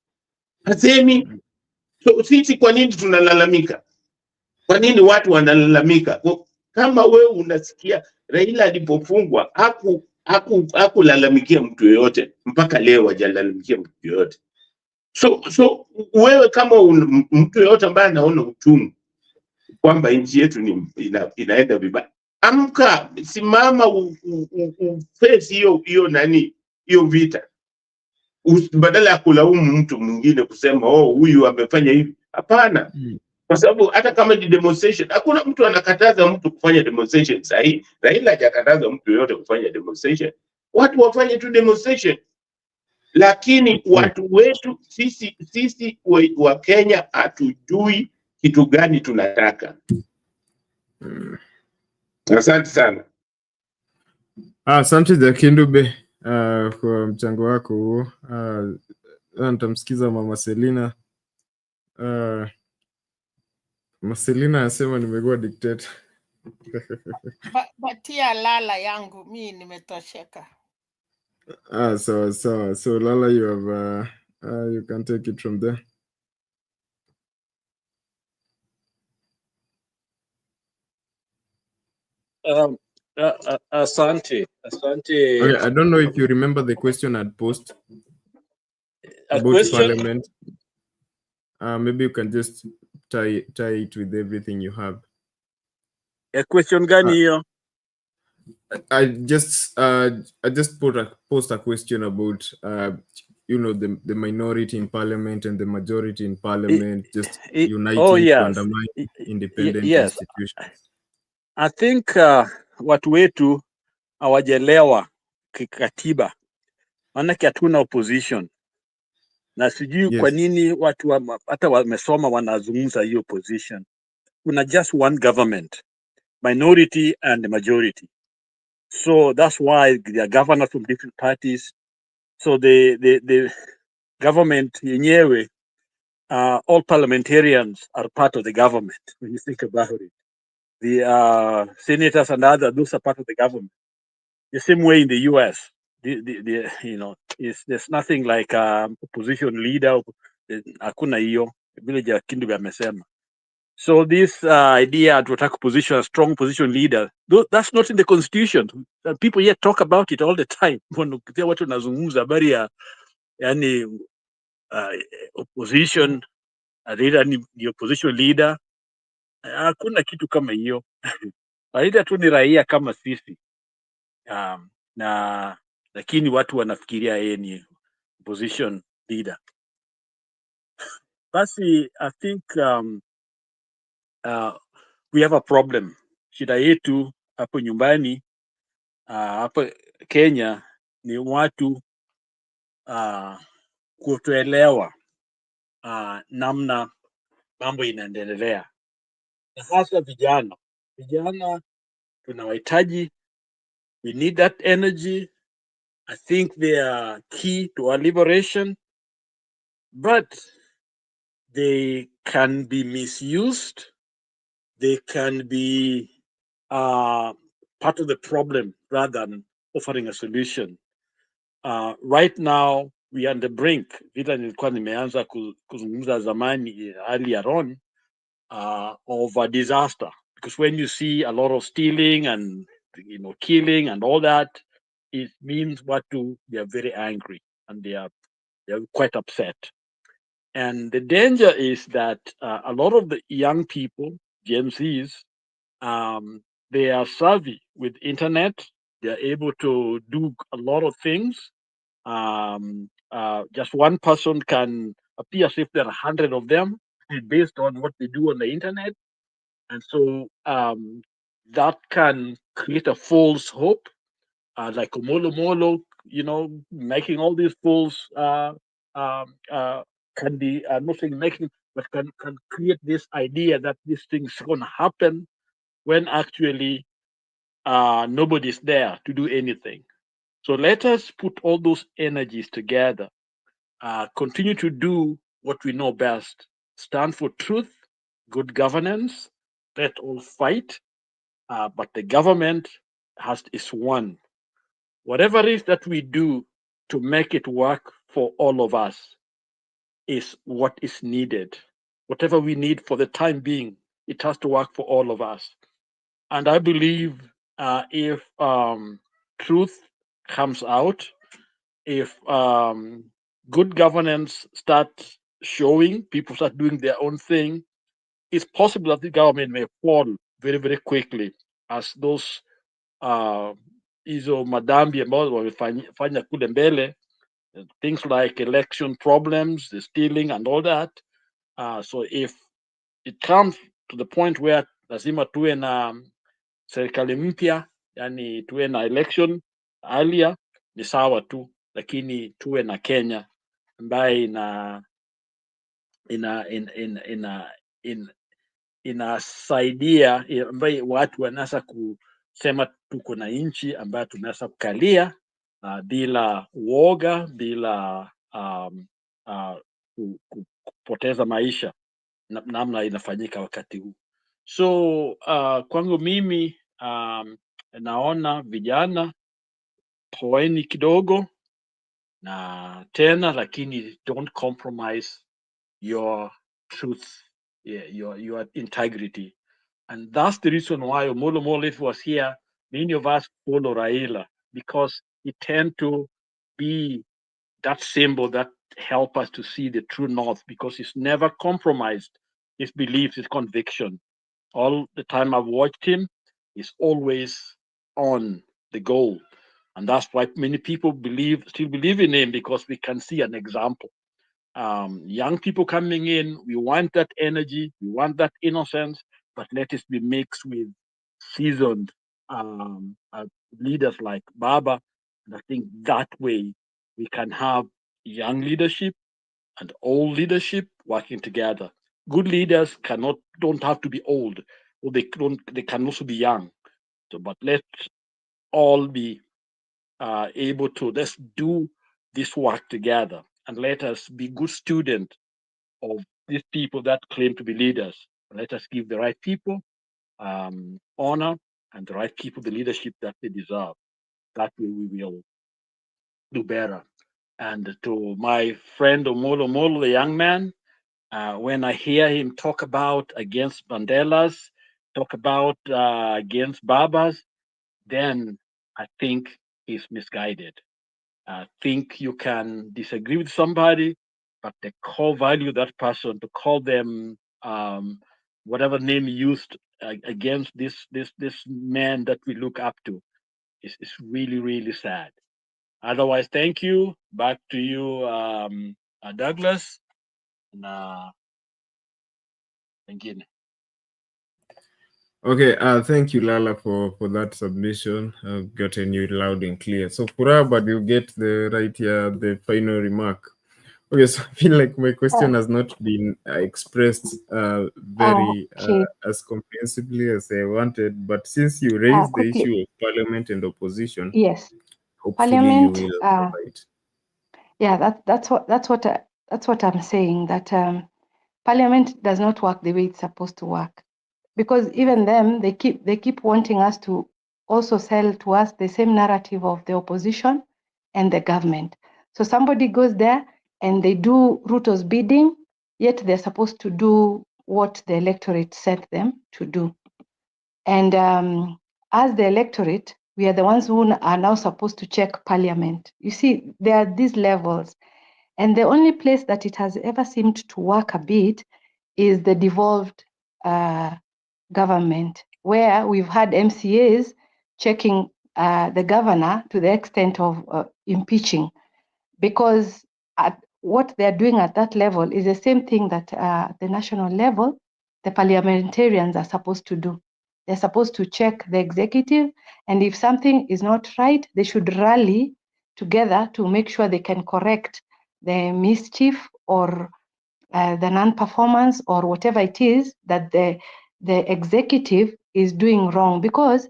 So sisi kwa nini tunalalamika? Kwa nini watu wanalalamika? Kama wewe unasikia Raila alipofungwa hakulalamikia mtu yoyote, mpaka leo hajalalamikia mtu yoyote. So wewe kama mtu yoyote ambaye anaona uchungu kwamba nchi yetu inaenda vibaya, amka, simama, face hiyo vita, badala ya kulaumu mtu mwingine kusema huyu amefanya hivi. Hapana. Kwa sababu hata kama ni demonstration, hakuna mtu anakataza mtu kufanya demonstration sahihi. Raila hajakataza mtu yoyote kufanya demonstration. Watu wafanye tu demonstration. lakini watu wetu sisi wa Kenya hatujui kitu gani tunataka. Asante sana. Asante Jakindube kwa mchango wako huo. Nitamsikiza Mama Selina. Mama Selina anasema nimekuwa dictator. Batia Lala yangu, mimi nimetosheka. So Lala, you have you can take it from there. Asante. Okay, I don't know if you remember the question I'd posed about question? Parliament. Maybe you can just tie it with everything you have. A question gani hiyo? I just posed a question about the minority in Parliament and the majority in Parliament just uniting to undermine independent institutions. I think watu wetu hawajelewa kikatiba, maanake hatuna opposition, na sijui kwa nini watu hata wamesoma wanazungumza hiyo opposition. Kuna just one government, minority and majority. So that's why they are governors from different parties. So the government yenyewe, all parliamentarians are part of the government when you think about it. The senators and others, those are part of the government. The same way in the US, there's nothing like opposition leader. Hakuna hiyo vile Jakindube amesema. So this idea to attack position, a strong opposition leader, that's not in the constitution. People yet talk about it all the time. Watu wanazungumza habari ya yani opposition leader, ni opposition leader. Hakuna kitu kama hiyo. Leader tu ni raia kama sisi. Na lakini watu wanafikiria yeye ni opposition leader. Basi I think we have a problem. Shida yetu hapo nyumbani hapo Kenya ni watu kutoelewa namna mambo inaendelea, na hasa vijana tunawahitaji. We need that energy. I think they are key to our liberation, but they can be misused. They can be part of the problem rather than offering a solution. Right now we are on the brink, vile nilikuwa nimeanza kuzungumza zamani earlier on, of a disaster, because when you see a lot of stealing and killing and all that, it means they are very angry and they are quite upset. And the danger is that a lot of the young people, Gen Zs, they are savvy with internet. They are able to do a lot of things. Just one person can appear as if there are 100 of them based on what they do on the internet. And so that can create a false hope, like Molo, making all these false can be not saying making, but can create this idea that this thing's going to happen when actually nobody's there to do anything. So let us put all those energies together, continue to do what we know best, stand for truth, good governance, let all fight, but the government is one. Whatever it is that we do to make it work for all of us is what is needed. Whatever we need for the time being, it has to work for all of us. And I believe if truth comes out, if good governance starts showing, people start doing their own thing, it's possible that the government may fall very, very quickly, as those hizo madambi ambazo wamefanya kule mbele, things like election problems, the stealing and all that. So if it comes to the point where lazima tuwe na serikali mpya, yani tuwe na election earlier, ni sawa tu. lakini tuwe na Kenya ambaye inasaidia, ambaye watu wanaweza kusema tuko na nchi ambayo tunaweza kukalia bila uoga, bila kupoteza maisha namna inafanyika wakati huu. So kwangu mimi naona vijana poeni kidogo na tena, lakini don't compromise your truth, your integrity. And that's the reason why Omolo Mole was here. Many of us follow Raila because he tend to be that symbol that help us to see the true north, because he's never compromised his beliefs, his conviction. All the time I've watched him, he's always on the goal. And that's why many people still believe in him, because we can see an example. Young people coming in, we want that energy, we want that innocence, but let it be mixed with seasoned leaders like Baba. And I think that way we can have young leadership and old leadership working together. Good leaders don't have to be old, or they can also be young. So, but let's all be able to, let's do this work together, and let us be good students of these people that claim to be leaders. Let us give the right people honor, and the right people the leadership that they deserve. That way we will do better. And to my friend Omolo Molo, the young man, when I hear him talk about against Mandela's, talk about against Baba's, then I think he's misguided. I think you can disagree with somebody, but the core value of that person, to call them whatever name used against this man that we look up to, is really, really sad. Otherwise, thank you. Back to you, Douglas. Thank you. Okay, thank you, Lala, for that submission. I've gotten you loud and clear. So, Furaba, you get the right here, the final remark. Okay, so I feel like my question has not been expressed very as comprehensively as I wanted, but since you raised the issue of parliament and opposition, yes, hopefully parliament, you will provide. Yeah, that's what I'm saying, that parliament does not work the way it's supposed to work, because even them, they keep wanting us to also sell to us the same narrative of the opposition and the government. So somebody goes there and they do Ruto's bidding, yet they're supposed to do what the electorate sent them to do. And as the electorate, we are the ones who are now supposed to check parliament. You see, there are these levels. And the only place that it has ever seemed to work a bit is the devolved government, where we've had MCAs checking the governor to the extent of impeaching, because what they're doing at that level is the same thing that at the national level, the parliamentarians are supposed to do. They're supposed to check the executive, and if something is not right, they should rally together to make sure they can correct the mischief or the non-performance or whatever it is that the executive is doing wrong. Because,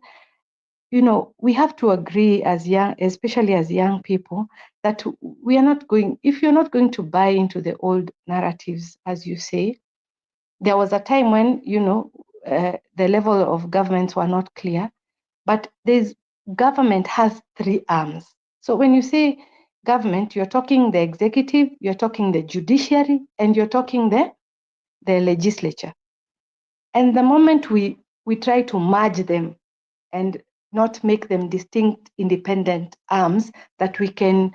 you know, we have to agree as young, especially as young people, that we are not going, if you're not going to buy into the old narratives, as you say, there was a time when, you know, the level of governments were not clear, but government has three arms. So when you say government, you're talking the executive, you're talking the judiciary, and you're talking the legislature. And the moment we try to merge them and not make them distinct, independent arms that we can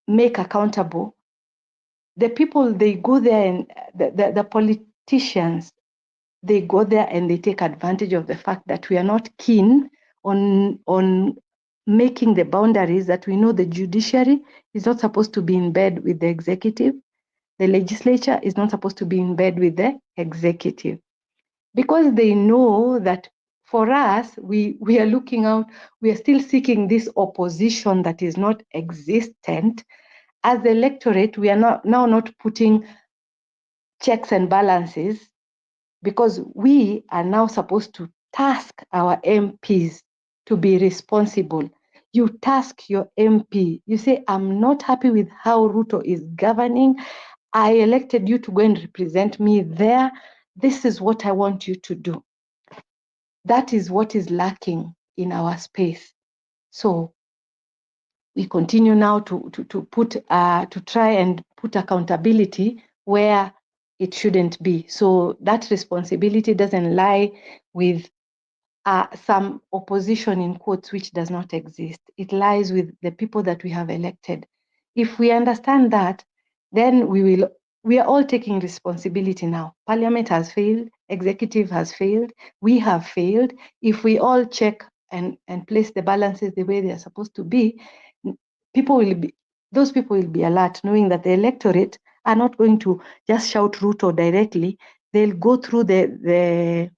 make accountable, the people, they go there, and the politicians, they go there and they take advantage of the fact that we are not keen on making the boundaries, that we know the judiciary is not supposed to be in bed with the executive. The legislature is not supposed to be in bed with the executive, because they know that for us, we are looking out, we are still seeking this opposition that is not existent. As the electorate, we are now not putting checks and balances, because we are now supposed to task our MPs to be responsible. You task your MP. You say, I'm not happy with how Ruto is governing. I elected you to go and represent me there. This is what I want you to do. That is what is lacking in our space. So we continue now to try and put accountability where it shouldn't be. So that responsibility doesn't lie with some opposition in quotes, which does not exist. It lies with the people that we have elected. If we understand that, then we are all taking responsibility now. Parliament has failed, executive has failed, we have failed. If we all check and place the balances the way they are supposed to be, those people will be alert, knowing that the electorate are not going to just shout Ruto directly. They'll go through the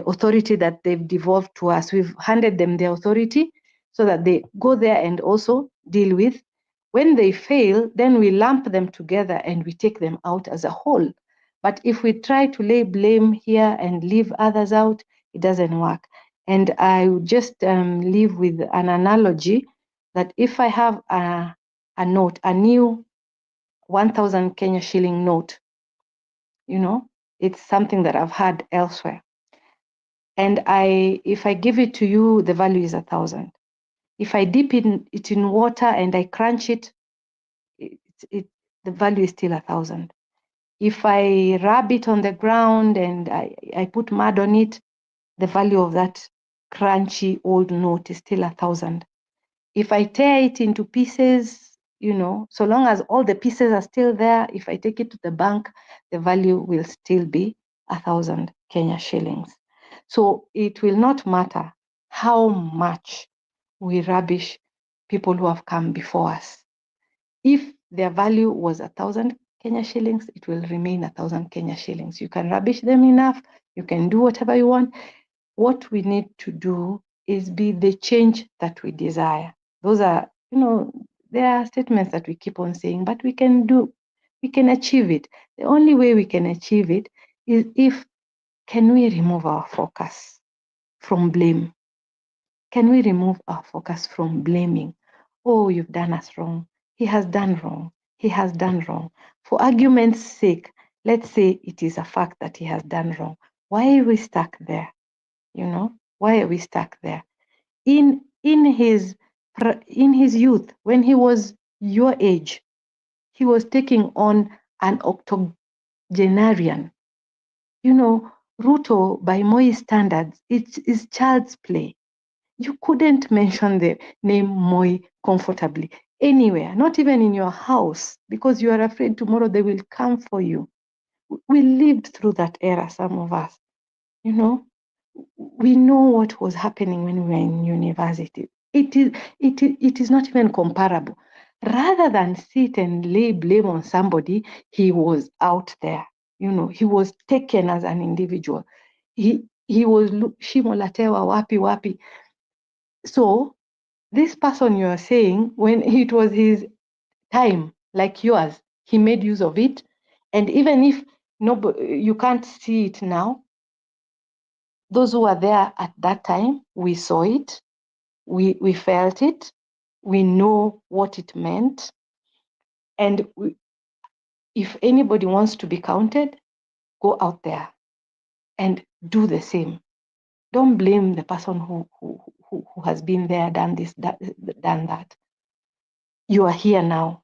authority that they've devolved to us. We've handed them the authority so that they go there and also deal with. When they fail, then we lump them together and we take them out as a whole. But if we try to lay blame here and leave others out, it doesn't work. And I would just leave with an analogy that if I have a note, a new 1,000 Kenya shilling note, it's something that I've had elsewhere. And if I give it to you, the value is 1,000. If I dip it in water and I crunch it, the value is still 1,000. If I rub it on the ground and I put mud on it, the value of that crunchy old note is still 1,000. If I tear it into pieces, so long as all the pieces are still there, if I take it to the bank, the value will still be 1,000 Kenya shillings. So it will not matter how much we rubbish people who have come before us. If their value was 1,000 Kenya shillings, it will remain 1,000 Kenya shillings. You can rubbish them enough, you can do whatever you want. What we need to do is be the change that we desire. Those are, there are statements that we keep on saying, but we can achieve it. The only way we can achieve it is can we remove our focus from blame? Can we remove our focus from blaming? Oh, you've done us wrong. He has done wrong. He has done wrong. For argument's sake, let's say it is a fact that he has done wrong. Why are we stuck there? Why are we stuck there? In his youth, when he was your age, he was taking on an octogenarian. Ruto, by Moi standards, it is child's play. You couldn't mention the name Moi comfortably anywhere, not even in your house, because you are afraid tomorrow they will come for you. We lived through that era, some of us. We know what was happening when we were in university. It is not even comparable. Rather than sit and lay blame on somebody, he was out there. He was taken as an individual. He was shimo latewa wapi. So this person you are saying, when it was his time, like yours, he made use of it. And even if you can't see it now, those who were there at that time, we saw it, we felt it, we know what it meant. And if anybody wants to be counted, go out there and do the same. Don't blame the person who has been there, done this, done that. You are here now.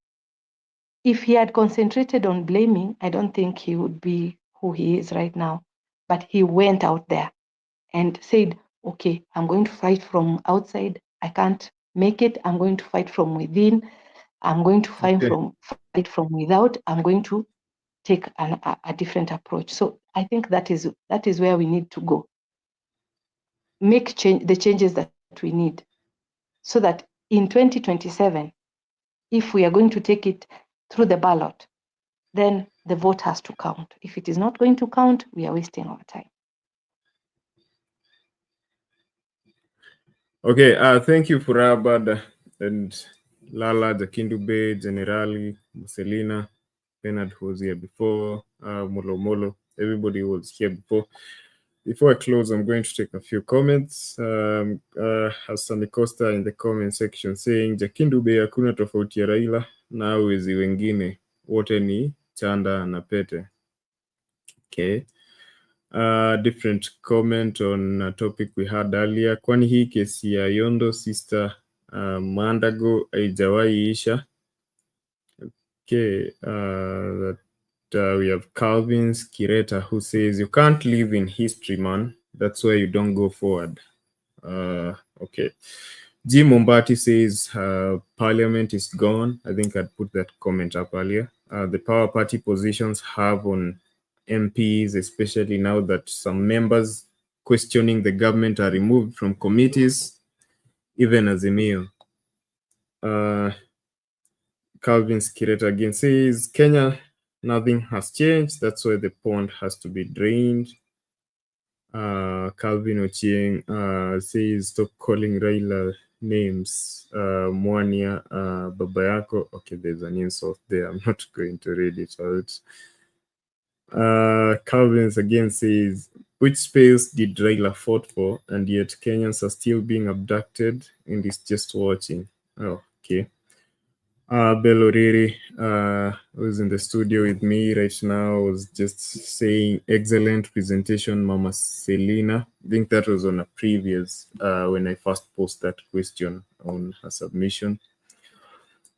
If he had concentrated on blaming, I don't think he would be who he is right now. But he went out there and said, okay, I'm going to fight from outside. I can't make it. I'm going to fight from within. I'm going to fight from without. I'm going to take a different approach. So I think that is where we need to go. Make the changes that we need so that in 2027, if we are going to take it through the ballot, then the vote has to count. If it is not going to count, we are wasting our time. Okay, thank you for Abad and Lala, Jakindube, Generali, Selina, Bernard who was here before, Molo Molo, everybody was here before. Before I close, I'm going to take a few comments. Hassan Costa in the comment section saying, Jakindube hakuna tofauti ya Raila na wezi wengine, wote ni chanda na pete. Okay. Different comment on a topic we had earlier. Kwani hii kesi ya Yondo sister Mandago haijawahi isha. Okay, we have Calvin Kireta who says, you can't live in history, man. That's why you don't go forward. Okay. Jim Mombati says, parliament is gone. I think I'd put that comment up earlier. The power party positions have on MPs, especially now that some members questioning the government are removed from committees, even Azimio. Calvin Skireta again says, Kenya, nothing has changed. That's why the pond has to be drained. Calvin Ochieng says, stop calling Raila names. Mwania, Babayako. Okay, there's an insult there. I'm not going to read it out. Calvin's again says, which space did Raila fought for, and yet Kenyans are still being abducted and is just watching? Oh, okay. Beloriri, who's in the studio with me right now, was just saying, excellent presentation, Mama Selina. I think that was on a previous, when I first posted that question on her submission.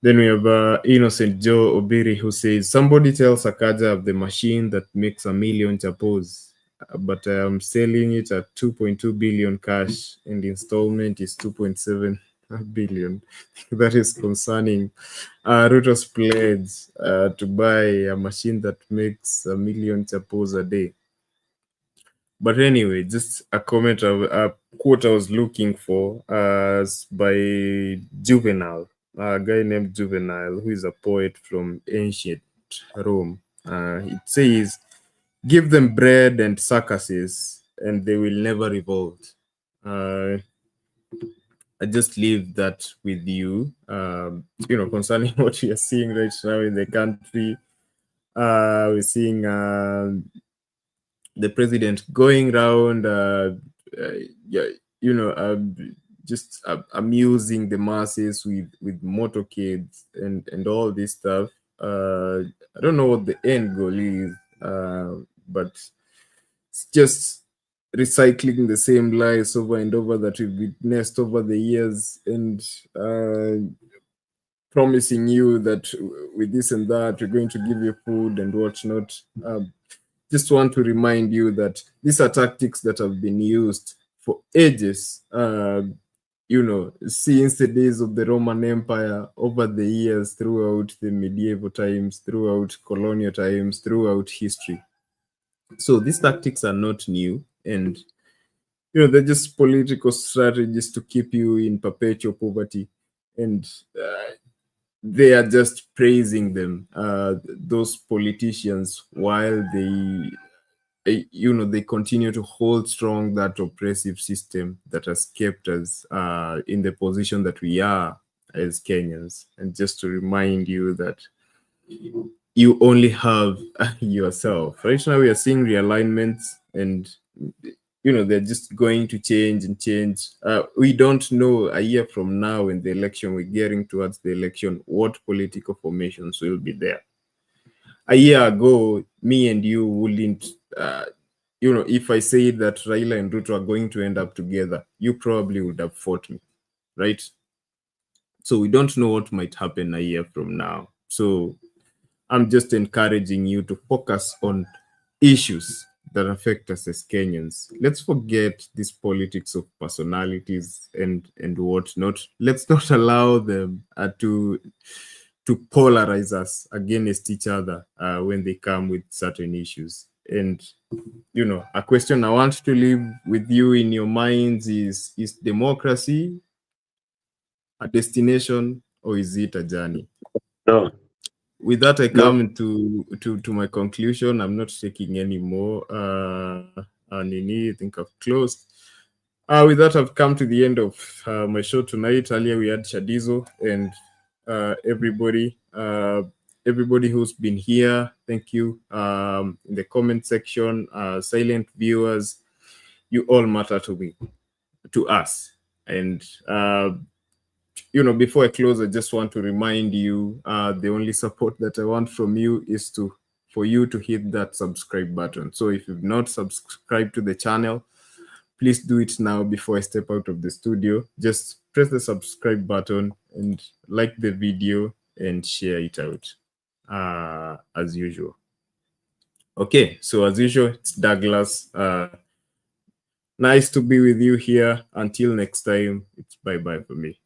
Then we have Innocent Joe Obiri who says, somebody tell Sakaja of the machine that makes 1 million chapos, but I am selling it at 2.2 billion cash and installment is 2.7 billion. That is concerning Ruto's pledge to buy a machine that makes 1 million chapos a day. But anyway, just a comment of a quote I was looking for by Juvenal, a guy named Juvenal, who is a poet from ancient Rome. It says, give them bread and circuses, and they will never revolt. I just leave that with you, concerning what we are seeing right now in the country. We're seeing the president going around, just amusing the masses with motorcades and all this stuff. I don't know what the end goal is, but it's just recycling the same lies over and over that we've witnessed over the years, and promising you that with this and that, we're going to give you food and whatnot. Just want to remind you that these are tactics that have been used for ages, since the days of the Roman Empire, over the years, throughout the medieval times, throughout colonial times, throughout history. So these tactics are not new, and they're just political strategies to keep you in perpetual poverty, and they are just praising them, those politicians, while they continue to hold strong that oppressive system that has kept us in the position that we are as Kenyans. And just to remind you that you only have yourself. Right now we are seeing realignments, and they're just going to change and change. We don't know a year from now in the election, we're getting towards the election, what political formations will be there. A year ago, me and you wouldn't, if I say that Raila and Ruto are going to end up together, you probably would have fought me, right? So we don't know what might happen a year from now. So I'm just encouraging you to focus on issues that affect us as Kenyans. Let's forget this politics of personalities and whatnot. Let's not allow them to polarize us against each other when they come with certain issues. And a question I want to leave with you in your minds is democracy a destination, or is it a journey? No. With that, I come to my conclusion. I'm not taking any more. I think I've closed. With that, I've come to the end of my show tonight. Earlier we had Shadizo and everybody who's been here. Thank you. In the comment section, silent viewers, you all matter to me, to us. And before I close, I just want to remind you, the only support that I want from you is for you to hit that subscribe button. So if you've not subscribed to the channel, please do it now before I step out of the studio. Just press the subscribe button and like the video and share it out as usual. Okay, so as usual, it's Douglas. Nice to be with you here. Until next time, it's bye-bye for me.